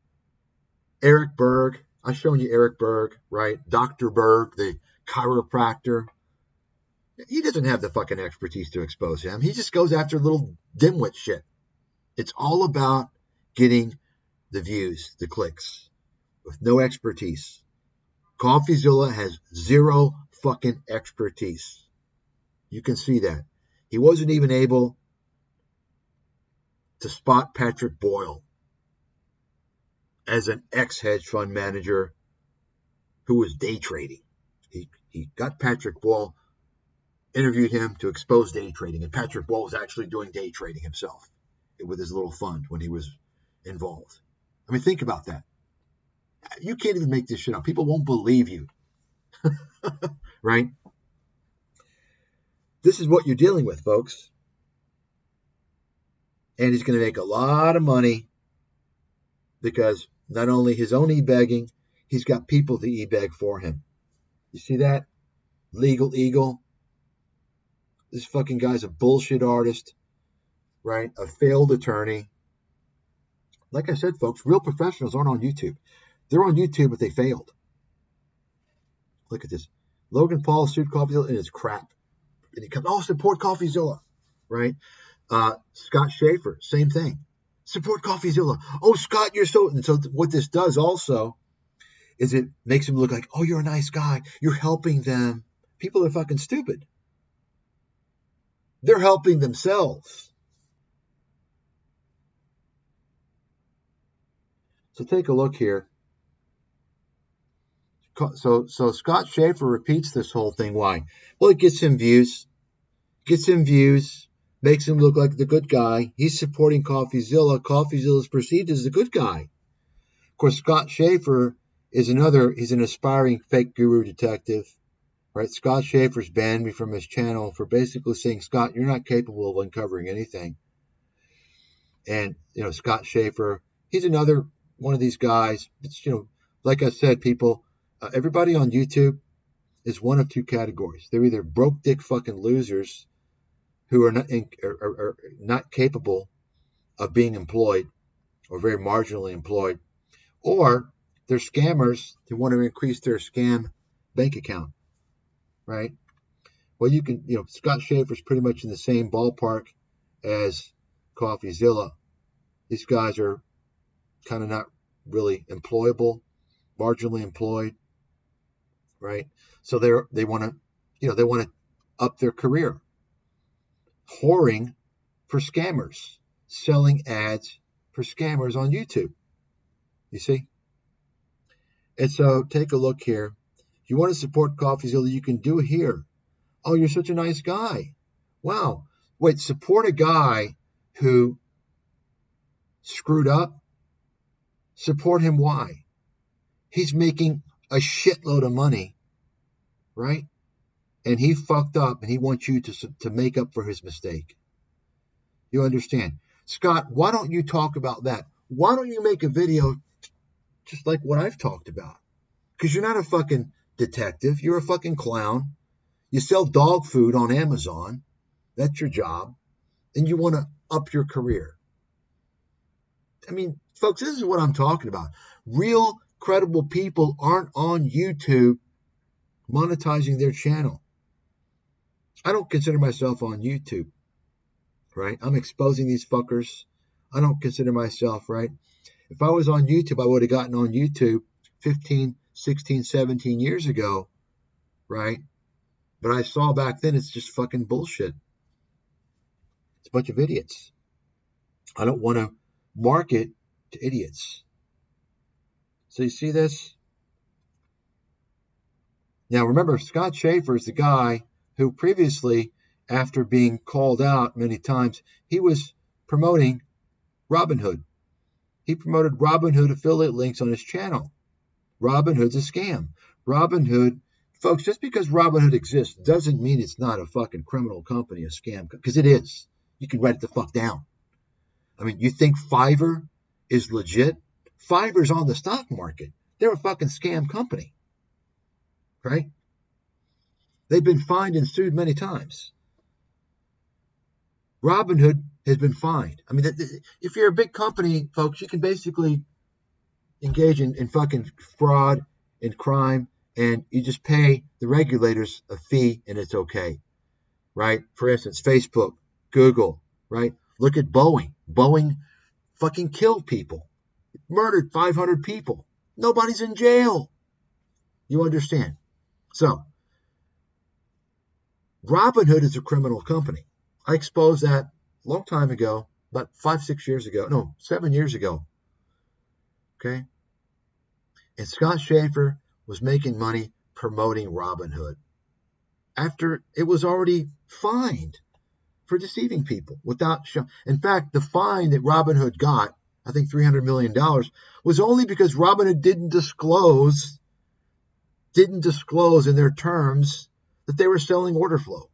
Speaker 1: Eric Berg? I've shown you Eric Berg, right? Dr. Berg, the chiropractor. He doesn't have the fucking expertise to expose him. He just goes after little dimwit shit. It's all about getting the views, the clicks, with no expertise. Coffeezilla has zero fucking expertise. You can see that. He wasn't even able to spot Patrick Boyle as an ex-hedge fund manager who was day trading. He got Patrick Boyle interviewed him to expose day trading. And Patrick Wall was actually doing day trading himself with his little fund when he was involved. I mean, think about that. You can't even make this shit up. People won't believe you. Right? This is what you're dealing with, folks. And he's going to make a lot of money because not only his own e-begging, he's got people to e-beg for him. You see that? Legal Eagle. This fucking guy's a bullshit artist, right? A failed attorney. Like I said, folks, real professionals aren't on YouTube. They're on YouTube, but they failed. Look at this. Logan Paul sued Coffeezilla and it's crap. And he comes, oh, support Coffeezilla, right? Scott Schaefer, same thing. Support Coffeezilla. Oh, Scott, you're so... And so what this does also is it makes him look like, oh, you're a nice guy. You're helping them. People are fucking stupid. They're helping themselves. So take a look here. So Scott Schaefer repeats this whole thing. Why? Well, it gets him views. Makes him look like the good guy. He's supporting Coffeezilla. Coffeezilla is perceived as the good guy. Of course, Scott Schaefer is he's an aspiring fake guru detective. Right? Scott Schaefer's banned me from his channel for basically saying, Scott, you're not capable of uncovering anything. And, Scott Schaefer, he's another one of these guys. It's, like I said, people, everybody on YouTube is one of two categories. They're either broke dick fucking losers who are not capable of being employed or very marginally employed, or they're scammers who want to increase their scam bank account, right? Well, you can, Scott Schaefer's pretty much in the same ballpark as Coffeezilla. These guys are kind of not really employable, marginally employed, right? So they want to up their career. Whoring for scammers, selling ads for scammers on YouTube. You see? And so take a look here. If you want to support Coffeezilla, you can do it here. Oh, you're such a nice guy. Wow. Wait, support a guy who screwed up? Support him. Why? He's making a shitload of money, right? And he fucked up, and he wants you to make up for his mistake. You understand? Scott, why don't you talk about that? Why don't you make a video just like what I've talked about? Because you're not a fucking detective. You're a fucking clown. You sell dog food on Amazon. That's your job. And you want to up your career. I mean, folks, this is what I'm talking about. Real, credible people aren't on YouTube monetizing their channel. I don't consider myself on YouTube, right? I'm exposing these fuckers. I don't consider myself, right? If I was on YouTube, I would have gotten on YouTube 15, 16, 17 years ago, right? But I saw back then it's just fucking bullshit. It's a bunch of idiots. I don't want to market to idiots. So you see this? Now remember, Scott Schaefer is the guy who previously, after being called out many times, he was promoting Robinhood. He promoted Robinhood affiliate links on his channel. Robinhood's a scam. Robinhood, folks, just because Robinhood exists doesn't mean it's not a fucking criminal company, a scam, because it is. You can write it the fuck down. I mean, you think Fiverr is legit? Fiverr's on the stock market. They're a fucking scam company, right? They've been fined and sued many times. Robinhood has been fined. I mean, if you're a big company, folks, you can basically engage in fucking fraud and crime, and you just pay the regulators a fee, and it's okay, right? For instance, Facebook, Google, right? Look at Boeing. Boeing fucking killed people, murdered 500 people. Nobody's in jail. You understand? So, Robinhood is a criminal company. I exposed that a long time ago, about 7 years ago. Okay? And Scott Schaefer was making money promoting Robinhood. after it was already fined for deceiving people without showing. In fact, the fine that Robinhood got, I think $300 million, was only because Robinhood didn't disclose in their terms that they were selling order flow,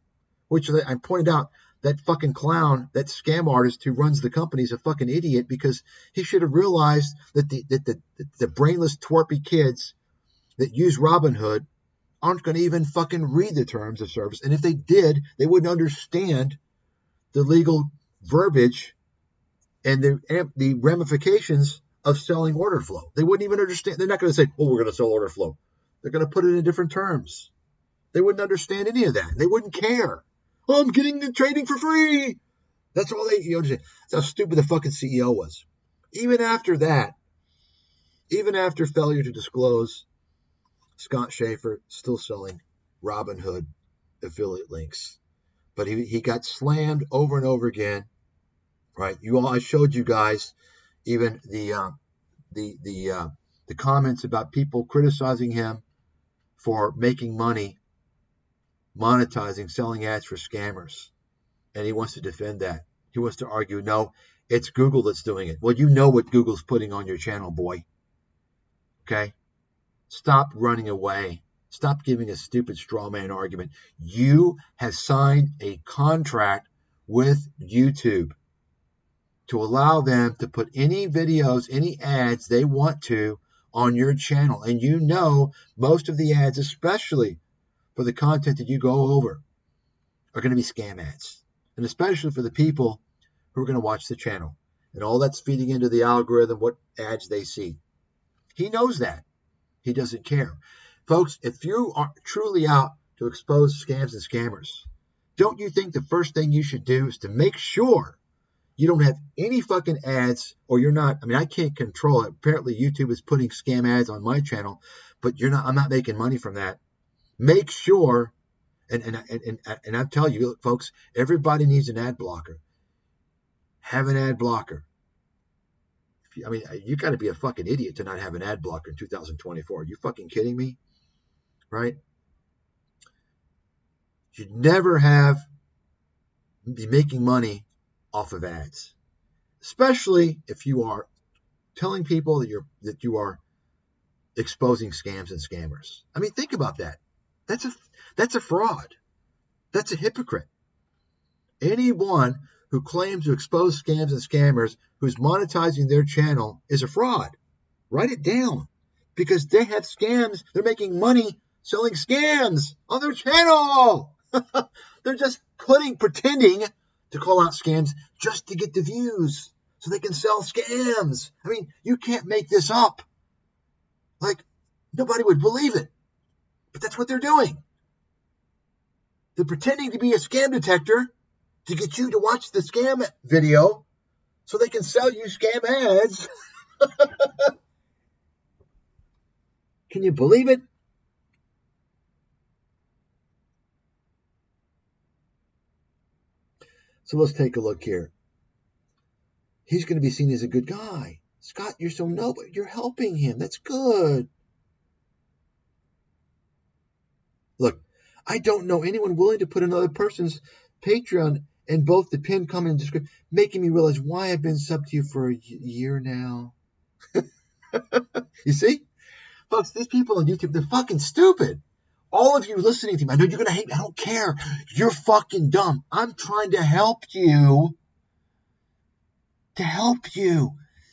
Speaker 1: which I pointed out that fucking clown, that scam artist who runs the company is a fucking idiot, because he should have realized that the brainless, twerpy kids that use Robinhood aren't going to even fucking read the terms of service. And if they did, they wouldn't understand the legal verbiage and the ramifications of selling order flow. They wouldn't even understand. They're not going to say, oh, we're going to sell order flow. They're going to put it in different terms. They wouldn't understand any of that. They wouldn't care. Oh, I'm getting the trading for free. That's all they, you understand. That's how stupid the fucking CEO was. Even after that, even after failure to disclose, Scott Schaefer still selling Robinhood affiliate links. But he got slammed over and over again, right? I showed you guys even the comments about people criticizing him for making money, monetizing, selling ads for scammers. And he wants to defend that. He wants to argue, no, it's Google that's doing it. Well, you know what Google's putting on your channel, boy. Okay? Stop running away. Stop giving a stupid straw man argument. You have signed a contract with YouTube to allow them to put any videos, any ads they want to on your channel. And you know most of the ads, especially for the content that you go over, are going to be scam ads. And especially for the people who are going to watch the channel. And all that's feeding into the algorithm, what ads they see. He knows that. He doesn't care. Folks, if you are truly out to expose scams and scammers, don't you think the first thing you should do is to make sure you don't have any fucking ads, or you're not, I can't control it. Apparently YouTube is putting scam ads on my channel, but I'm not making money from that. Make sure, and I tell you, look, folks, everybody needs an ad blocker. Have an ad blocker. You got to be a fucking idiot to not have an ad blocker in 2024. Are you fucking kidding me? Right? You'd never be making money off of ads, especially if you are telling people that you are exposing scams and scammers. Think about that. That's a fraud. That's a hypocrite. Anyone who claims to expose scams and scammers who's monetizing their channel is a fraud. Write it down, because they have scams. They're making money selling scams on their channel. They're just pretending to call out scams just to get the views so they can sell scams. You can't make this up. Nobody would believe it. But that's what they're doing. They're pretending to be a scam detector to get you to watch the scam video so they can sell you scam ads. Can you believe it? So let's take a look here. He's going to be seen as a good guy. Scott, you're so noble. You're helping him. That's good. Look, I don't know anyone willing to put another person's Patreon in both the pinned comment and description, making me realize why I've been sub to you for a year now. You see? Folks, these people on YouTube, they're fucking stupid. All of you listening to me, I know you're going to hate me. I don't care. You're fucking dumb. I'm trying to help you.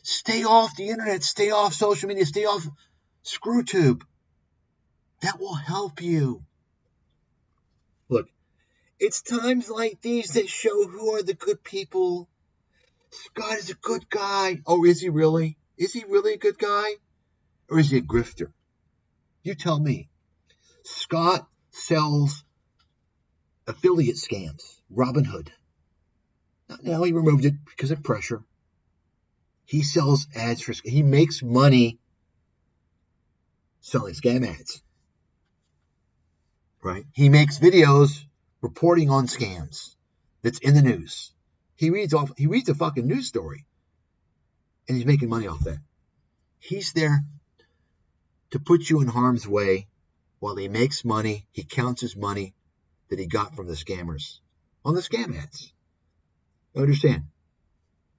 Speaker 1: Stay off the internet. Stay off social media. Stay off ScrewTube. That will help you. Look, it's times like these that show who are the good people. Scott is a good guy. Oh, is he really? Is he really a good guy? Or is he a grifter? You tell me. Scott sells affiliate scams, Robinhood. Now he removed it because of pressure. He sells ads he makes money selling scam ads. Right? He makes videos reporting on scams that's in the news. He reads a fucking news story, and he's making money off that. He's there to put you in harm's way while he makes money. He counts his money that he got from the scammers on the scam ads. Understand?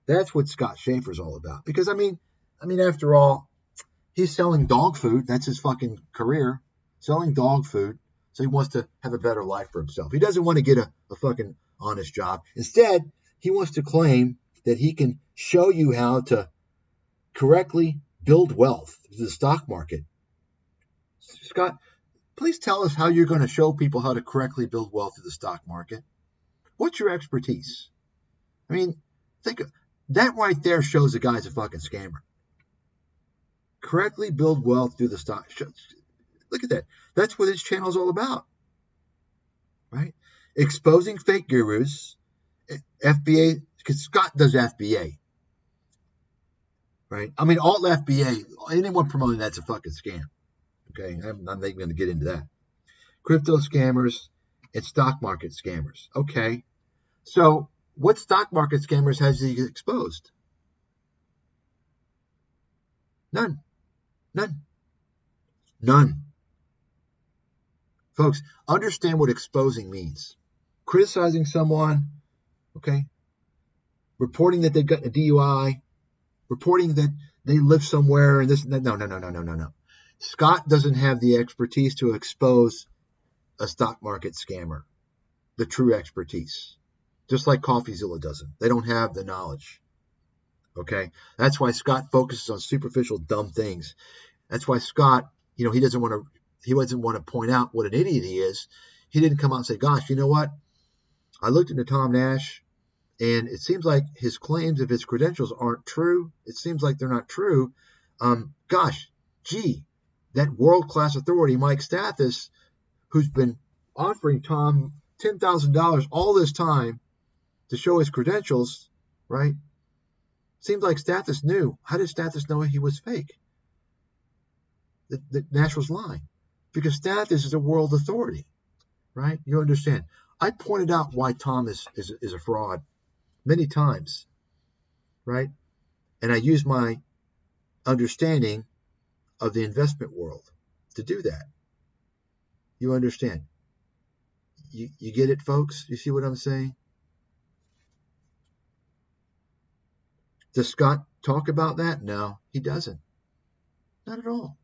Speaker 1: That's what Scott Schaefer's all about. Because, I mean, after all, he's selling dog food. That's his fucking career, selling dog food. So he wants to have a better life for himself. He doesn't want to get a fucking honest job. Instead, he wants to claim that he can show you how to correctly build wealth through the stock market. Scott, please tell us how you're going to show people how to correctly build wealth through the stock market. What's your expertise? I mean, think that right there shows the guy's a fucking scammer. Correctly build wealth through the stock. Look at that. That's what his channel is all about, right? Exposing fake gurus, FBA, because Scott does FBA, right? I mean, alt FBA, anyone promoting that's a fucking scam, okay? I'm not even going to get into that. Crypto scammers and stock market scammers, okay? So what stock market scammers has he exposed? None. Folks, understand what exposing means. Criticizing someone, okay? Reporting that they've gotten a DUI, reporting that they live somewhere and this, no. Scott doesn't have the expertise to expose a stock market scammer, the true expertise. Just like Coffeezilla doesn't. They don't have the knowledge, okay? That's why Scott focuses on superficial, dumb things. That's why Scott, he doesn't want to point out what an idiot he is. He didn't come out and say, gosh, you know what? I looked into Tom Nash, and it seems like his claims of his credentials aren't true. It seems like they're not true. That world-class authority, Mike Stathis, who's been offering Tom $10,000 all this time to show his credentials, right? Seems like Stathis knew. How did Stathis know he was fake? That Nash was lying. Because Stathis is a world authority, right? You understand. I pointed out why Tom is a fraud many times, right? And I use my understanding of the investment world to do that. You understand? You get it, folks? You see what I'm saying? Does Scott talk about that? No, he doesn't. Not at all.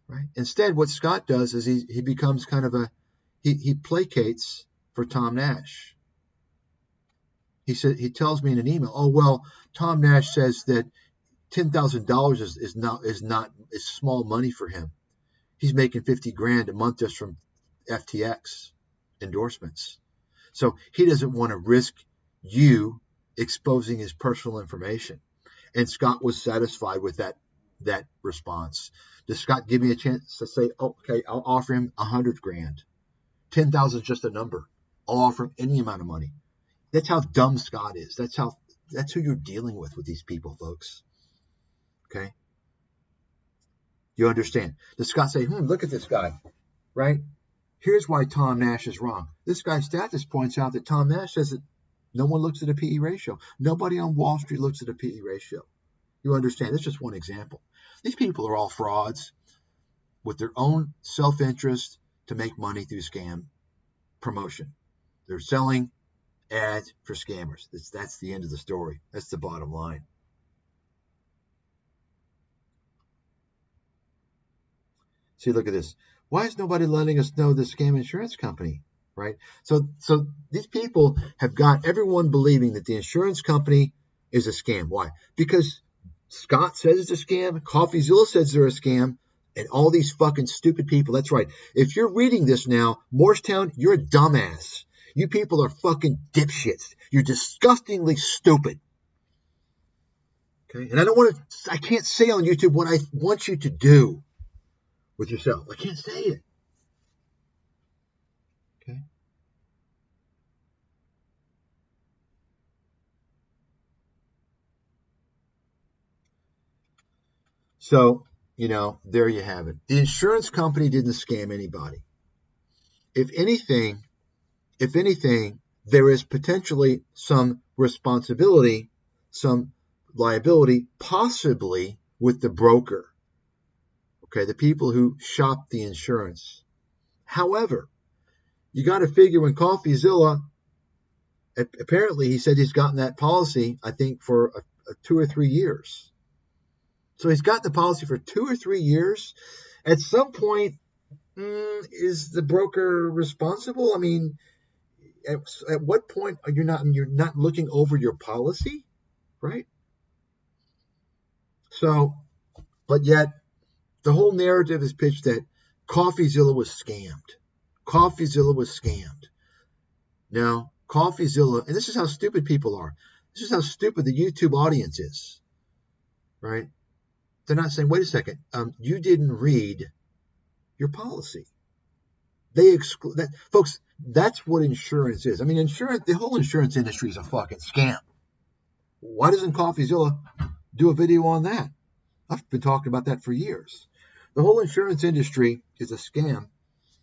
Speaker 1: Right? Instead, what Scott does is he becomes kind of he placates for Tom Nash. He tells me in an email, oh well, Tom Nash says that $10,000 is small money for him. He's making $50,000 a month just from FTX endorsements. So he doesn't want to risk you exposing his personal information. And Scott was satisfied with that response. Does Scott give me a chance to say, oh, okay, I'll offer him $100,000. 10,000 is just a number. I'll offer him any amount of money. That's how dumb Scott is. That's who you're dealing with these people, folks. Okay? You understand? Does Scott say, look at this guy, right? Here's why Tom Nash is wrong. This guy Stathis points out that Tom Nash says that no one looks at a PE ratio. Nobody on Wall Street looks at a PE ratio. You understand? That's just one example. These people are all frauds with their own self-interest to make money through scam promotion. They're selling ads for scammers. That's the end of the story. That's the bottom line. See, look at this. Why is nobody letting us know the scam insurance company? Right? So these people have got everyone believing that the insurance company is a scam. Why? Because Scott says it's a scam, Coffeezilla says they're a scam, and all these fucking stupid people. That's right. If you're reading this now, Morristown, you're a dumbass. You people are fucking dipshits. You're disgustingly stupid. Okay? And I can't say on YouTube what I want you to do with yourself. I can't say it. Okay? So, there you have it. The insurance company didn't scam anybody. If anything, there is potentially some responsibility, some liability, possibly with the broker. Okay, the people who shop the insurance. However, You got to figure when Coffeezilla, apparently he said he's gotten that policy, I think, for 2 or 3 years. So he's got the policy for 2 or 3 years. At some point, is the broker responsible? I mean, at what point are you're not looking over your policy, right? So, but yet the whole narrative is pitched that Coffeezilla was scammed. Coffeezilla was scammed. Now, Coffeezilla, and this is how stupid people are. This is how stupid the YouTube audience is, right? They're not saying, wait a second, you didn't read your policy. They exclude that, folks. That's what insurance is. I mean, the whole insurance industry is a fucking scam. Why doesn't Coffeezilla do a video on that? I've been talking about that for years. The whole insurance industry is a scam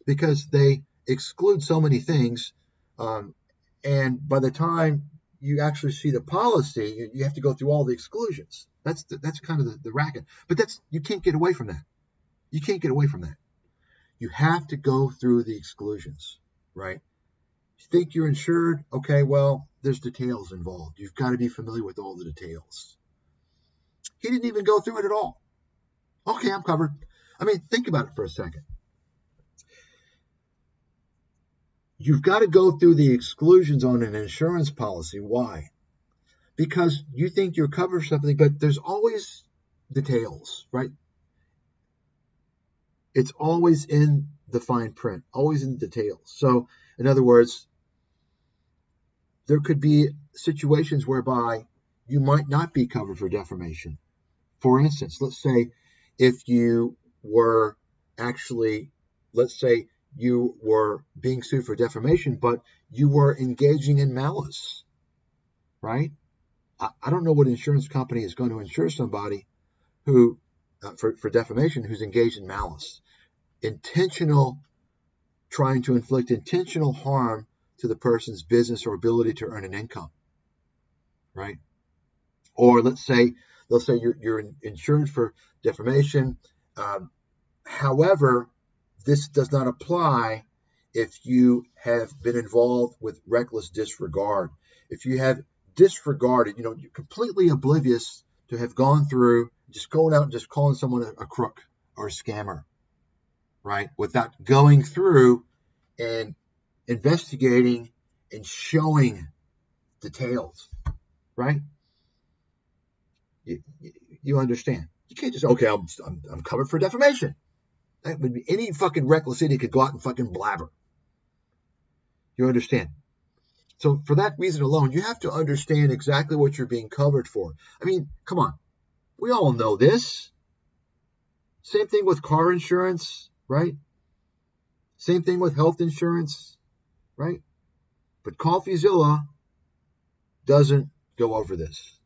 Speaker 1: because they exclude so many things, and by the time you actually see the policy, you have to go through all the exclusions. That's kind of the racket. But you can't get away from that. You can't get away from that. You have to go through the exclusions, right? You think you're insured? Okay, well, there's details involved. You've got to be familiar with all the details. He didn't even go through it at all. Okay, I'm covered. I mean, think about it for a second. You've got to go through the exclusions on an insurance policy. Why? Because you think you're covered for something, but there's always details, right? It's always in the fine print, always in the details. So, in other words, there could be situations whereby you might not be covered for defamation. For instance, let's say if you were actually, let's say you were being sued for defamation, but you were engaging in malice, right? I don't know what insurance company is going to insure somebody who, for defamation, who's engaged in malice. Trying to inflict intentional harm to the person's business or ability to earn an income, right? Or let's say you're insured for defamation. However, this does not apply if you have been involved with reckless disregard. If you have disregarded, you're completely oblivious to have gone through just going out and just calling someone a crook or a scammer, right? Without going through and investigating and showing details, right? You understand? You can't just, okay, I'm covered for defamation. That would be any fucking reckless idiot could go out and fucking blabber. You understand? So for that reason alone, you have to understand exactly what you're being covered for. I mean, come on. We all know this. Same thing with car insurance, right? Same thing with health insurance, right? But Coffeezilla doesn't go over this.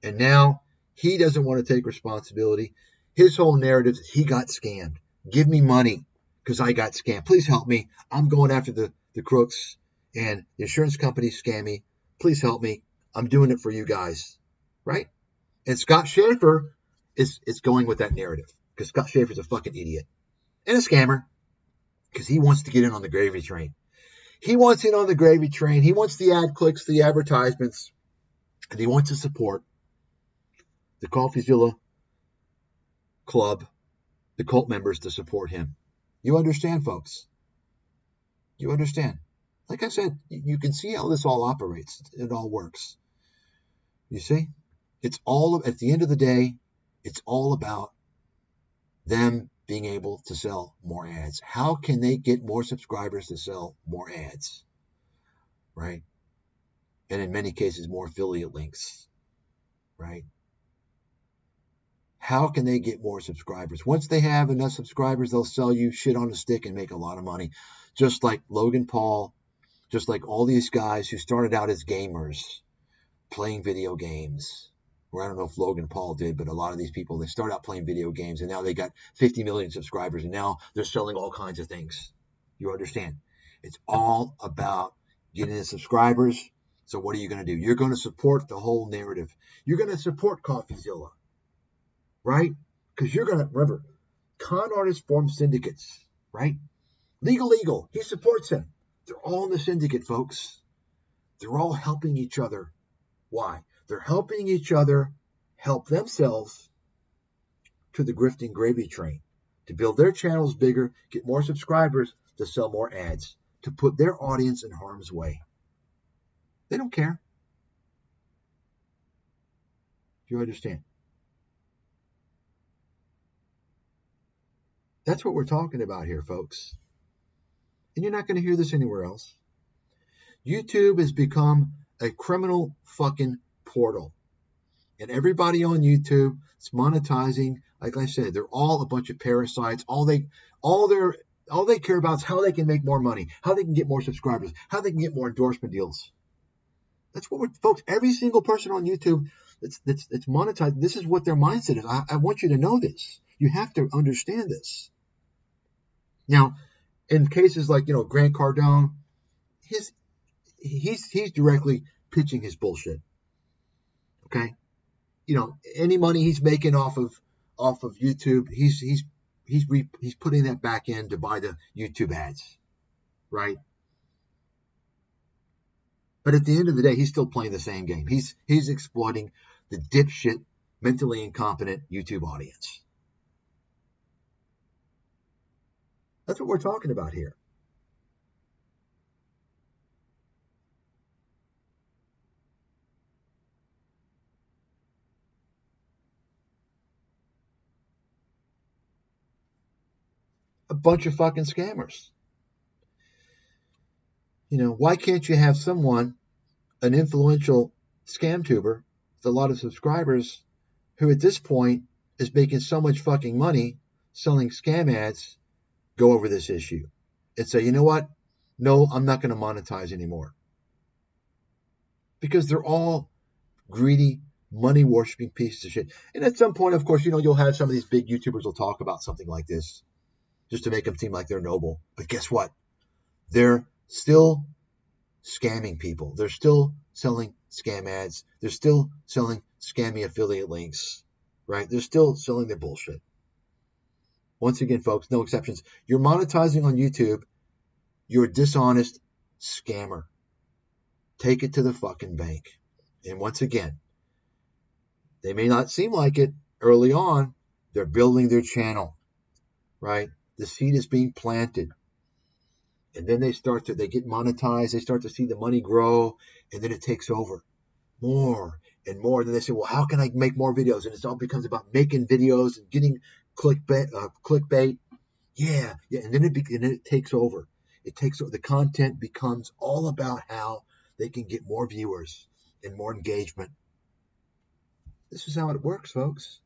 Speaker 1: And now he doesn't want to take responsibility. His whole narrative is he got scammed. Give me money because I got scammed. Please help me. I'm going after the crooks and the insurance companies scam me. Please help me. I'm doing it for you guys, right? And Scott Schaefer is going with that narrative because Scott Schaefer's a fucking idiot and a scammer because he wants to get in on the gravy train. He wants in on the gravy train. He wants the ad clicks, the advertisements, and he wants to support the Coffeezilla Club, the cult members to support him. You understand, folks? You understand? Like I said, you can see how this all operates. It all works. You see? It's all, at the end of the day, it's all about them being able to sell more ads. How can they get more subscribers to sell more ads? Right? And in many cases, more affiliate links. Right? How can they get more subscribers? Once they have enough subscribers, they'll sell you shit on a stick and make a lot of money. Just like Logan Paul, just like all these guys who started out as gamers, playing video games. Or I don't know if Logan Paul did, but a lot of these people, they start out playing video games and now they got 50 million subscribers and now they're selling all kinds of things. You understand? It's all about getting the subscribers. So what are you going to do? You're going to support the whole narrative. You're going to support Coffeezilla. Right? Because you're going to, remember, con artists form syndicates, right? Legal. He supports him. They're all in the syndicate, folks. They're all helping each other. Why? They're helping each other help themselves to the grifting gravy train, to build their channels bigger, get more subscribers, to sell more ads, to put their audience in harm's way. They don't care. Do you understand? That's what we're talking about here, folks. And you're not going to hear this anywhere else. YouTube has become a criminal fucking portal. And everybody on YouTube is monetizing. Like I said, they're all a bunch of parasites. All they care about is how they can make more money, how they can get more subscribers, how they can get more endorsement deals. That's what folks, every single person on YouTube that's monetized, this is what their mindset is. I want you to know this. You have to understand this. Now, in cases like, Grant Cardone, he's directly pitching his bullshit. Okay? Any money he's making off of YouTube, he's putting that back in to buy the YouTube ads, right? But at the end of the day, he's still playing the same game. He's exploiting the dipshit, mentally incompetent YouTube audience. That's what we're talking about here. A bunch of fucking scammers. Why can't you have someone, an influential scam tuber with a lot of subscribers, who at this point is making so much fucking money selling scam ads, go over this issue and say, you know what? No, I'm not going to monetize anymore. Because they're all greedy, money-worshipping pieces of shit. And at some point, of course, you'll have some of these big YouTubers will talk about something like this just to make them seem like they're noble. But guess what? They're still scamming people. They're still selling scam ads. They're still selling scammy affiliate links, right? They're still selling their bullshit. Once again, folks, no exceptions. You're monetizing on YouTube. You're a dishonest scammer. Take it to the fucking bank. And once again, they may not seem like it early on. They're building their channel, right? The seed is being planted. And then they get monetized. They start to see the money grow. And then it takes over more and more. And then they say, well, how can I make more videos? And it all becomes about making videos and getting clickbait. Yeah. And then it takes over. The content becomes all about how they can get more viewers and more engagement. This is how it works, folks.